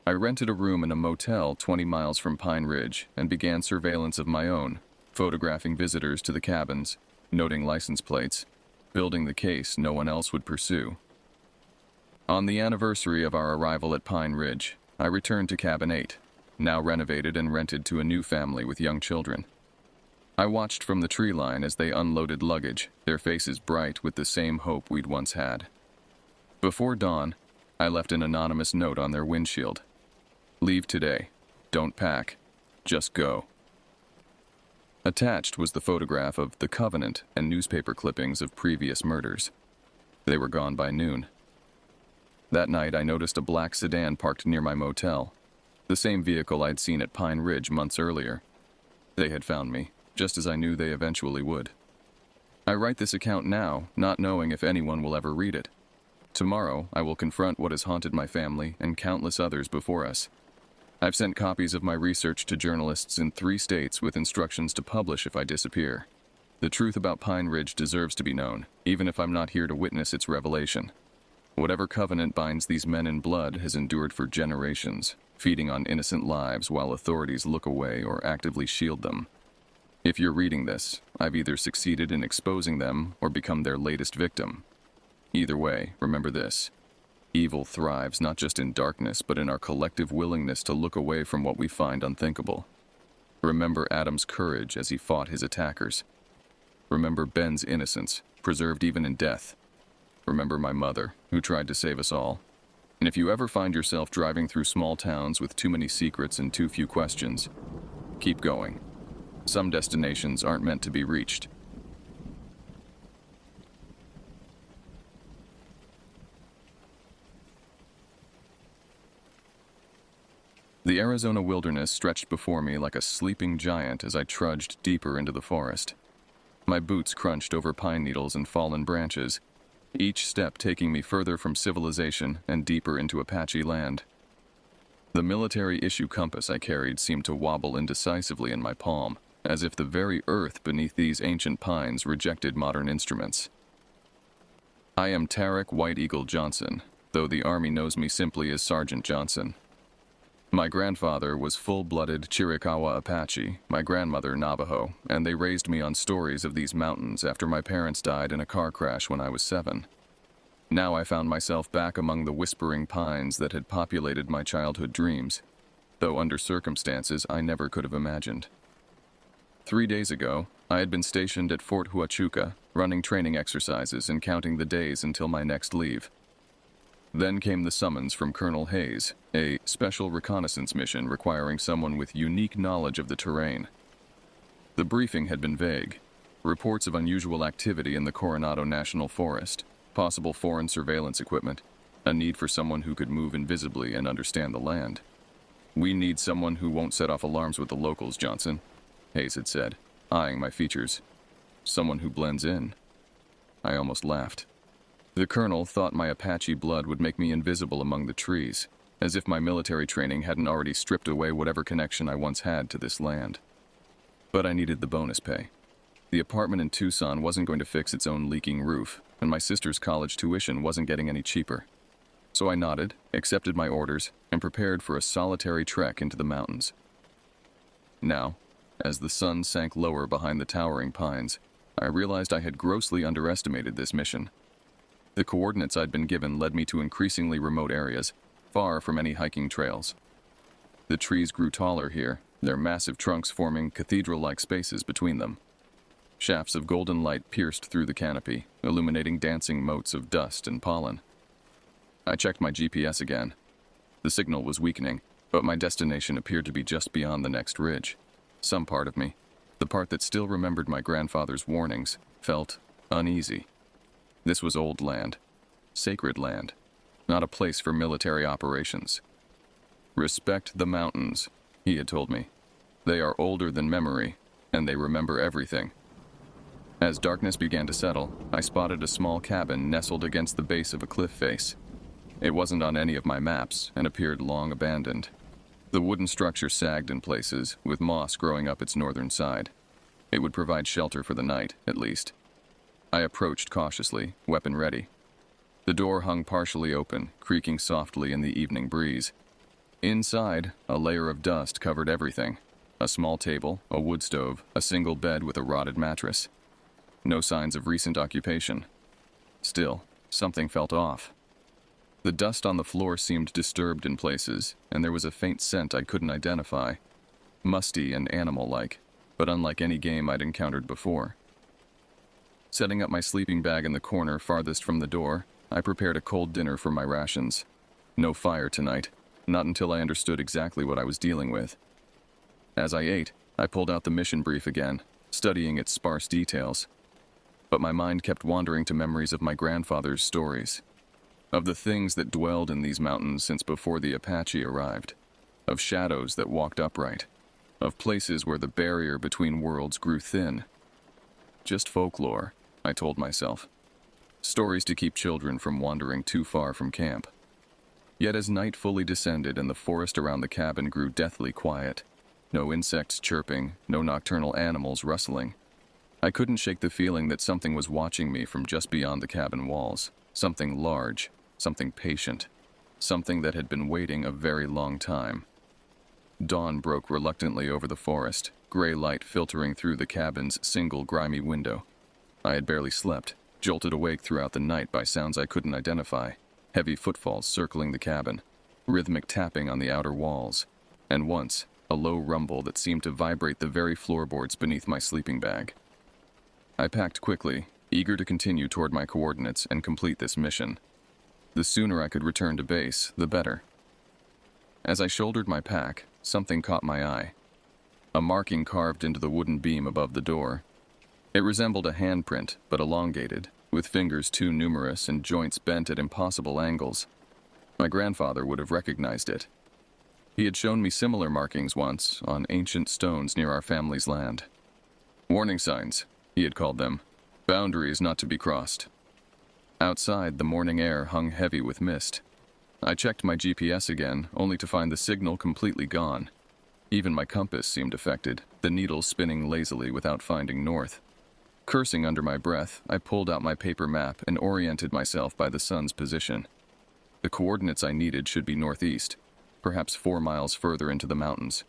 I rented a room in a motel 20 miles from Pine Ridge and began surveillance of my own, photographing visitors to the cabins, noting license plates, building the case no one else would pursue. On the anniversary of our arrival at Pine Ridge, I returned to Cabin 8, now renovated and rented to a new family with young children. I watched from the tree line as they unloaded luggage, their faces bright with the same hope we'd once had. Before dawn, I left an anonymous note on their windshield. Leave today. Don't pack. Just go. Attached was the photograph of the Covenant and newspaper clippings of previous murders. They were gone by noon. That night, I noticed a black sedan parked near my motel, the same vehicle I'd seen at Pine Ridge months earlier. They had found me, just as I knew they eventually would. I write this account now, not knowing if anyone will ever read it. Tomorrow, I will confront what has haunted my family and countless others before us. I've sent copies of my research to journalists in 3 states with instructions to publish if I disappear. The truth about Pine Ridge deserves to be known, even if I'm not here to witness its revelation. Whatever covenant binds these men in blood has endured for generations, feeding on innocent lives while authorities look away or actively shield them. If you're reading this, I've either succeeded in exposing them or become their latest victim. Either way, remember this. Evil thrives not just in darkness, but in our collective willingness to look away from what we find unthinkable. Remember Adam's courage as he fought his attackers. Remember Ben's innocence, preserved even in death. Remember my mother, who tried to save us all. And if you ever find yourself driving through small towns with too many secrets and too few questions, keep going. Some destinations aren't meant to be reached. The Arizona wilderness stretched before me like a sleeping giant as I trudged deeper into the forest. My boots crunched over pine needles and fallen branches, each step taking me further from civilization and deeper into Apache land. The military-issue compass I carried seemed to wobble indecisively in my palm, as if the very earth beneath these ancient pines rejected modern instruments. I am Tarek White Eagle Johnson, though the Army knows me simply as Sergeant Johnson. My grandfather was full-blooded Chiricahua Apache, my grandmother Navajo, and they raised me on stories of these mountains after my parents died in a car crash when I was 7. Now I found myself back among the whispering pines that had populated my childhood dreams, though under circumstances I never could have imagined. 3 days ago, I had been stationed at Fort Huachuca, running training exercises and counting the days until my next leave. Then came the summons from Colonel Hayes, a special reconnaissance mission requiring someone with unique knowledge of the terrain. The briefing had been vague. Reports of unusual activity in the Coronado National Forest, possible foreign surveillance equipment, a need for someone who could move invisibly and understand the land. "We need someone who won't set off alarms with the locals, Johnson," Hayes had said, eyeing my features. "Someone who blends in." I almost laughed. The colonel thought my Apache blood would make me invisible among the trees, as if my military training hadn't already stripped away whatever connection I once had to this land. But I needed the bonus pay. The apartment in Tucson wasn't going to fix its own leaking roof, and my sister's college tuition wasn't getting any cheaper. So I nodded, accepted my orders, and prepared for a solitary trek into the mountains. Now, as the sun sank lower behind the towering pines, I realized I had grossly underestimated this mission. The coordinates I'd been given led me to increasingly remote areas, far from any hiking trails. The trees grew taller here, their massive trunks forming cathedral-like spaces between them. Shafts of golden light pierced through the canopy, illuminating dancing motes of dust and pollen. I checked my GPS again. The signal was weakening, but my destination appeared to be just beyond the next ridge. Some part of me, the part that still remembered my grandfather's warnings, felt uneasy. This was old land, sacred land, not a place for military operations. "Respect the mountains," he had told me. "They are older than memory, and they remember everything." As darkness began to settle, I spotted a small cabin nestled against the base of a cliff face. It wasn't on any of my maps and appeared long abandoned. The wooden structure sagged in places, with moss growing up its northern side. It would provide shelter for the night, at least. I approached cautiously, weapon ready. The door hung partially open, creaking softly in the evening breeze. Inside, a layer of dust covered everything. A small table, a wood stove, a single bed with a rotted mattress. No signs of recent occupation. Still, something felt off. The dust on the floor seemed disturbed in places, and there was a faint scent I couldn't identify. Musty and animal-like, but unlike any game I'd encountered before. Setting up my sleeping bag in the corner farthest from the door, I prepared a cold dinner for my rations. No fire tonight, not until I understood exactly what I was dealing with. As I ate, I pulled out the mission brief again, studying its sparse details. But my mind kept wandering to memories of my grandfather's stories, of the things that dwelled in these mountains since before the Apache arrived, of shadows that walked upright, of places where the barrier between worlds grew thin. Just folklore, I told myself. Stories to keep children from wandering too far from camp. Yet as night fully descended and the forest around the cabin grew deathly quiet, no insects chirping, no nocturnal animals rustling, I couldn't shake the feeling that something was watching me from just beyond the cabin walls. Something large, something patient, something that had been waiting a very long time. Dawn broke reluctantly over the forest, gray light filtering through the cabin's single grimy window. I had barely slept, jolted awake throughout the night by sounds I couldn't identify, heavy footfalls circling the cabin, rhythmic tapping on the outer walls, and once, a low rumble that seemed to vibrate the very floorboards beneath my sleeping bag. I packed quickly, eager to continue toward my coordinates and complete this mission. The sooner I could return to base, the better. As I shouldered my pack, something caught my eye. A marking carved into the wooden beam above the door. It resembled a handprint, but elongated, with fingers too numerous and joints bent at impossible angles. My grandfather would have recognized it. He had shown me similar markings once on ancient stones near our family's land. Warning signs, he had called them. Boundaries not to be crossed. Outside, the morning air hung heavy with mist. I checked my GPS again, only to find the signal completely gone. Even my compass seemed affected, the needle spinning lazily without finding north. Cursing under my breath, I pulled out my paper map and oriented myself by the sun's position. The coordinates I needed should be northeast, perhaps 4 miles further into the mountains.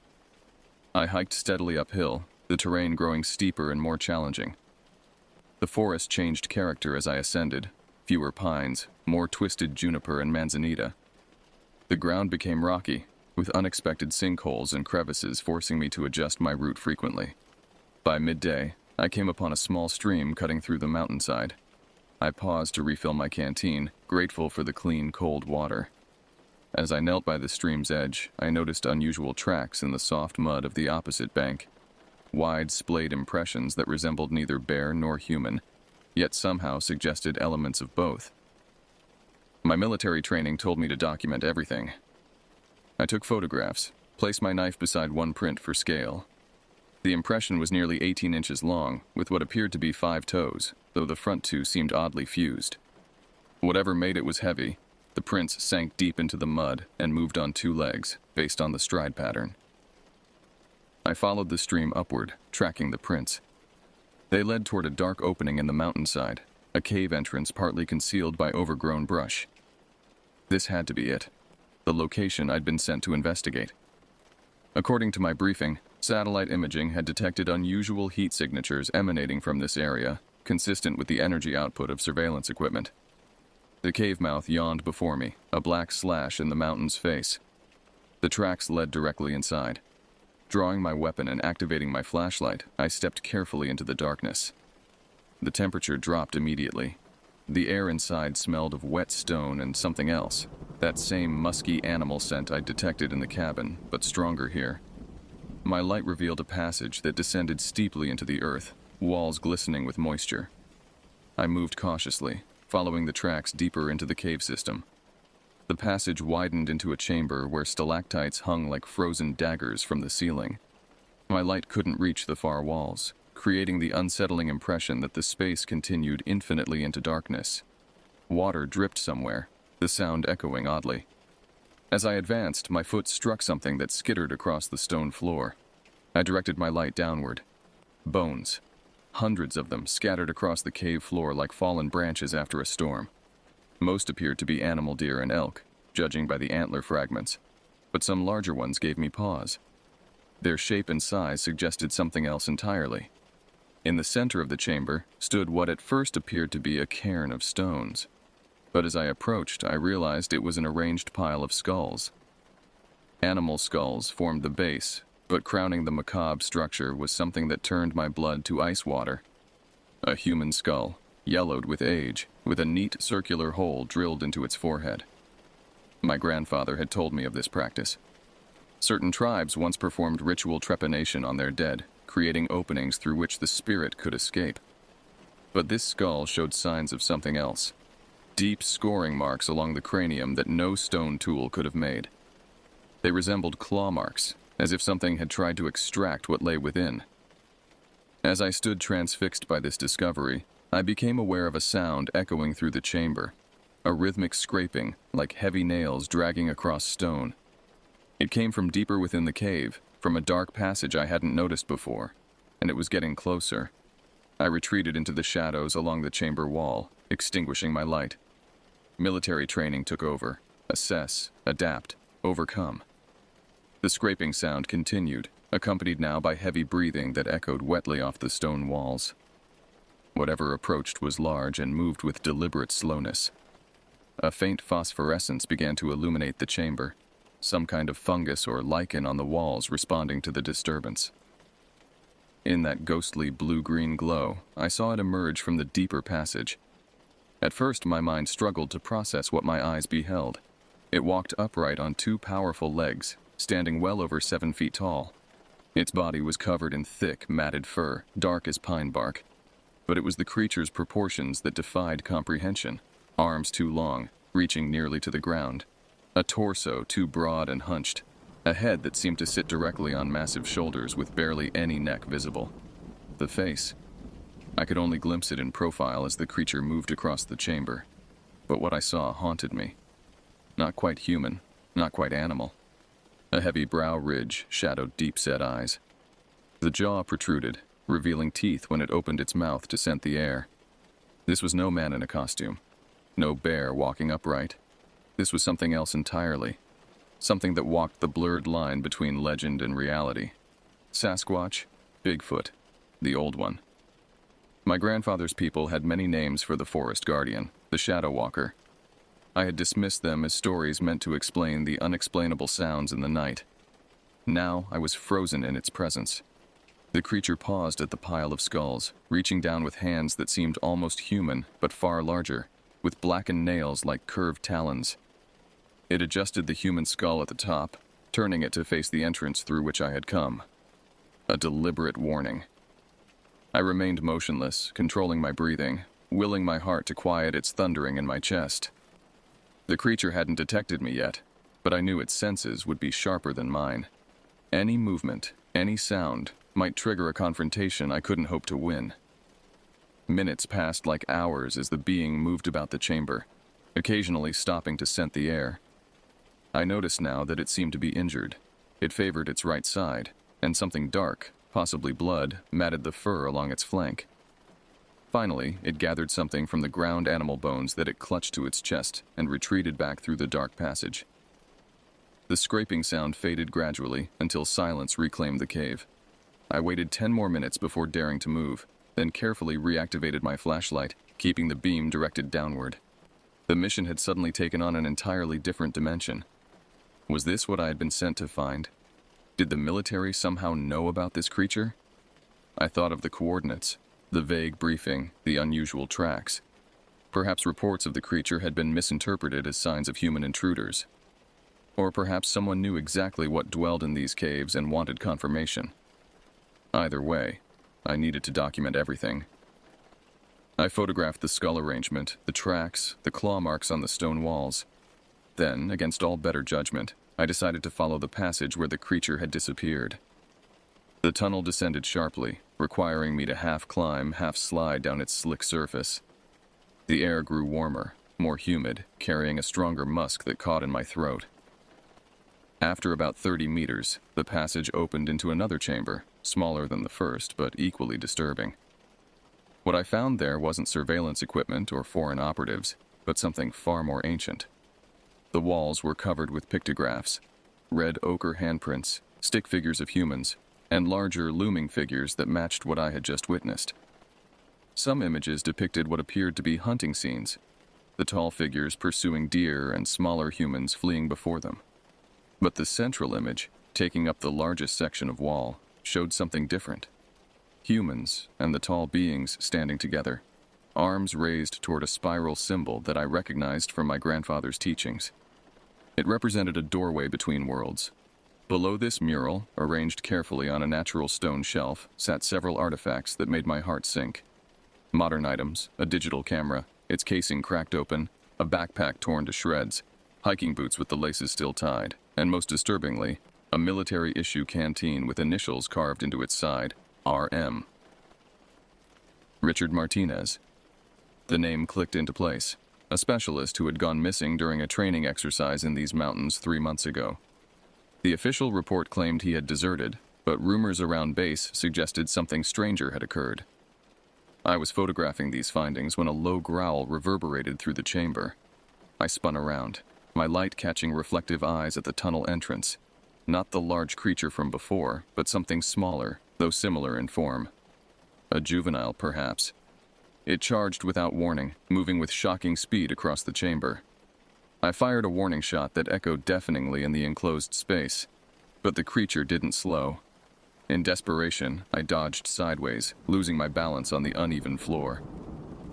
I hiked steadily uphill, the terrain growing steeper and more challenging. The forest changed character as I ascended, fewer pines, more twisted juniper and manzanita. The ground became rocky, with unexpected sinkholes and crevices forcing me to adjust my route frequently. By midday, I came upon a small stream cutting through the mountainside. I paused to refill my canteen, grateful for the clean, cold water. As I knelt by the stream's edge, I noticed unusual tracks in the soft mud of the opposite bank. Wide, splayed impressions that resembled neither bear nor human, yet somehow suggested elements of both. My military training told me to document everything. I took photographs, placed my knife beside one print for scale. The impression was nearly 18 inches long, with what appeared to be 5 toes, though the front 2 seemed oddly fused. Whatever made it was heavy. The prints sank deep into the mud and moved on 2 legs, based on the stride pattern. I followed the stream upward, tracking the prints. They led toward a dark opening in the mountainside, a cave entrance partly concealed by overgrown brush. This had to be it, the location I'd been sent to investigate. According to my briefing, satellite imaging had detected unusual heat signatures emanating from this area, consistent with the energy output of surveillance equipment. The cave mouth yawned before me, a black slash in the mountain's face. The tracks led directly inside. Drawing my weapon and activating my flashlight, I stepped carefully into the darkness. The temperature dropped immediately. The air inside smelled of wet stone and something else, that same musky animal scent I'd detected in the cabin, but stronger here. My light revealed a passage that descended steeply into the earth, walls glistening with moisture. I moved cautiously, following the tracks deeper into the cave system. The passage widened into a chamber where stalactites hung like frozen daggers from the ceiling. My light couldn't reach the far walls, creating the unsettling impression that the space continued infinitely into darkness. Water dripped somewhere, the sound echoing oddly. As I advanced, my foot struck something that skittered across the stone floor. I directed my light downward. Bones. Hundreds of them scattered across the cave floor like fallen branches after a storm. Most appeared to be animal deer and elk, judging by the antler fragments, but some larger ones gave me pause. Their shape and size suggested something else entirely. In the center of the chamber stood what at first appeared to be a cairn of stones, but as I approached, I realized it was an arranged pile of skulls. Animal skulls formed the base, but crowning the macabre structure was something that turned my blood to ice water. A human skull, yellowed with age, with a neat circular hole drilled into its forehead. My grandfather had told me of this practice. Certain tribes once performed ritual trepanation on their dead, creating openings through which the spirit could escape. But this skull showed signs of something else. Deep scoring marks along the cranium that no stone tool could have made. They resembled claw marks, as if something had tried to extract what lay within. As I stood transfixed by this discovery, I became aware of a sound echoing through the chamber, a rhythmic scraping, like heavy nails dragging across stone. It came from deeper within the cave, from a dark passage I hadn't noticed before, and it was getting closer. I retreated into the shadows along the chamber wall, extinguishing my light. Military training took over. Assess, adapt, overcome. The scraping sound continued, accompanied now by heavy breathing that echoed wetly off the stone walls. Whatever approached was large and moved with deliberate slowness. A faint phosphorescence began to illuminate the chamber, some kind of fungus or lichen on the walls responding to the disturbance. In that ghostly blue-green glow, I saw it emerge from the deeper passage. At first, my mind struggled to process what my eyes beheld. It walked upright on two powerful legs, standing well over 7 feet tall. Its body was covered in thick, matted fur, dark as pine bark. But it was the creature's proportions that defied comprehension. Arms too long, reaching nearly to the ground. A torso too broad and hunched. A head that seemed to sit directly on massive shoulders with barely any neck visible. The face. I could only glimpse it in profile as the creature moved across the chamber. But what I saw haunted me. Not quite human, not quite animal. A heavy brow ridge shadowed deep-set eyes. The jaw protruded, revealing teeth when it opened its mouth to scent the air. This was no man in a costume. No bear walking upright. This was something else entirely. Something that walked the blurred line between legend and reality. Sasquatch, Bigfoot, the old one. My grandfather's people had many names for the forest guardian, the shadow walker. I had dismissed them as stories meant to explain the unexplainable sounds in the night. Now I was frozen in its presence. The creature paused at the pile of skulls, reaching down with hands that seemed almost human, but far larger, with blackened nails like curved talons. It adjusted the human skull at the top, turning it to face the entrance through which I had come. A deliberate warning. I remained motionless, controlling my breathing, willing my heart to quiet its thundering in my chest. The creature hadn't detected me yet, but I knew its senses would be sharper than mine. Any movement, any sound, might trigger a confrontation I couldn't hope to win. Minutes passed like hours as the being moved about the chamber, occasionally stopping to scent the air. I noticed now that it seemed to be injured. It favored its right side, and something dark, possibly blood, matted the fur along its flank. Finally, it gathered something from the ground animal bones that it clutched to its chest and retreated back through the dark passage. The scraping sound faded gradually until silence reclaimed the cave. I waited 10 more minutes before daring to move, then carefully reactivated my flashlight, keeping the beam directed downward. The mission had suddenly taken on an entirely different dimension. Was this what I had been sent to find? Did the military somehow know about this creature? I thought of the coordinates, the vague briefing, the unusual tracks. Perhaps reports of the creature had been misinterpreted as signs of human intruders. Or perhaps someone knew exactly what dwelled in these caves and wanted confirmation. Either way, I needed to document everything. I photographed the skull arrangement, the tracks, the claw marks on the stone walls. Then, against all better judgment, I decided to follow the passage where the creature had disappeared. The tunnel descended sharply, requiring me to half climb, half slide down its slick surface. The air grew warmer, more humid, carrying a stronger musk that caught in my throat. After about 30 meters, the passage opened into another chamber, smaller than the first, but equally disturbing. What I found there wasn't surveillance equipment or foreign operatives, but something far more ancient. The walls were covered with pictographs, red ochre handprints, stick figures of humans, and larger looming figures that matched what I had just witnessed. Some images depicted what appeared to be hunting scenes, the tall figures pursuing deer and smaller humans fleeing before them. But the central image, taking up the largest section of wall, showed something different. Humans and the tall beings standing together, arms raised toward a spiral symbol that I recognized from my grandfather's teachings. It represented a doorway between worlds. Below this mural, arranged carefully on a natural stone shelf, sat several artifacts that made my heart sink. Modern items, a digital camera, its casing cracked open, a backpack torn to shreds, hiking boots with the laces still tied, and most disturbingly, a military-issue canteen with initials carved into its side, RM. Richard Martinez. The name clicked into place. A specialist who had gone missing during a training exercise in these mountains 3 months ago. The official report claimed he had deserted, but rumors around base suggested something stranger had occurred. I was photographing these findings when a low growl reverberated through the chamber. I spun around, my light catching reflective eyes at the tunnel entrance. Not the large creature from before, but something smaller, though similar in form. A juvenile, perhaps. It charged without warning, moving with shocking speed across the chamber. I fired a warning shot that echoed deafeningly in the enclosed space, but the creature didn't slow. In desperation, I dodged sideways, losing my balance on the uneven floor.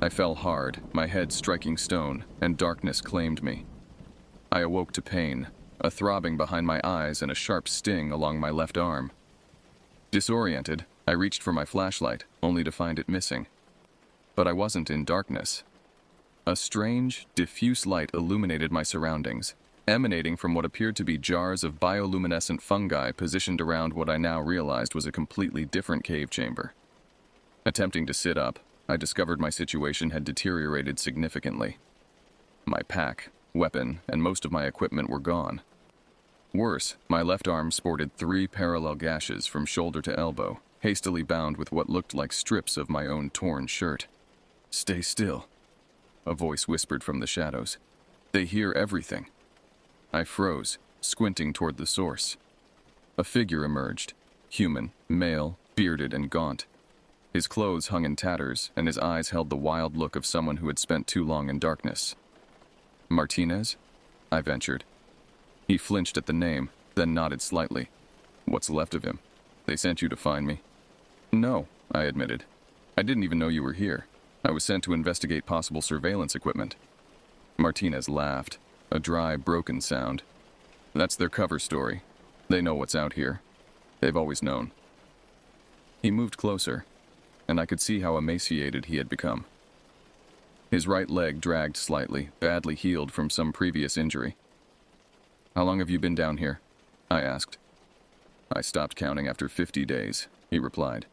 I fell hard, my head striking stone, and darkness claimed me. I awoke to pain, a throbbing behind my eyes and a sharp sting along my left arm. Disoriented, I reached for my flashlight, only to find it missing. But I wasn't in darkness. A strange, diffuse light illuminated my surroundings, emanating from what appeared to be jars of bioluminescent fungi positioned around what I now realized was a completely different cave chamber. Attempting to sit up, I discovered my situation had deteriorated significantly. My pack, weapon, and most of my equipment were gone. Worse, my left arm sported 3 parallel gashes from shoulder to elbow, hastily bound with what looked like strips of my own torn shirt. "Stay still," a voice whispered from the shadows. "They hear everything." I froze, squinting toward the source. A figure emerged, human, male, bearded and gaunt. His clothes hung in tatters, and his eyes held the wild look of someone who had spent too long in darkness. "Martinez?" I ventured. He flinched at the name, then nodded slightly. "What's left of him? They sent you to find me?" "No," I admitted. "I didn't even know you were here. I was sent to investigate possible surveillance equipment." Martinez laughed, a dry, broken sound. "That's their cover story. They know what's out here. They've always known." He moved closer, and I could see how emaciated he had become. His right leg dragged slightly, badly healed from some previous injury. "How long have you been down here?" I asked. "I stopped counting after 50 days, he replied.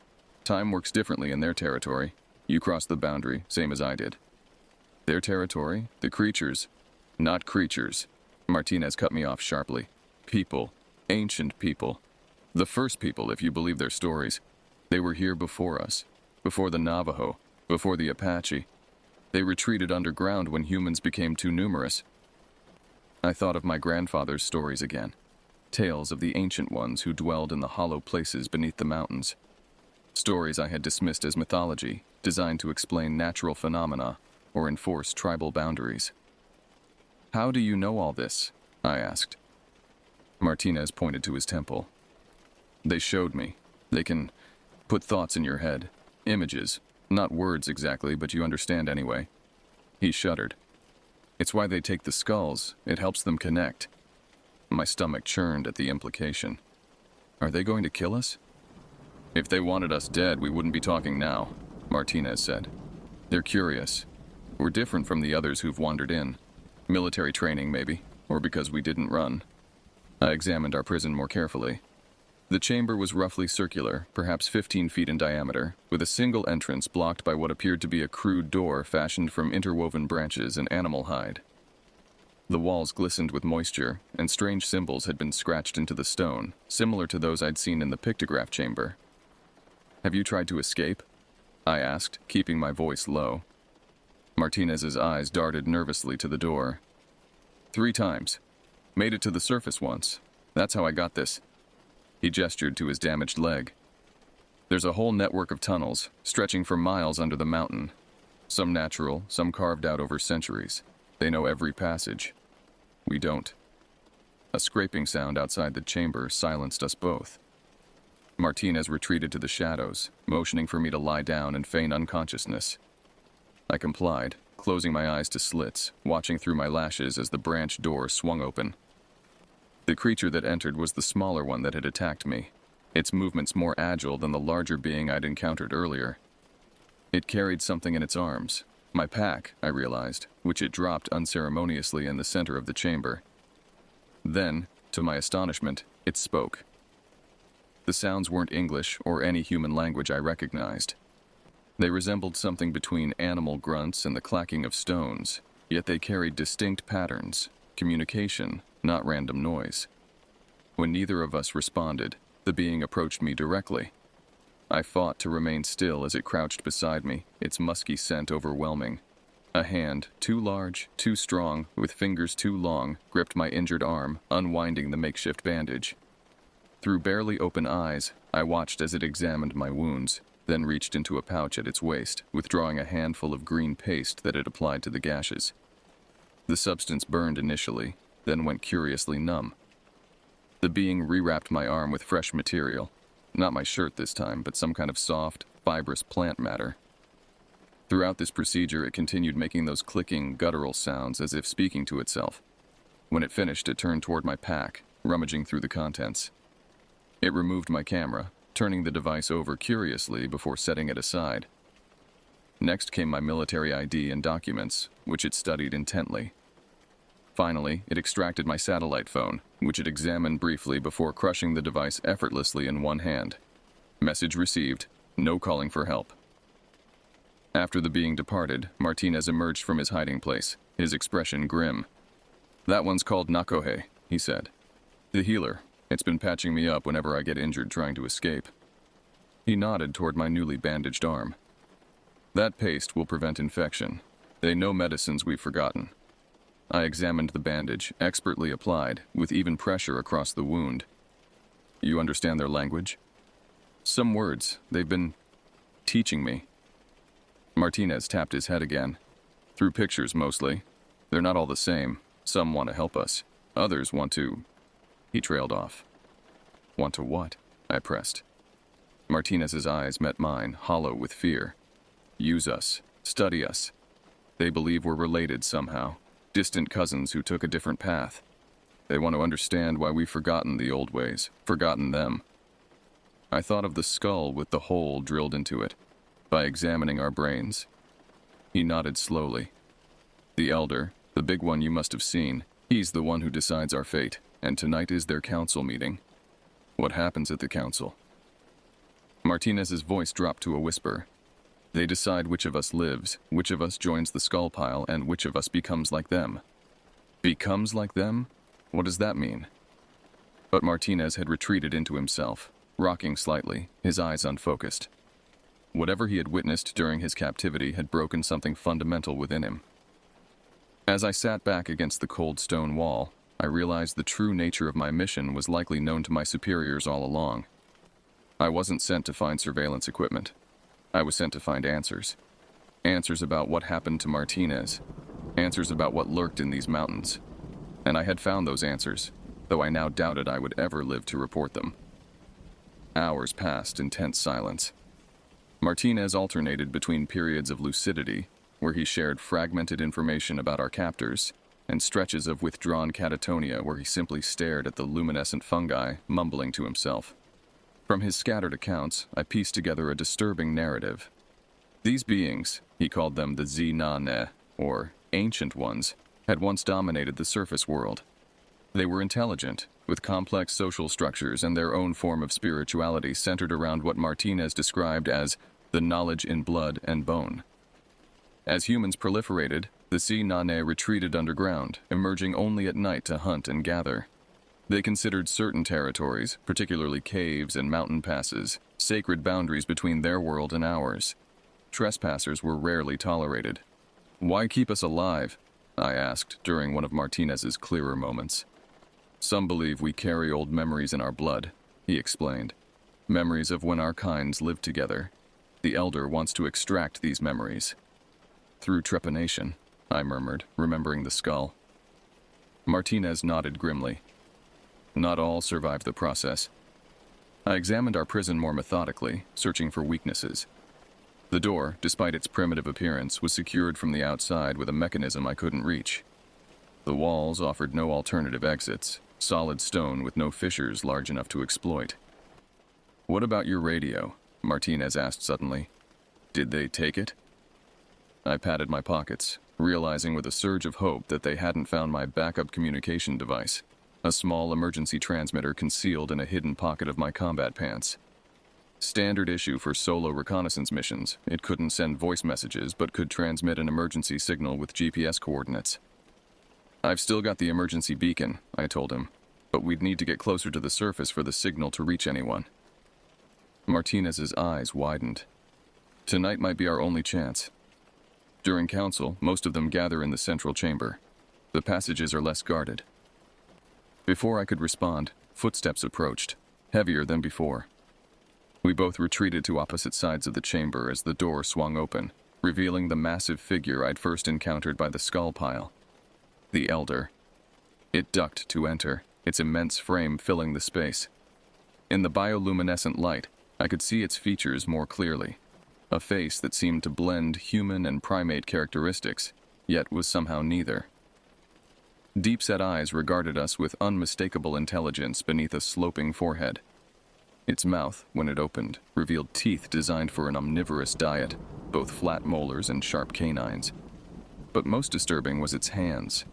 "Time works differently in their territory. You crossed the boundary, same as I did." "Their territory? The creatures?" "Not creatures." Martinez cut me off sharply. "People. Ancient people. The first people, if you believe their stories. They were here before us. Before the Navajo. Before the Apache. They retreated underground when humans became too numerous." I thought of my grandfather's stories again. Tales of the ancient ones who dwelled in the hollow places beneath the mountains. Stories I had dismissed as mythology, designed to explain natural phenomena or enforce tribal boundaries. "How do you know all this?" I asked. Martinez pointed to his temple. "They showed me. They can put thoughts in your head. Images. Not words exactly, but you understand anyway." He shuddered. "It's why they take the skulls. It helps them connect." My stomach churned at the implication. "Are they going to kill us?" "If they wanted us dead, we wouldn't be talking now," Martinez said. "They're curious. We're different from the others who've wandered in. Military training, maybe, or because we didn't run." I examined our prison more carefully. The chamber was roughly circular, perhaps 15 feet in diameter, with a single entrance blocked by what appeared to be a crude door fashioned from interwoven branches and animal hide. The walls glistened with moisture, and strange symbols had been scratched into the stone, similar to those I'd seen in the pictograph chamber. "Have you tried to escape?" I asked, keeping my voice low. Martinez's eyes darted nervously to the door. 3 times. Made it to the surface once. That's how I got this." He gestured to his damaged leg. "There's a whole network of tunnels, stretching for miles under the mountain. Some natural, some carved out over centuries. They know every passage. We don't." A scraping sound outside the chamber silenced us both. Martinez retreated to the shadows, motioning for me to lie down and feign unconsciousness. I complied, closing my eyes to slits, watching through my lashes as the branch door swung open. The creature that entered was the smaller one that had attacked me, its movements more agile than the larger being I'd encountered earlier. It carried something in its arms. My pack, I realized, which it dropped unceremoniously in the center of the chamber. Then, to my astonishment, it spoke. The sounds weren't English or any human language I recognized. They resembled something between animal grunts and the clacking of stones, yet they carried distinct patterns, communication, not random noise. When neither of us responded, the being approached me directly. I fought to remain still as it crouched beside me, its musky scent overwhelming. A hand, too large, too strong, with fingers too long, gripped my injured arm, unwinding the makeshift bandage. Through barely open eyes, I watched as it examined my wounds, then reached into a pouch at its waist, withdrawing a handful of green paste that it applied to the gashes. The substance burned initially, then went curiously numb. The being rewrapped my arm with fresh material. Not my shirt this time, but some kind of soft, fibrous plant matter. Throughout this procedure, it continued making those clicking, guttural sounds as if speaking to itself. When it finished, it turned toward my pack, rummaging through the contents. It removed my camera, turning the device over curiously before setting it aside. Next came my military ID and documents, which it studied intently. Finally, it extracted my satellite phone, which it examined briefly before crushing the device effortlessly in one hand. Message received, no calling for help. After the being departed, Martinez emerged from his hiding place, his expression grim. "That one's called Nakohe," he said. "The healer. It's been patching me up whenever I get injured trying to escape." He nodded toward my newly bandaged arm. "That paste will prevent infection. They know medicines we've forgotten." I examined the bandage, expertly applied, with even pressure across the wound. "You understand their language?" "Some words. They've been teaching me." Martinez tapped his head again. "Through pictures, mostly. They're not all the same. Some want to help us. Others want to..." He trailed off. "Want to what?" I pressed. Martinez's eyes met mine, hollow with fear. "Use us. Study us. They believe we're related somehow. Distant cousins who took a different path. They want to understand why we've forgotten the old ways, forgotten them." I thought of the skull with the hole drilled into it, by examining our brains. He nodded slowly. "The elder, the big one you must have seen, he's the one who decides our fate, and tonight is their council meeting." "What happens at the council?" Martinez's voice dropped to a whisper. "They decide which of us lives, which of us joins the skull pile, and which of us becomes like them." "Becomes like them? What does that mean?" But Martinez had retreated into himself, rocking slightly, his eyes unfocused. Whatever he had witnessed during his captivity had broken something fundamental within him. As I sat back against the cold stone wall, I realized the true nature of my mission was likely known to my superiors all along. I wasn't sent to find surveillance equipment. I was sent to find answers. Answers about what happened to Martinez. Answers about what lurked in these mountains. And I had found those answers, though I now doubted I would ever live to report them. Hours passed in tense silence. Martinez alternated between periods of lucidity, where he shared fragmented information about our captors, and stretches of withdrawn catatonia where he simply stared at the luminescent fungi, mumbling to himself. From his scattered accounts, I pieced together a disturbing narrative. These beings, he called them the Z-Na-Ne, or Ancient Ones, had once dominated the surface world. They were intelligent, with complex social structures and their own form of spirituality centered around what Martinez described as the knowledge in blood and bone. As humans proliferated, the Z-Na-Ne retreated underground, emerging only at night to hunt and gather. They considered certain territories, particularly caves and mountain passes, sacred boundaries between their world and ours. Trespassers were rarely tolerated. "Why keep us alive?" I asked during one of Martinez's clearer moments. "Some believe we carry old memories in our blood," he explained. "Memories of when our kinds lived together. The elder wants to extract these memories." "Through trepanation," I murmured, remembering the skull. Martinez nodded grimly. "Not all survived the process." I examined our prison more methodically, searching for weaknesses. The door, despite its primitive appearance, was secured from the outside with a mechanism I couldn't reach. The walls offered no alternative exits, solid stone with no fissures large enough to exploit. "What about your radio?" Martinez asked suddenly. "Did they take it?" I patted my pockets, realizing with a surge of hope that they hadn't found my backup communication device, a small emergency transmitter concealed in a hidden pocket of my combat pants. Standard issue for solo reconnaissance missions, it couldn't send voice messages but could transmit an emergency signal with GPS coordinates. "I've still got the emergency beacon," I told him, "but we'd need to get closer to the surface for the signal to reach anyone." Martinez's eyes widened. "Tonight might be our only chance. During council, most of them gather in the central chamber. The passages are less guarded." Before I could respond, footsteps approached, heavier than before. We both retreated to opposite sides of the chamber as the door swung open, revealing the massive figure I'd first encountered by the skull pile. The Elder. It ducked to enter, its immense frame filling the space. In the bioluminescent light, I could see its features more clearly. A face that seemed to blend human and primate characteristics, yet was somehow neither. Deep-set eyes regarded us with unmistakable intelligence beneath a sloping forehead. Its mouth, when it opened, revealed teeth designed for an omnivorous diet, both flat molars and sharp canines. But most disturbing was its hands.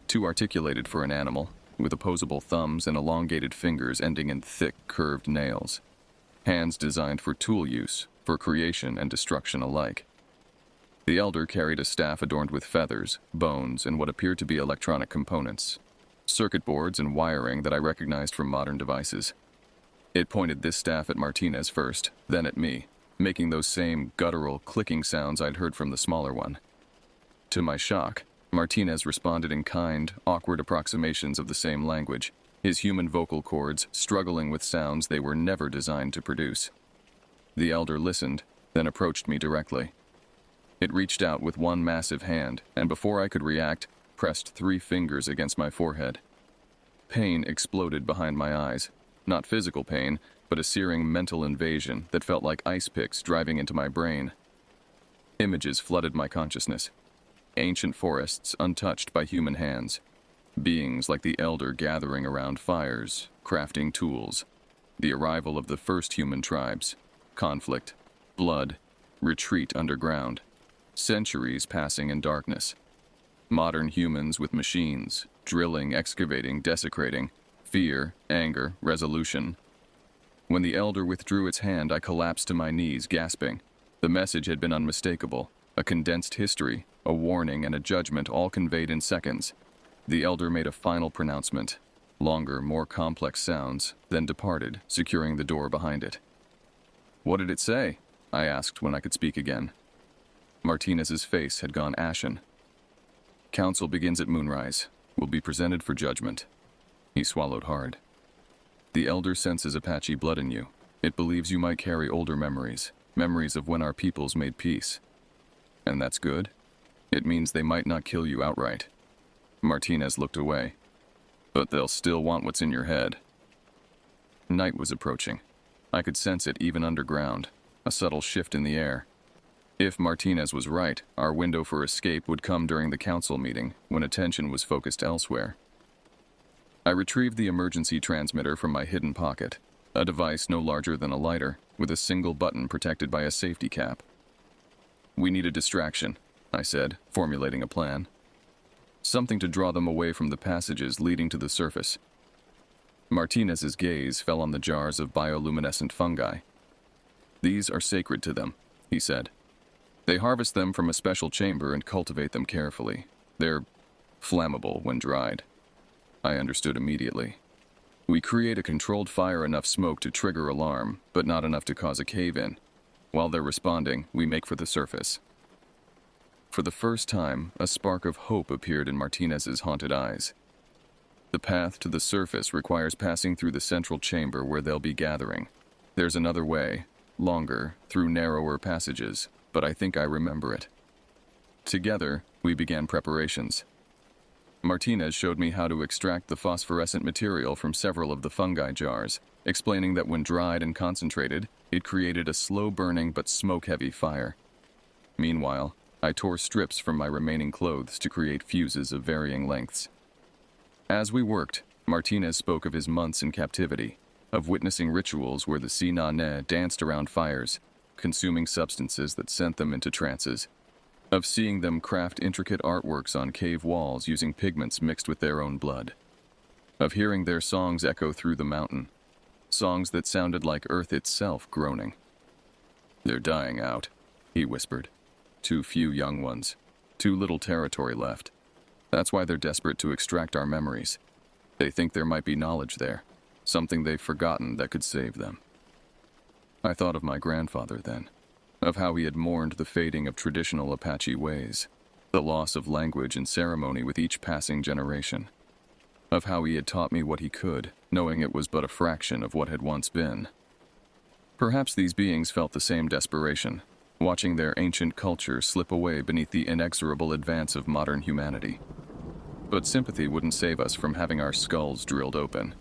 Too articulated for an animal, with opposable thumbs and elongated fingers ending in thick, curved nails. Hands designed for tool use, for creation and destruction alike. The Elder carried a staff adorned with feathers, bones, and what appeared to be electronic components. Circuit boards and wiring that I recognized from modern devices. It pointed this staff at Martinez first, then at me, making those same guttural, clicking sounds I'd heard from the smaller one. To my shock, Martinez responded in kind, awkward approximations of the same language, his human vocal cords struggling with sounds they were never designed to produce. The Elder listened, then approached me directly. It reached out with one massive hand, and before I could react, pressed 3 fingers against my forehead. Pain exploded behind my eyes. Not physical pain, but a searing mental invasion that felt like ice picks driving into my brain. Images flooded my consciousness. Ancient forests untouched by human hands. Beings like the Elder gathering around fires, crafting tools. The arrival of the first human tribes. Conflict, blood, retreat underground. Centuries passing in darkness. Modern humans with machines, drilling, excavating, desecrating. Fear, anger, resolution. When the Elder withdrew its hand, I collapsed to my knees, gasping. The message had been unmistakable. A condensed history, a warning, and a judgment all conveyed in seconds. The Elder made a final pronouncement. Longer, more complex sounds, then departed, securing the door behind it. "What did it say?" I asked when I could speak again. Martinez's face had gone ashen. "Council begins at moonrise. Will be presented for judgment." He swallowed hard. "The Elder senses Apache blood in you. It believes you might carry older memories, memories of when our peoples made peace. And that's good? It means they might not kill you outright." Martinez looked away. "But they'll still want what's in your head." Night was approaching. I could sense it even underground, a subtle shift in the air. If Martinez was right, our window for escape would come during the council meeting, when attention was focused elsewhere. I retrieved the emergency transmitter from my hidden pocket, a device no larger than a lighter, with a single button protected by a safety cap. "We need a distraction," I said, formulating a plan. Something to draw them away from the passages leading to the surface. Martinez's gaze fell on the jars of bioluminescent fungi. "These are sacred to them," he said. "They harvest them from a special chamber and cultivate them carefully. They're flammable when dried." I understood immediately. We create a controlled fire, enough smoke to trigger alarm, but not enough to cause a cave-in. While they're responding, we make for the surface. For the first time, a spark of hope appeared in Martinez's haunted eyes. "The path to the surface requires passing through the central chamber where they'll be gathering. There's another way, longer, through narrower passages, but I think I remember it." Together, we began preparations. Martinez showed me how to extract the phosphorescent material from several of the fungi jars, explaining that when dried and concentrated, it created a slow-burning but smoke-heavy fire. Meanwhile, I tore strips from my remaining clothes to create fuses of varying lengths. As we worked, Martinez spoke of his months in captivity, of witnessing rituals where the Sinane danced around fires, consuming substances that sent them into trances, of seeing them craft intricate artworks on cave walls using pigments mixed with their own blood, of hearing their songs echo through the mountain, songs that sounded like earth itself groaning. "They're dying out," he whispered. "Too few young ones, too little territory left. That's why they're desperate to extract our memories. They think there might be knowledge there, something they've forgotten that could save them." I thought of my grandfather then, of how he had mourned the fading of traditional Apache ways, the loss of language and ceremony with each passing generation, of how he had taught me what he could, knowing it was but a fraction of what had once been. Perhaps these beings felt the same desperation, watching their ancient culture slip away beneath the inexorable advance of modern humanity. But sympathy wouldn't save us from having our skulls drilled open.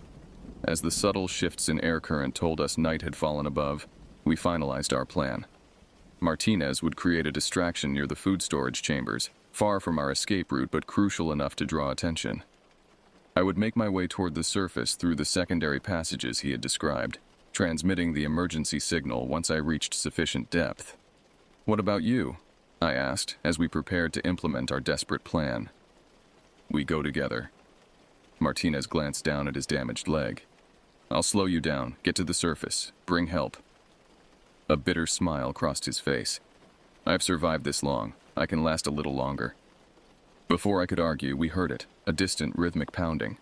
As the subtle shifts in air current told us night had fallen above, we finalized our plan. Martinez would create a distraction near the food storage chambers, far from our escape route but crucial enough to draw attention. I would make my way toward the surface through the secondary passages he had described, transmitting the emergency signal once I reached sufficient depth. "What about you?" I asked as we prepared to implement our desperate plan. "We go together." Martinez glanced down at his damaged leg. "I'll slow you down, get to the surface, bring help." A bitter smile crossed his face. "I've survived this long. I can last a little longer." Before I could argue, we heard it, a distant rhythmic pounding.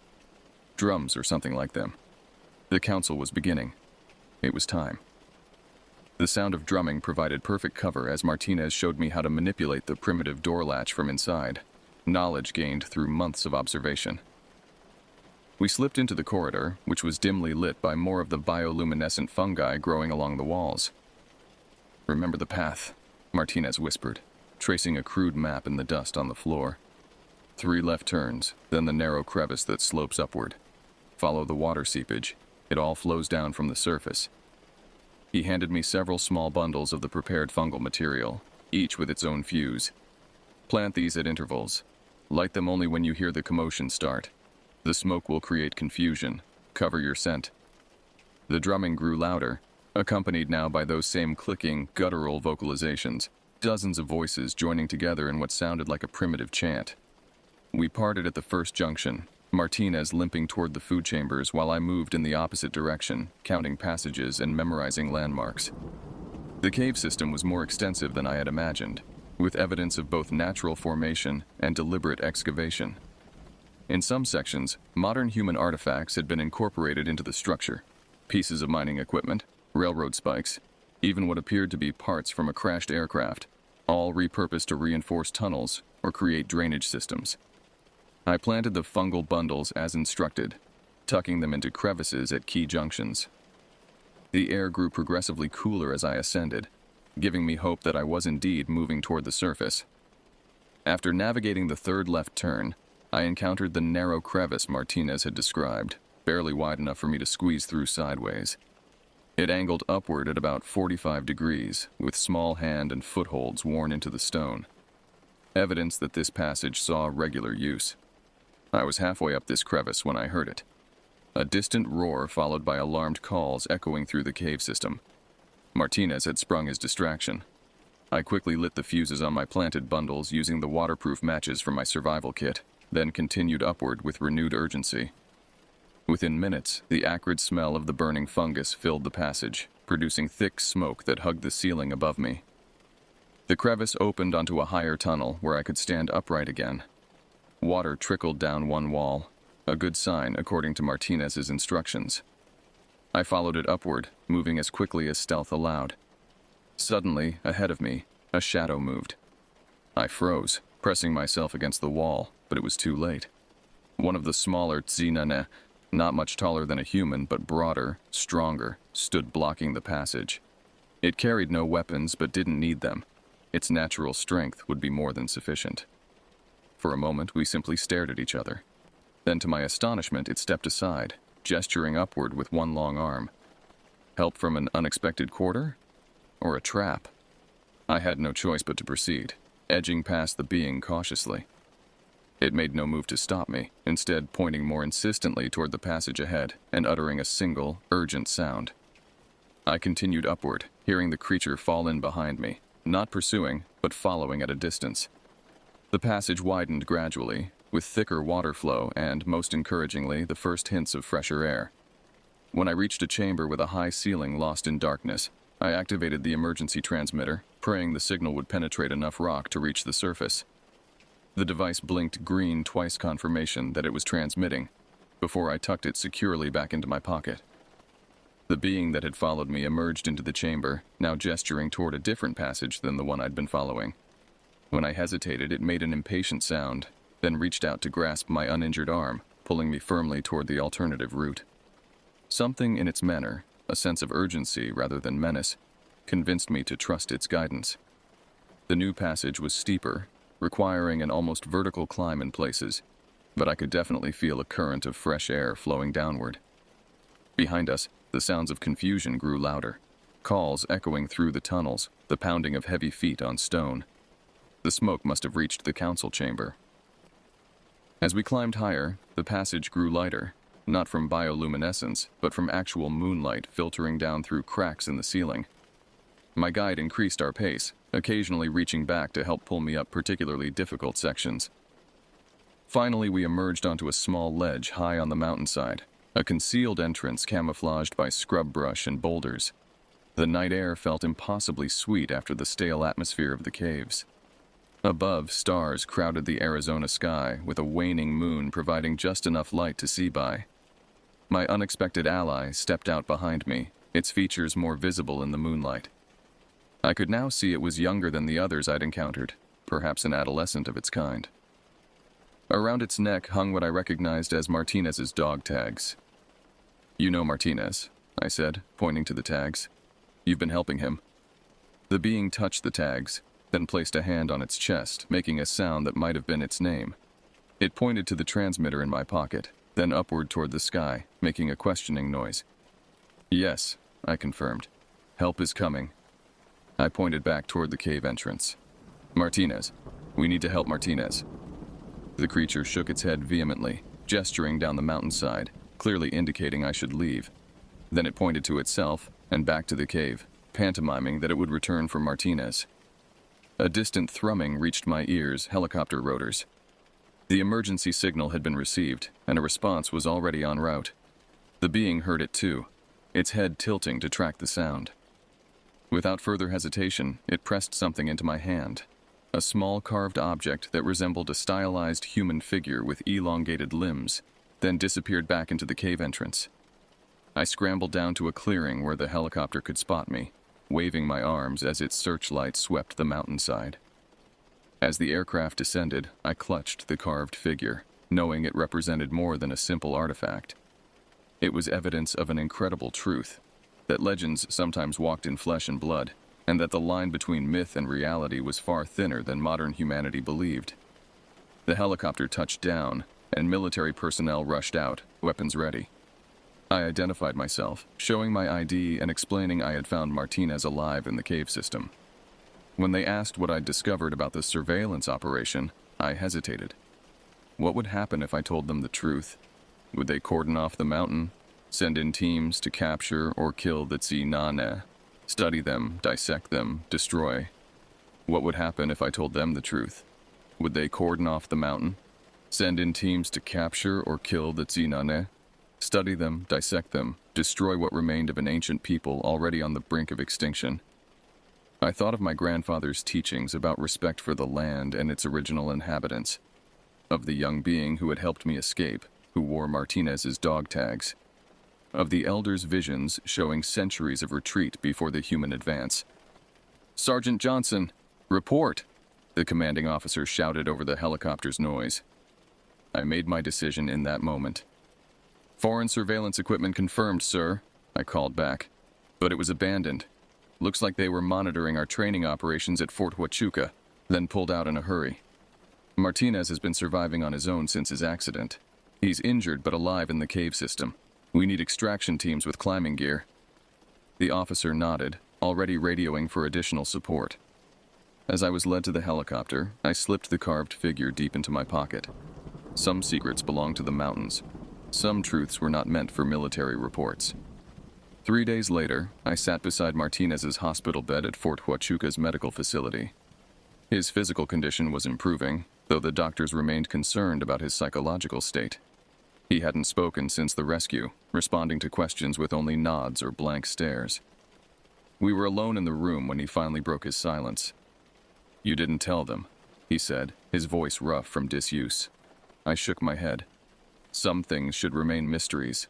Drums or something like them. The council was beginning. It was time. The sound of drumming provided perfect cover as Martinez showed me how to manipulate the primitive door latch from inside, knowledge gained through months of observation. We slipped into the corridor, which was dimly lit by more of the bioluminescent fungi growing along the walls. "Remember the path," Martinez whispered, tracing a crude map in the dust on the floor. 3 left turns, then the narrow crevice that slopes upward. Follow the water seepage. It all flows down from the surface. He handed me several small bundles of the prepared fungal material, each with its own fuse. "Plant these at intervals. Light them only when you hear the commotion start. The smoke will create confusion. Cover your scent." The drumming grew louder, accompanied now by those same clicking, guttural vocalizations, dozens of voices joining together in what sounded like a primitive chant. We parted at the first junction, Martinez limping toward the food chambers while I moved in the opposite direction, counting passages and memorizing landmarks. The cave system was more extensive than I had imagined, with evidence of both natural formation and deliberate excavation. In some sections, modern human artifacts had been incorporated into the structure. Pieces of mining equipment, railroad spikes, even what appeared to be parts from a crashed aircraft, all repurposed to reinforce tunnels or create drainage systems. I planted the fungal bundles as instructed, tucking them into crevices at key junctions. The air grew progressively cooler as I ascended, giving me hope that I was indeed moving toward the surface. After navigating the 3rd left turn, I encountered the narrow crevice Martinez had described, barely wide enough for me to squeeze through sideways. It angled upward at about 45 degrees, with small hand and footholds worn into the stone. Evidence that this passage saw regular use. I was halfway up this crevice when I heard it. A distant roar followed by alarmed calls echoing through the cave system. Martinez had sprung his distraction. I quickly lit the fuses on my planted bundles using the waterproof matches from my survival kit, then continued upward with renewed urgency. Within minutes, the acrid smell of the burning fungus filled the passage, producing thick smoke that hugged the ceiling above me. The crevice opened onto a higher tunnel where I could stand upright again. Water trickled down one wall, a good sign according to Martinez's instructions. I followed it upward, moving as quickly as stealth allowed. Suddenly, ahead of me, a shadow moved. I froze, pressing myself against the wall, but it was too late. One of the smaller Tzinane, not much taller than a human but broader, stronger, stood blocking the passage. It carried no weapons but didn't need them. Its natural strength would be more than sufficient. For a moment, we simply stared at each other. Then, to my astonishment, it stepped aside, gesturing upward with one long arm. Help from an unexpected quarter? Or a trap? I had no choice but to proceed, edging past the being cautiously. It made no move to stop me, instead pointing more insistently toward the passage ahead and uttering a single, urgent sound. I continued upward, hearing the creature fall in behind me, not pursuing, but following at a distance. The passage widened gradually, with thicker water flow and, most encouragingly, the first hints of fresher air. When I reached a chamber with a high ceiling lost in darkness, I activated the emergency transmitter, praying the signal would penetrate enough rock to reach the surface. The device blinked green twice, confirmation that it was transmitting, before I tucked it securely back into my pocket. The being that had followed me emerged into the chamber, now gesturing toward a different passage than the one I'd been following. When I hesitated, it made an impatient sound, then reached out to grasp my uninjured arm, pulling me firmly toward the alternative route. Something in its manner, a sense of urgency rather than menace, convinced me to trust its guidance. The new passage was steeper, requiring an almost vertical climb in places, but I could definitely feel a current of fresh air flowing downward. Behind us, the sounds of confusion grew louder, calls echoing through the tunnels, the pounding of heavy feet on stone. The smoke must have reached the council chamber. As we climbed higher, the passage grew lighter, not from bioluminescence, but from actual moonlight filtering down through cracks in the ceiling. My guide increased our pace, occasionally reaching back to help pull me up particularly difficult sections. Finally, we emerged onto a small ledge high on the mountainside, a concealed entrance camouflaged by scrub brush and boulders. The night air felt impossibly sweet after the stale atmosphere of the caves. Above, stars crowded the Arizona sky, with a waning moon providing just enough light to see by. My unexpected ally stepped out behind me, its features more visible in the moonlight. I could now see it was younger than the others I'd encountered, perhaps an adolescent of its kind. Around its neck hung what I recognized as Martinez's dog tags. "You know Martinez," I said, pointing to the tags. "You've been helping him." The being touched the tags, then placed a hand on its chest, making a sound that might have been its name. It pointed to the transmitter in my pocket, then upward toward the sky, making a questioning noise. "Yes," I confirmed. "Help is coming." I pointed back toward the cave entrance. "Martinez. We need to help Martinez." The creature shook its head vehemently, gesturing down the mountainside, clearly indicating I should leave. Then it pointed to itself and back to the cave, pantomiming that it would return for Martinez. A distant thrumming reached my ears, helicopter rotors. The emergency signal had been received, and a response was already en route. The being heard it too, its head tilting to track the sound. Without further hesitation, it pressed something into my hand, a small carved object that resembled a stylized human figure with elongated limbs, then disappeared back into the cave entrance. I scrambled down to a clearing where the helicopter could spot me, waving my arms as its searchlight swept the mountainside. As the aircraft descended, I clutched the carved figure, knowing it represented more than a simple artifact. It was evidence of an incredible truth, that legends sometimes walked in flesh and blood, and that the line between myth and reality was far thinner than modern humanity believed. The helicopter touched down, and military personnel rushed out, weapons ready. I identified myself, showing my ID and explaining I had found Martinez alive in the cave system. When they asked what I'd discovered about the surveillance operation, I hesitated. What would happen if I told them the truth? Would they cordon off the mountain, send in teams to capture or kill the Tsinane, study them, dissect them, destroy? What would happen if I told them the truth? Would they cordon off the mountain, send in teams to capture or kill the Tsinane, study them, dissect them, destroy what remained of an ancient people already on the brink of extinction? I thought of my grandfather's teachings about respect for the land and its original inhabitants, of the young being who had helped me escape, who wore Martinez's dog tags, of the elders' visions showing centuries of retreat before the human advance. "Sergeant Johnson, report!" the commanding officer shouted over the helicopter's noise. I made my decision in that moment. "Foreign surveillance equipment confirmed, sir," I called back. "But it was abandoned. Looks like they were monitoring our training operations at Fort Huachuca, then pulled out in a hurry. Martinez has been surviving on his own since his accident. He's injured but alive in the cave system. We need extraction teams with climbing gear." The officer nodded, already radioing for additional support. As I was led to the helicopter, I slipped the carved figure deep into my pocket. Some secrets belong to the mountains. Some truths were not meant for military reports. 3 days later, I sat beside Martinez's hospital bed at Fort Huachuca's medical facility. His physical condition was improving, though the doctors remained concerned about his psychological state. He hadn't spoken since the rescue, responding to questions with only nods or blank stares. We were alone in the room when he finally broke his silence. "You didn't tell them," he said, his voice rough from disuse. I shook my head. Some things should remain mysteries.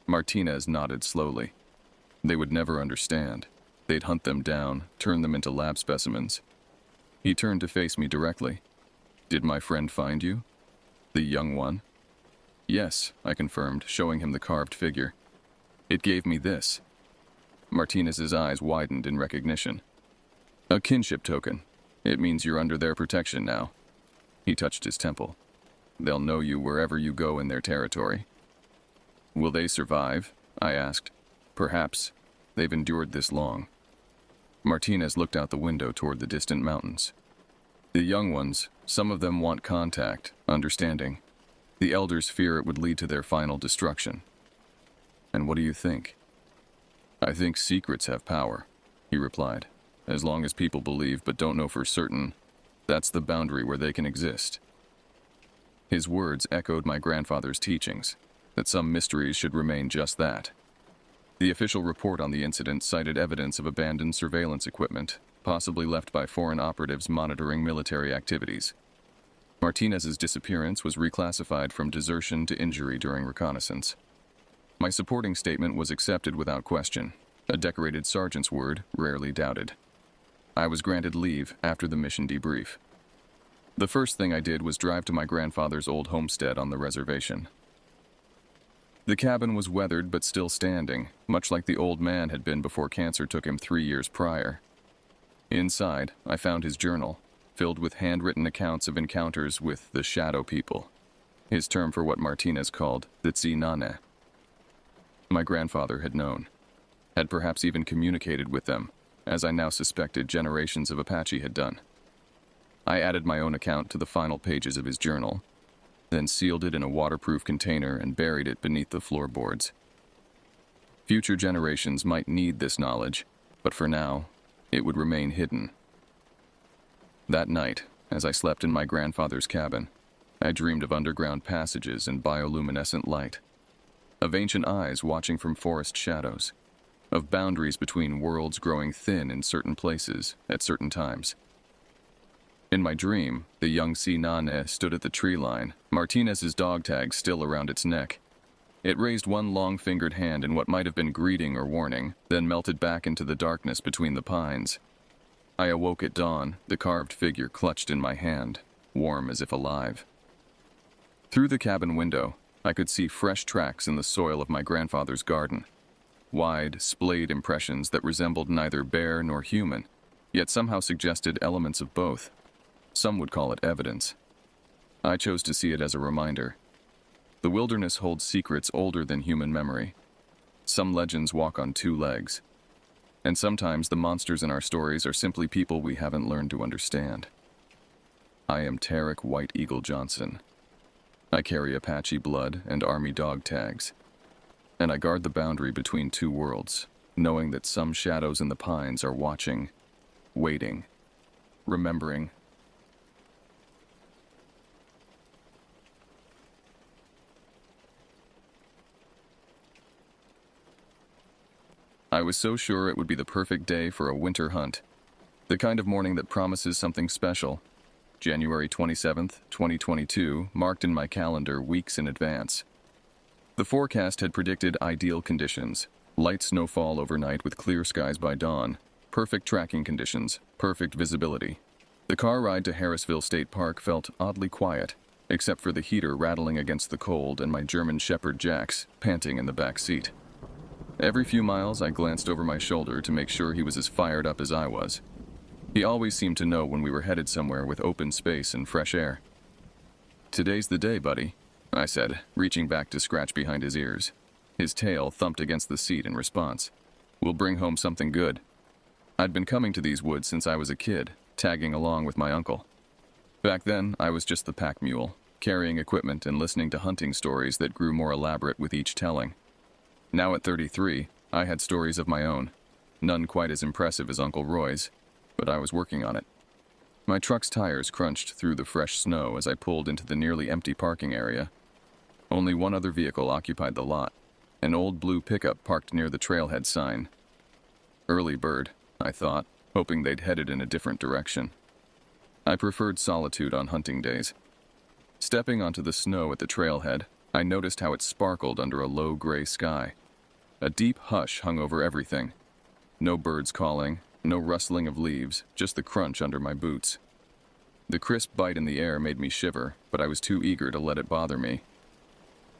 Martinez nodded slowly. They would never understand. They'd hunt them down, turn them into lab specimens. He turned to face me directly. "Did my friend find you? The young one?" "Yes," I confirmed, showing him the carved figure. "It gave me this." Martinez's eyes widened in recognition. "A kinship token. It means you're under their protection now." He touched his temple. "They'll know you wherever you go in their territory." "Will they survive?" I asked. "Perhaps. They've endured this long." Martinez looked out the window toward the distant mountains. "The young ones, some of them want contact, understanding. The elders fear it would lead to their final destruction." "And what do you think?" "I think secrets have power," he replied. "As long as people believe but don't know for certain, that's the boundary where they can exist." His words echoed my grandfather's teachings, that some mysteries should remain just that. The official report on the incident cited evidence of abandoned surveillance equipment, possibly left by foreign operatives monitoring military activities. Martinez's disappearance was reclassified from desertion to injury during reconnaissance. My supporting statement was accepted without question, a decorated sergeant's word rarely doubted. I was granted leave after the mission debrief. The first thing I did was drive to my grandfather's old homestead on the reservation. The cabin was weathered but still standing, much like the old man had been before cancer took him 3 years prior. Inside, I found his journal, filled with handwritten accounts of encounters with the shadow people, his term for what Martinez called the Tsinane. My grandfather had known, had perhaps even communicated with them, as I now suspected generations of Apache had done. I added my own account to the final pages of his journal, then sealed it in a waterproof container and buried it beneath the floorboards. Future generations might need this knowledge, but for now, it would remain hidden. That night, as I slept in my grandfather's cabin, I dreamed of underground passages and bioluminescent light, of ancient eyes watching from forest shadows, of boundaries between worlds growing thin in certain places at certain times. In my dream, the young Tsinane stood at the tree line, Martinez's dog tag still around its neck. It raised one long-fingered hand in what might have been greeting or warning, then melted back into the darkness between the pines. I awoke at dawn, the carved figure clutched in my hand, warm as if alive. Through the cabin window, I could see fresh tracks in the soil of my grandfather's garden. Wide, splayed impressions that resembled neither bear nor human, yet somehow suggested elements of both. Some would call it evidence. I chose to see it as a reminder. The wilderness holds secrets older than human memory. Some legends walk on 2 legs. And sometimes the monsters in our stories are simply people we haven't learned to understand. I am Tarek White Eagle Johnson. I carry Apache blood and Army dog tags. And I guard the boundary between 2 worlds, knowing that some shadows in the pines are watching, waiting, remembering. I was so sure it would be the perfect day for a winter hunt. The kind of morning that promises something special. January 27th, 2022, marked in my calendar weeks in advance. The forecast had predicted ideal conditions. Light snowfall overnight with clear skies by dawn. Perfect tracking conditions, perfect visibility. The car ride to Harrisville State Park felt oddly quiet, except for the heater rattling against the cold and my German Shepherd Jax panting in the back seat. Every few miles, I glanced over my shoulder to make sure he was as fired up as I was. He always seemed to know when we were headed somewhere with open space and fresh air. "Today's the day, buddy," I said, reaching back to scratch behind his ears. His tail thumped against the seat in response. "We'll bring home something good." I'd been coming to these woods since I was a kid, tagging along with my uncle. Back then, I was just the pack mule, carrying equipment and listening to hunting stories that grew more elaborate with each telling. Now at 33, I had stories of my own, none quite as impressive as Uncle Roy's, but I was working on it. My truck's tires crunched through the fresh snow as I pulled into the nearly empty parking area. Only one other vehicle occupied the lot, an old blue pickup parked near the trailhead sign. Early bird, I thought, hoping they'd headed in a different direction. I preferred solitude on hunting days. Stepping onto the snow at the trailhead, I noticed how it sparkled under a low gray sky. A deep hush hung over everything. No birds calling, no rustling of leaves, just the crunch under my boots. The crisp bite in the air made me shiver, but I was too eager to let it bother me.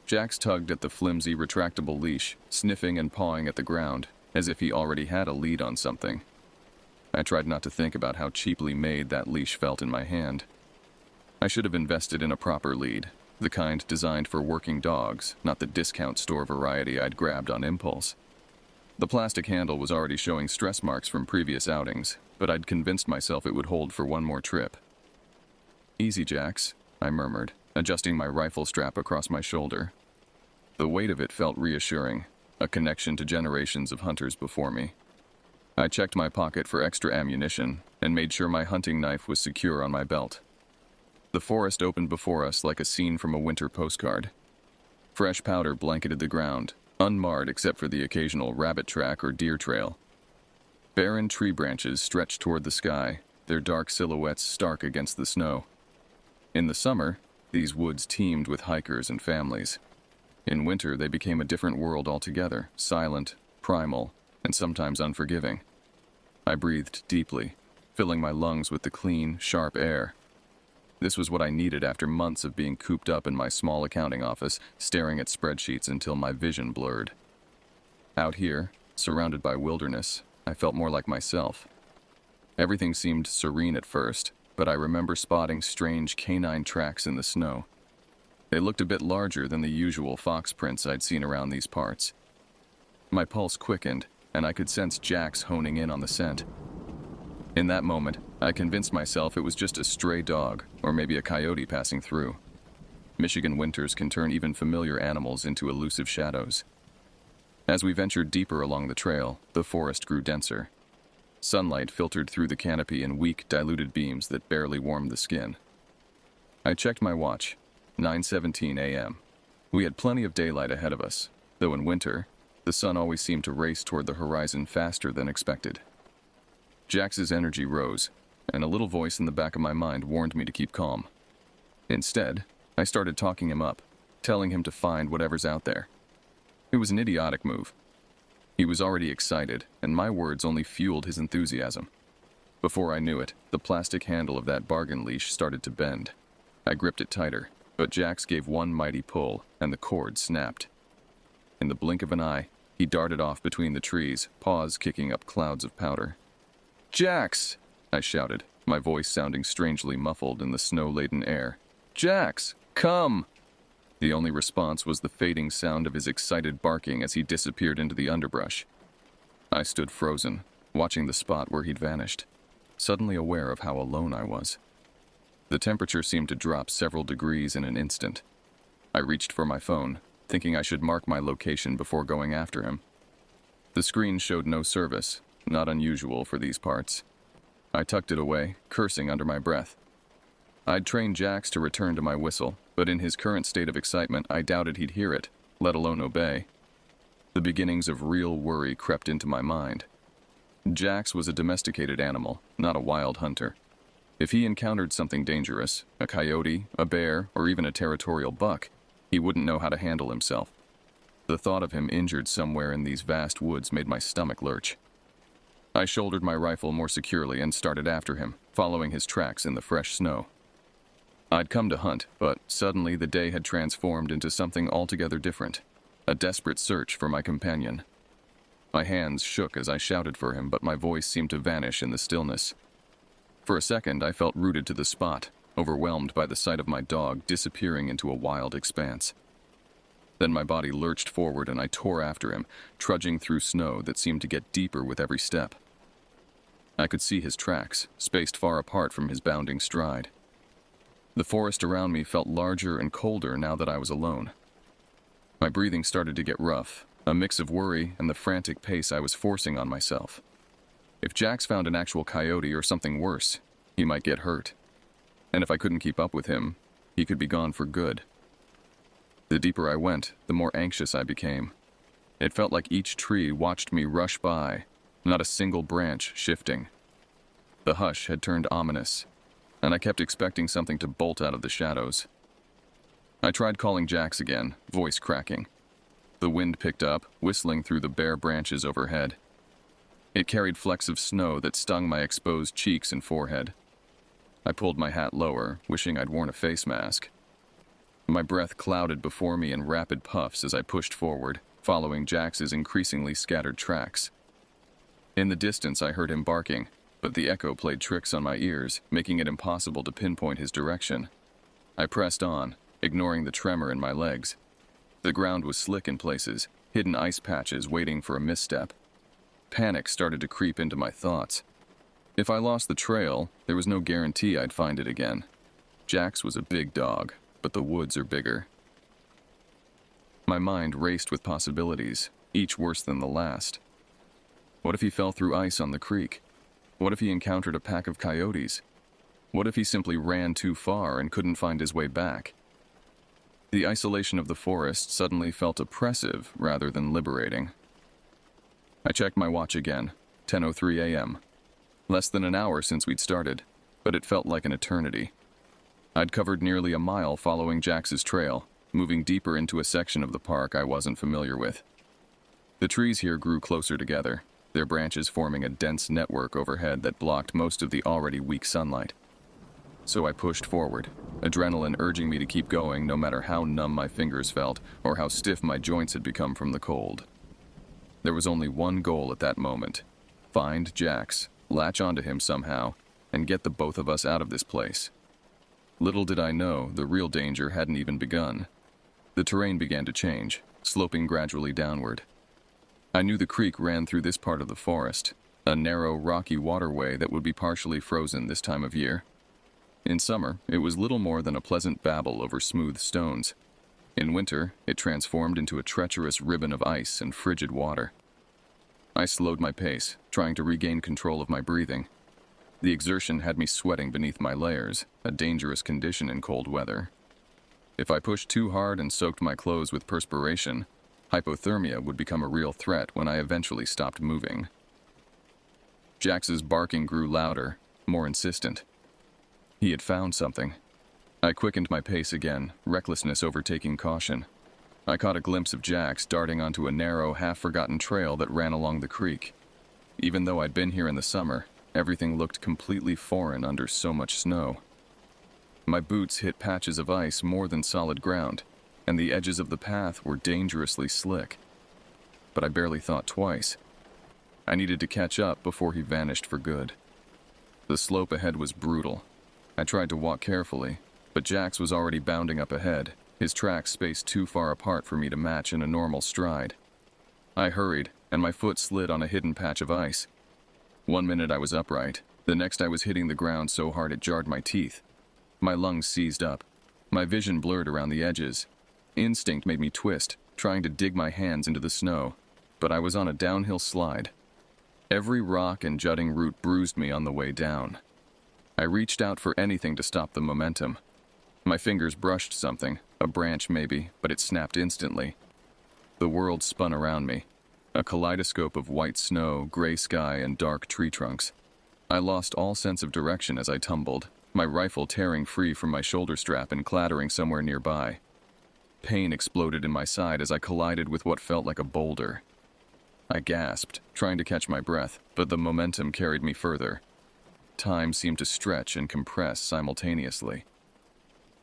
Jax tugged at the flimsy, retractable leash, sniffing and pawing at the ground, as if he already had a lead on something. I tried not to think about how cheaply made that leash felt in my hand. I should have invested in a proper lead, the kind designed for working dogs, not the discount store variety I'd grabbed on impulse. The plastic handle was already showing stress marks from previous outings, but I'd convinced myself it would hold for one more trip. "Easy, Jax," I murmured, adjusting my rifle strap across my shoulder. The weight of it felt reassuring, a connection to generations of hunters before me. I checked my pocket for extra ammunition and made sure my hunting knife was secure on my belt. The forest opened before us like a scene from a winter postcard. Fresh powder blanketed the ground, unmarred except for the occasional rabbit track or deer trail. Barren tree branches stretched toward the sky, their dark silhouettes stark against the snow. In the summer, these woods teemed with hikers and families. In winter, they became a different world altogether, silent, primal, and sometimes unforgiving. I breathed deeply, filling my lungs with the clean, sharp air. This was what I needed after months of being cooped up in my small accounting office, staring at spreadsheets until my vision blurred. Out here, surrounded by wilderness, I felt more like myself. Everything seemed serene at first, but I remember spotting strange canine tracks in the snow. They looked a bit larger than the usual fox prints I'd seen around these parts. My pulse quickened, and I could sense Jax honing in on the scent. In that moment, I convinced myself it was just a stray dog, or maybe a coyote passing through. Michigan winters can turn even familiar animals into elusive shadows. As we ventured deeper along the trail, the forest grew denser. Sunlight filtered through the canopy in weak, diluted beams that barely warmed the skin. I checked my watch. 9:17 a.m. We had plenty of daylight ahead of us, though in winter, the sun always seemed to race toward the horizon faster than expected. Jax's energy rose, and a little voice in the back of my mind warned me to keep calm. Instead, I started talking him up, telling him to find whatever's out there. It was an idiotic move. He was already excited, and my words only fueled his enthusiasm. Before I knew it, the plastic handle of that bargain leash started to bend. I gripped it tighter, but Jax gave one mighty pull, and the cord snapped. In the blink of an eye, he darted off between the trees, paws kicking up clouds of powder. "Jax!" I shouted, my voice sounding strangely muffled in the snow-laden air. "Jax, come!" The only response was the fading sound of his excited barking as he disappeared into the underbrush. I stood frozen, watching the spot where he'd vanished, suddenly aware of how alone I was. The temperature seemed to drop several degrees in an instant. I reached for my phone, thinking I should mark my location before going after him. The screen showed no service, not unusual for these parts. I tucked it away, cursing under my breath. I'd trained Jax to return to my whistle, but in his current state of excitement, I doubted he'd hear it, let alone obey. The beginnings of real worry crept into my mind. Jax was a domesticated animal, not a wild hunter. If he encountered something dangerous, a coyote, a bear, or even a territorial buck, he wouldn't know how to handle himself. The thought of him injured somewhere in these vast woods made my stomach lurch. I shouldered my rifle more securely and started after him, following his tracks in the fresh snow. I'd come to hunt, but suddenly the day had transformed into something altogether different, a desperate search for my companion. My hands shook as I shouted for him, but my voice seemed to vanish in the stillness. For a second, I felt rooted to the spot, overwhelmed by the sight of my dog disappearing into a wild expanse. Then my body lurched forward and I tore after him, trudging through snow that seemed to get deeper with every step. I could see his tracks, spaced far apart from his bounding stride. The forest around me felt larger and colder now that I was alone. My breathing started to get rough, a mix of worry and the frantic pace I was forcing on myself. If Jax found an actual coyote or something worse, he might get hurt. And if I couldn't keep up with him, he could be gone for good. The deeper I went, the more anxious I became. It felt like each tree watched me rush by, not a single branch shifting. The hush had turned ominous, and I kept expecting something to bolt out of the shadows. I tried calling Jax again, voice cracking. The wind picked up, whistling through the bare branches overhead. It carried flecks of snow that stung my exposed cheeks and forehead. I pulled my hat lower, wishing I'd worn a face mask. My breath clouded before me in rapid puffs as I pushed forward, following Jax's increasingly scattered tracks. In the distance, I heard him barking, but the echo played tricks on my ears, making it impossible to pinpoint his direction. I pressed on, ignoring the tremor in my legs. The ground was slick in places, hidden ice patches waiting for a misstep. Panic started to creep into my thoughts. If I lost the trail, there was no guarantee I'd find it again. Jax was a big dog, but the woods are bigger. My mind raced with possibilities, each worse than the last. What if he fell through ice on the creek? What if he encountered a pack of coyotes? What if he simply ran too far and couldn't find his way back? The isolation of the forest suddenly felt oppressive rather than liberating. I checked my watch again, 10:03 a.m. Less than an hour since we'd started, but it felt like an eternity. I'd covered nearly a mile following Jax's trail, moving deeper into a section of the park I wasn't familiar with. The trees here grew closer together, their branches forming a dense network overhead that blocked most of the already weak sunlight. So I pushed forward, adrenaline urging me to keep going no matter how numb my fingers felt or how stiff my joints had become from the cold. There was only one goal at that moment: find Jax, latch onto him somehow, and get the both of us out of this place. Little did I know the real danger hadn't even begun. The terrain began to change, sloping gradually downward. I knew the creek ran through this part of the forest, a narrow, rocky waterway that would be partially frozen this time of year. In summer, it was little more than a pleasant babble over smooth stones. In winter, it transformed into a treacherous ribbon of ice and frigid water. I slowed my pace, trying to regain control of my breathing. The exertion had me sweating beneath my layers, a dangerous condition in cold weather. If I pushed too hard and soaked my clothes with perspiration, hypothermia would become a real threat when I eventually stopped moving. Jax's barking grew louder, more insistent. He had found something. I quickened my pace again, recklessness overtaking caution. I caught a glimpse of Jax darting onto a narrow, half-forgotten trail that ran along the creek. Even though I'd been here in the summer, everything looked completely foreign under so much snow. My boots hit patches of ice more than solid ground, and the edges of the path were dangerously slick. But I barely thought twice. I needed to catch up before he vanished for good. The slope ahead was brutal. I tried to walk carefully, but Jax was already bounding up ahead, his tracks spaced too far apart for me to match in a normal stride. I hurried, and my foot slid on a hidden patch of ice. 1 minute I was upright, the next I was hitting the ground so hard it jarred my teeth. My lungs seized up. My vision blurred around the edges. Instinct made me twist, trying to dig my hands into the snow, but I was on a downhill slide. Every rock and jutting root bruised me on the way down. I reached out for anything to stop the momentum. My fingers brushed something, a branch maybe, but it snapped instantly. The world spun around me, a kaleidoscope of white snow, gray sky, and dark tree trunks. I lost all sense of direction as I tumbled, my rifle tearing free from my shoulder strap and clattering somewhere nearby. Pain exploded in my side as I collided with what felt like a boulder. I gasped, trying to catch my breath, but the momentum carried me further. Time seemed to stretch and compress simultaneously.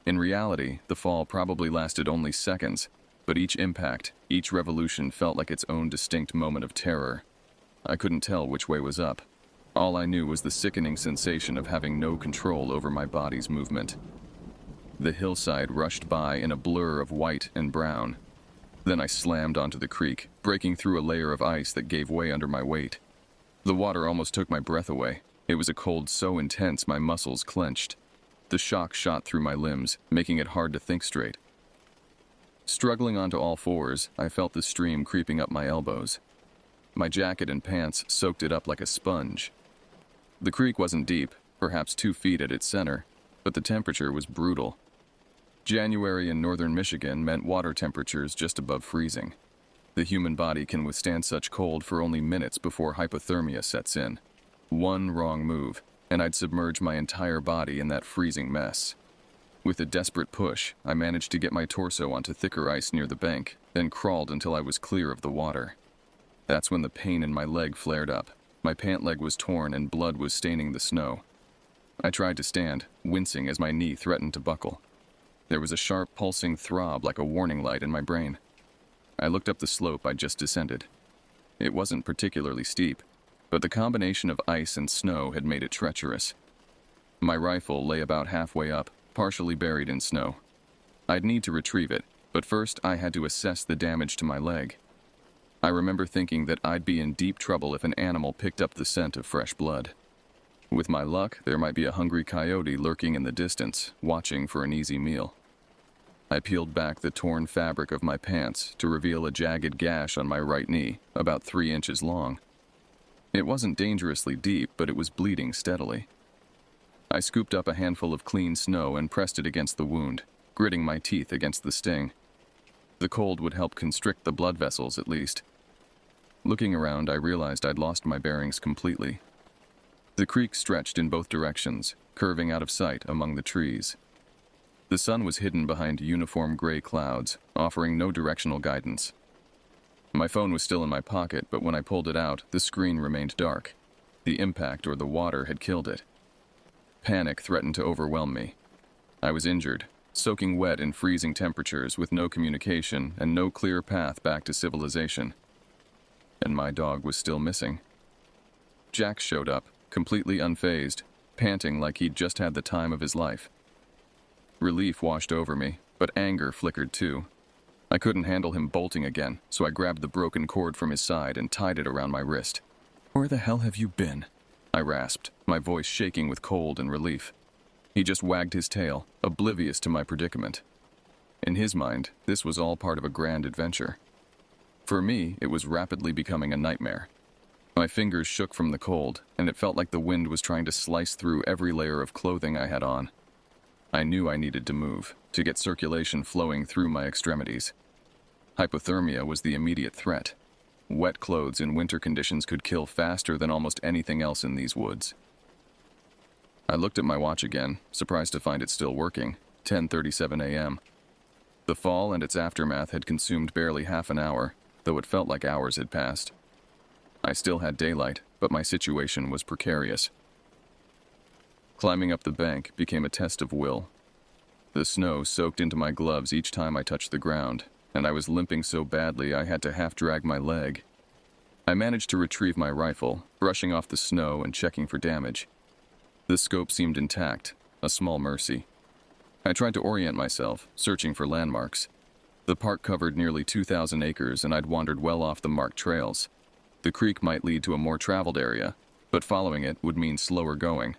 In reality, the fall probably lasted only seconds, but each impact, each revolution felt like its own distinct moment of terror. I couldn't tell which way was up. All I knew was the sickening sensation of having no control over my body's movement. The hillside rushed by in a blur of white and brown. Then I slammed onto the creek, breaking through a layer of ice that gave way under my weight. The water almost took my breath away. It was a cold so intense my muscles clenched. The shock shot through my limbs, making it hard to think straight. Struggling onto all fours, I felt the stream creeping up my elbows. My jacket and pants soaked it up like a sponge. The creek wasn't deep, perhaps 2 feet at its center, but the temperature was brutal. January in northern Michigan meant water temperatures just above freezing. The human body can withstand such cold for only minutes before hypothermia sets in. One wrong move, and I'd submerge my entire body in that freezing mess. With a desperate push, I managed to get my torso onto thicker ice near the bank, then crawled until I was clear of the water. That's when the pain in my leg flared up. My pant leg was torn and blood was staining the snow. I tried to stand, wincing as my knee threatened to buckle. There was a sharp, pulsing throb like a warning light in my brain. I looked up the slope I'd just descended. It wasn't particularly steep, but the combination of ice and snow had made it treacherous. My rifle lay about halfway up, partially buried in snow. I'd need to retrieve it, but first I had to assess the damage to my leg. I remember thinking that I'd be in deep trouble if an animal picked up the scent of fresh blood. With my luck, there might be a hungry coyote lurking in the distance, watching for an easy meal. I peeled back the torn fabric of my pants to reveal a jagged gash on my right knee, about 3 inches long. It wasn't dangerously deep, but it was bleeding steadily. I scooped up a handful of clean snow and pressed it against the wound, gritting my teeth against the sting. The cold would help constrict the blood vessels at least. Looking around, I realized I'd lost my bearings completely. The creek stretched in both directions, curving out of sight among the trees. The sun was hidden behind uniform gray clouds, offering no directional guidance. My phone was still in my pocket, but when I pulled it out, the screen remained dark. The impact or the water had killed it. Panic threatened to overwhelm me. I was injured, soaking wet in freezing temperatures with no communication and no clear path back to civilization. And my dog was still missing. Jack showed up, completely unfazed, panting like he'd just had the time of his life. Relief washed over me, but anger flickered too. I couldn't handle him bolting again, so I grabbed the broken cord from his side and tied it around my wrist. "Where the hell have you been?" I rasped, my voice shaking with cold and relief. He just wagged his tail, oblivious to my predicament. In his mind, this was all part of a grand adventure. For me, it was rapidly becoming a nightmare. My fingers shook from the cold, and it felt like the wind was trying to slice through every layer of clothing I had on. I knew I needed to move, to get circulation flowing through my extremities. Hypothermia was the immediate threat. Wet clothes in winter conditions could kill faster than almost anything else in these woods. I looked at my watch again, surprised to find it still working, 10:37 a.m. The fall and its aftermath had consumed barely half an hour, though it felt like hours had passed. I still had daylight, but my situation was precarious. Climbing up the bank became a test of will. The snow soaked into my gloves each time I touched the ground, and I was limping so badly I had to half-drag my leg. I managed to retrieve my rifle, brushing off the snow and checking for damage. The scope seemed intact, a small mercy. I tried to orient myself, searching for landmarks. The park covered nearly 2,000 acres, and I'd wandered well off the marked trails. The creek might lead to a more traveled area, but following it would mean slower going.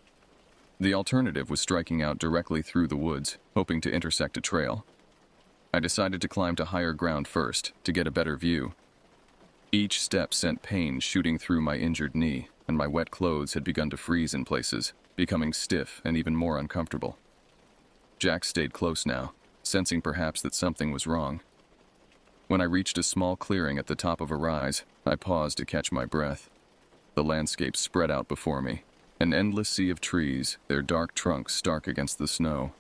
The alternative was striking out directly through the woods, hoping to intersect a trail. I decided to climb to higher ground first, to get a better view. Each step sent pain shooting through my injured knee, and my wet clothes had begun to freeze in places, becoming stiff and even more uncomfortable. Jack stayed close now, sensing perhaps that something was wrong. When I reached a small clearing at the top of a rise, I paused to catch my breath. The landscape spread out before me, an endless sea of trees, their dark trunks stark against the snow.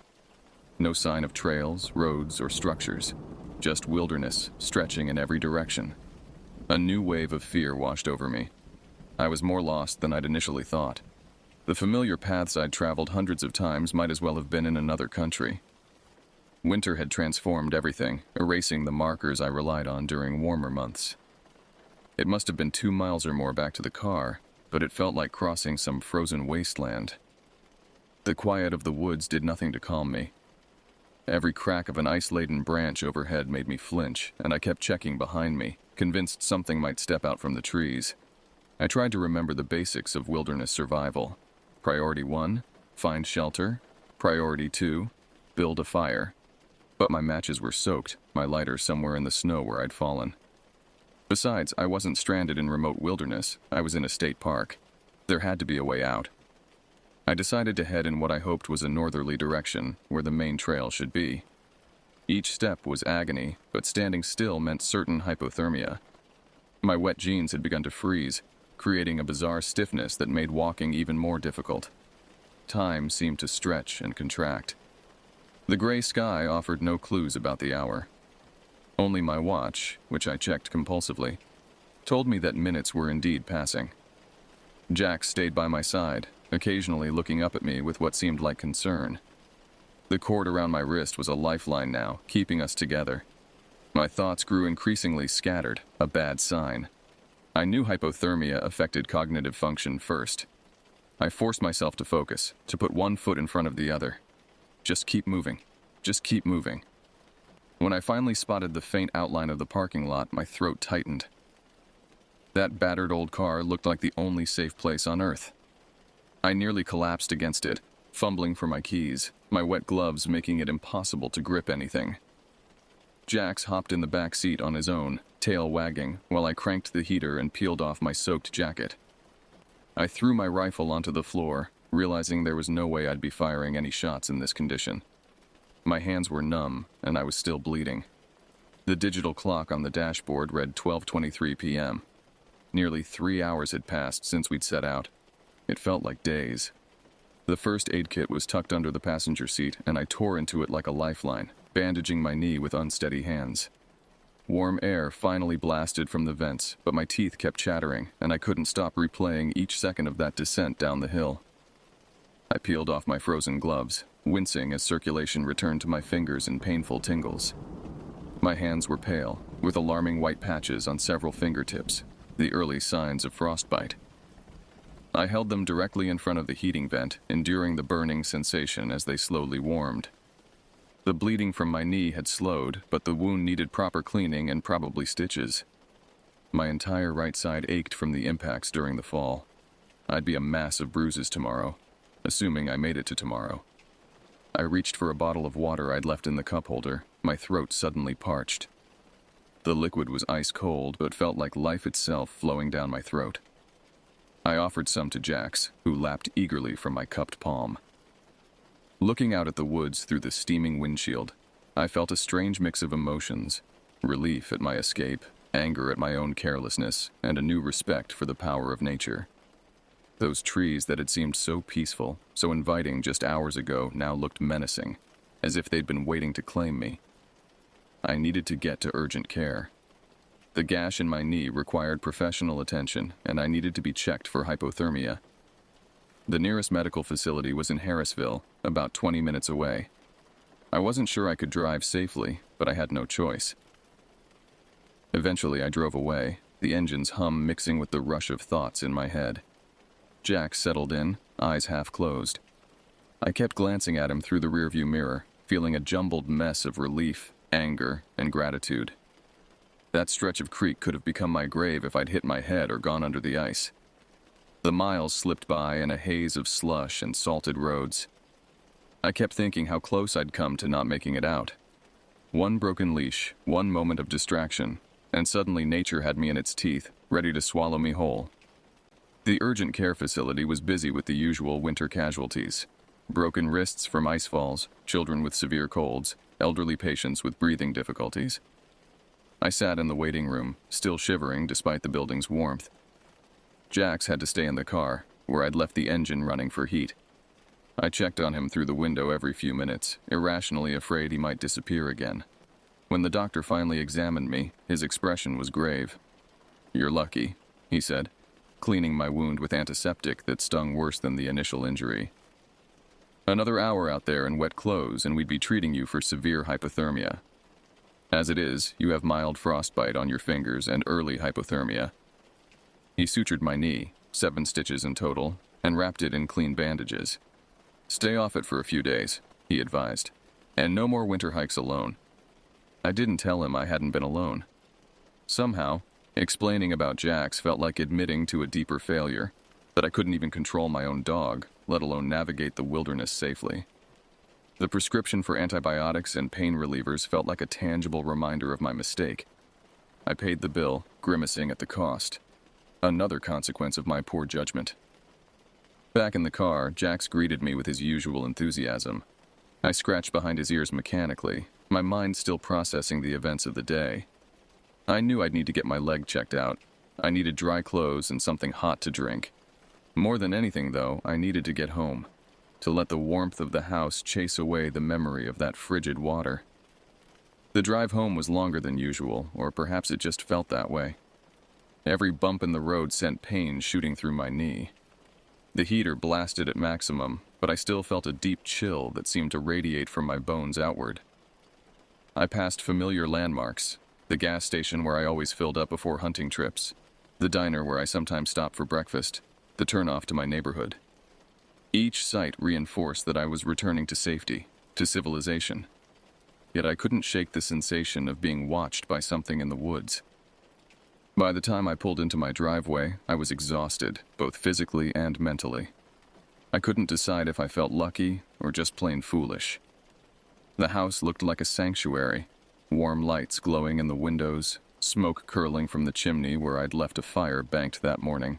No sign of trails, roads, or structures, just wilderness stretching in every direction. A new wave of fear washed over me. I was more lost than I'd initially thought. The familiar paths I'd traveled hundreds of times might as well have been in another country. Winter had transformed everything, erasing the markers I relied on during warmer months. It must have been 2 miles or more back to the car, but it felt like crossing some frozen wasteland. The quiet of the woods did nothing to calm me. Every crack of an ice-laden branch overhead made me flinch, and I kept checking behind me, convinced something might step out from the trees. I tried to remember the basics of wilderness survival. Priority 1, find shelter. Priority 2, build a fire. But my matches were soaked, my lighter somewhere in the snow where I'd fallen. Besides, I wasn't stranded in remote wilderness, I was in a state park. There had to be a way out. I decided to head in what I hoped was a northerly direction, where the main trail should be. Each step was agony, but standing still meant certain hypothermia. My wet jeans had begun to freeze, creating a bizarre stiffness that made walking even more difficult. Time seemed to stretch and contract. The gray sky offered no clues about the hour. Only my watch, which I checked compulsively, told me that minutes were indeed passing. Jack stayed by my side, occasionally looking up at me with what seemed like concern. The cord around my wrist was a lifeline now, keeping us together. My thoughts grew increasingly scattered, a bad sign. I knew hypothermia affected cognitive function first. I forced myself to focus, to put one foot in front of the other. Just keep moving. Just keep moving. When I finally spotted the faint outline of the parking lot, my throat tightened. That battered old car looked like the only safe place on earth. I nearly collapsed against it, fumbling for my keys, my wet gloves making it impossible to grip anything. Jax hopped in the back seat on his own, tail wagging, while I cranked the heater and peeled off my soaked jacket. I threw my rifle onto the floor, realizing there was no way I'd be firing any shots in this condition. My hands were numb, and I was still bleeding. The digital clock on the dashboard read 12:23 p.m. Nearly 3 hours had passed since we'd set out. It felt like days. The first aid kit was tucked under the passenger seat, and I tore into it like a lifeline, bandaging my knee with unsteady hands. Warm air finally blasted from the vents, but my teeth kept chattering, and I couldn't stop replaying each second of that descent down the hill. I peeled off my frozen gloves, wincing as circulation returned to my fingers in painful tingles. My hands were pale, with alarming white patches on several fingertips, the early signs of frostbite. I held them directly in front of the heating vent, enduring the burning sensation as they slowly warmed. The bleeding from my knee had slowed, but the wound needed proper cleaning and probably stitches. My entire right side ached from the impacts during the fall. I'd be a mass of bruises tomorrow, assuming I made it to tomorrow. I reached for a bottle of water I'd left in the cup holder, my throat suddenly parched. The liquid was ice cold, but felt like life itself flowing down my throat. I offered some to Jax, who lapped eagerly from my cupped palm. Looking out at the woods through the steaming windshield, I felt a strange mix of emotions: relief at my escape, anger at my own carelessness, and a new respect for the power of nature. Those trees that had seemed so peaceful, so inviting just hours ago, now looked menacing, as if they'd been waiting to claim me. I needed to get to urgent care. The gash in my knee required professional attention, and I needed to be checked for hypothermia. The nearest medical facility was in Harrisville, about 20 minutes away. I wasn't sure I could drive safely, but I had no choice. Eventually I drove away, the engine's hum mixing with the rush of thoughts in my head. Jack settled in, eyes half closed. I kept glancing at him through the rearview mirror, feeling a jumbled mess of relief, anger, and gratitude. That stretch of creek could have become my grave if I'd hit my head or gone under the ice. The miles slipped by in a haze of slush and salted roads. I kept thinking how close I'd come to not making it out. One broken leash, one moment of distraction, and suddenly nature had me in its teeth, ready to swallow me whole. The urgent care facility was busy with the usual winter casualties: broken wrists from ice falls, children with severe colds, elderly patients with breathing difficulties. I sat in the waiting room, still shivering despite the building's warmth. Jax had to stay in the car, where I'd left the engine running for heat. I checked on him through the window every few minutes, irrationally afraid he might disappear again. When the doctor finally examined me, his expression was grave. "You're lucky," he said, cleaning my wound with antiseptic that stung worse than the initial injury. "Another hour out there in wet clothes and we'd be treating you for severe hypothermia. As it is, you have mild frostbite on your fingers and early hypothermia." He sutured my knee, 7 stitches in total, and wrapped it in clean bandages. "Stay off it for a few days," he advised, "and no more winter hikes alone." I didn't tell him I hadn't been alone. Somehow, explaining about Jax felt like admitting to a deeper failure, that I couldn't even control my own dog, let alone navigate the wilderness safely. The prescription for antibiotics and pain relievers felt like a tangible reminder of my mistake. I paid the bill, grimacing at the cost. Another consequence of my poor judgment. Back in the car, Jax greeted me with his usual enthusiasm. I scratched behind his ears mechanically, my mind still processing the events of the day. I knew I'd need to get my leg checked out. I needed dry clothes and something hot to drink. More than anything, though, I needed to get home, to let the warmth of the house chase away the memory of that frigid water. The drive home was longer than usual, or perhaps it just felt that way. Every bump in the road sent pain shooting through my knee. The heater blasted at maximum, but I still felt a deep chill that seemed to radiate from my bones outward. I passed familiar landmarks, the gas station where I always filled up before hunting trips, the diner where I sometimes stopped for breakfast, the turnoff to my neighborhood. Each sight reinforced that I was returning to safety, to civilization. Yet I couldn't shake the sensation of being watched by something in the woods. By the time I pulled into my driveway, I was exhausted, both physically and mentally. I couldn't decide if I felt lucky or just plain foolish. The house looked like a sanctuary, warm lights glowing in the windows, smoke curling from the chimney where I'd left a fire banked that morning.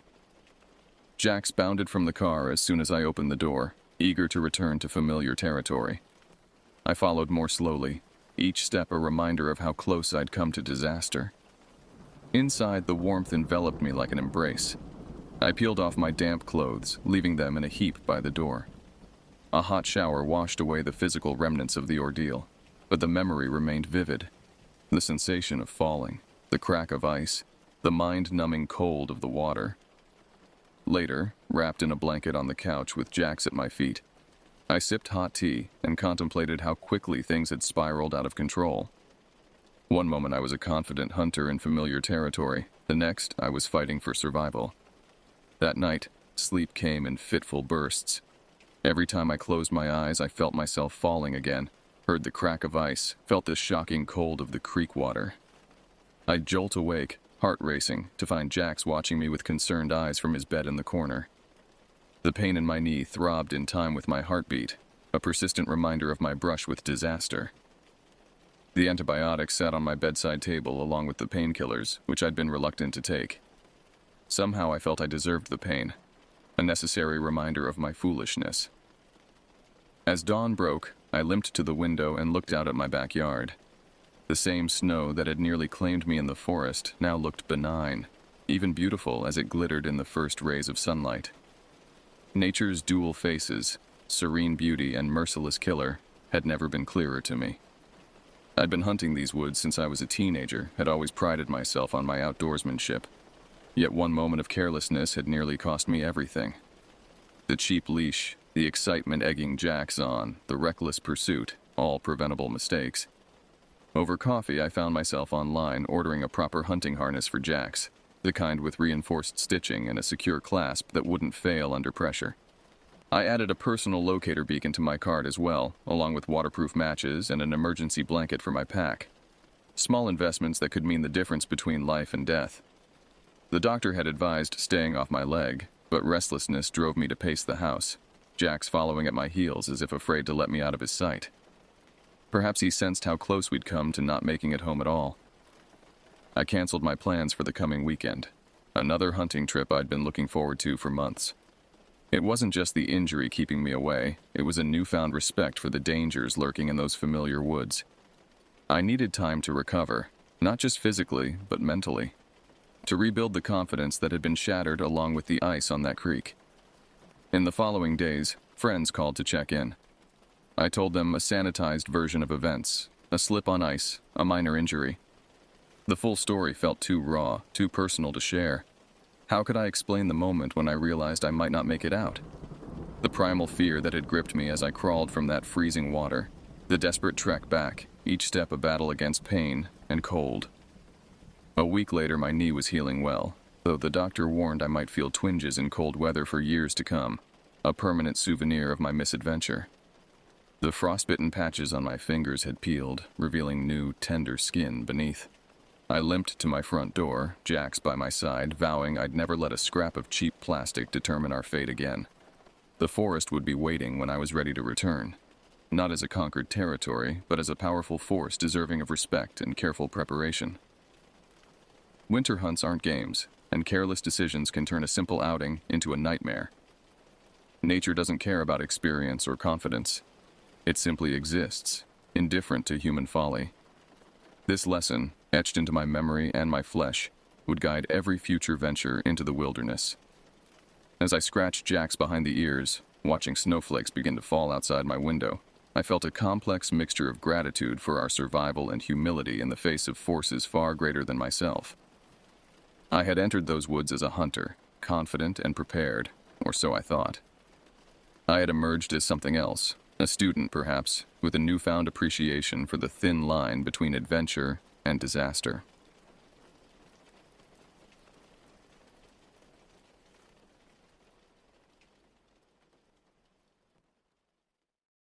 Jax bounded from the car as soon as I opened the door, eager to return to familiar territory. I followed more slowly, each step a reminder of how close I'd come to disaster. Inside, the warmth enveloped me like an embrace. I peeled off my damp clothes, leaving them in a heap by the door. A hot shower washed away the physical remnants of the ordeal, but the memory remained vivid. The sensation of falling, the crack of ice, the mind-numbing cold of the water. Later, wrapped in a blanket on the couch with Jax at my feet, I sipped hot tea and contemplated how quickly things had spiraled out of control. One moment I was a confident hunter in familiar territory, the next I was fighting for survival. That night, sleep came in fitful bursts. Every time I closed my eyes, I felt myself falling again, heard the crack of ice, felt the shocking cold of the creek water. I'd jolt awake, heart racing, to find Jax watching me with concerned eyes from his bed in the corner. The pain in my knee throbbed in time with my heartbeat, a persistent reminder of my brush with disaster. The antibiotics sat on my bedside table along with the painkillers, which I'd been reluctant to take. Somehow I felt I deserved the pain, a necessary reminder of my foolishness. As dawn broke, I limped to the window and looked out at my backyard. The same snow that had nearly claimed me in the forest now looked benign, even beautiful as it glittered in the first rays of sunlight. Nature's dual faces, serene beauty and merciless killer, had never been clearer to me. I'd been hunting these woods since I was a teenager, had always prided myself on my outdoorsmanship. Yet one moment of carelessness had nearly cost me everything. The cheap leash, the excitement egging Jax on, the reckless pursuit, all preventable mistakes. Over coffee, I found myself online ordering a proper hunting harness for Jax, the kind with reinforced stitching and a secure clasp that wouldn't fail under pressure. I added a personal locator beacon to my cart as well, along with waterproof matches and an emergency blanket for my pack. Small investments that could mean the difference between life and death. The doctor had advised staying off my leg, but restlessness drove me to pace the house, Jax following at my heels as if afraid to let me out of his sight. Perhaps he sensed how close we'd come to not making it home at all. I canceled my plans for the coming weekend, another hunting trip I'd been looking forward to for months. It wasn't just the injury keeping me away, it was a newfound respect for the dangers lurking in those familiar woods. I needed time to recover, not just physically, but mentally, to rebuild the confidence that had been shattered along with the ice on that creek. In the following days, friends called to check in. I told them a sanitized version of events, a slip on ice, a minor injury. The full story felt too raw, too personal to share. How could I explain the moment when I realized I might not make it out? The primal fear that had gripped me as I crawled from that freezing water, the desperate trek back, each step a battle against pain and cold. A week later, my knee was healing well, though the doctor warned I might feel twinges in cold weather for years to come, a permanent souvenir of my misadventure. The frostbitten patches on my fingers had peeled, revealing new, tender skin beneath. I limped to my front door, Jax by my side, vowing I'd never let a scrap of cheap plastic determine our fate again. The forest would be waiting when I was ready to return. not as a conquered territory, but as a powerful force deserving of respect and careful preparation. Winter hunts aren't games, and careless decisions can turn a simple outing into a nightmare. Nature doesn't care about experience or confidence. It simply exists, indifferent to human folly. This lesson, etched into my memory and my flesh, would guide every future venture into the wilderness. As I scratched Jax behind the ears, watching snowflakes begin to fall outside my window, I felt a complex mixture of gratitude for our survival and humility in the face of forces far greater than myself. I had entered those woods as a hunter, confident and prepared, or so I thought. I had emerged as something else, a student perhaps, with a newfound appreciation for the thin line between adventure and disaster.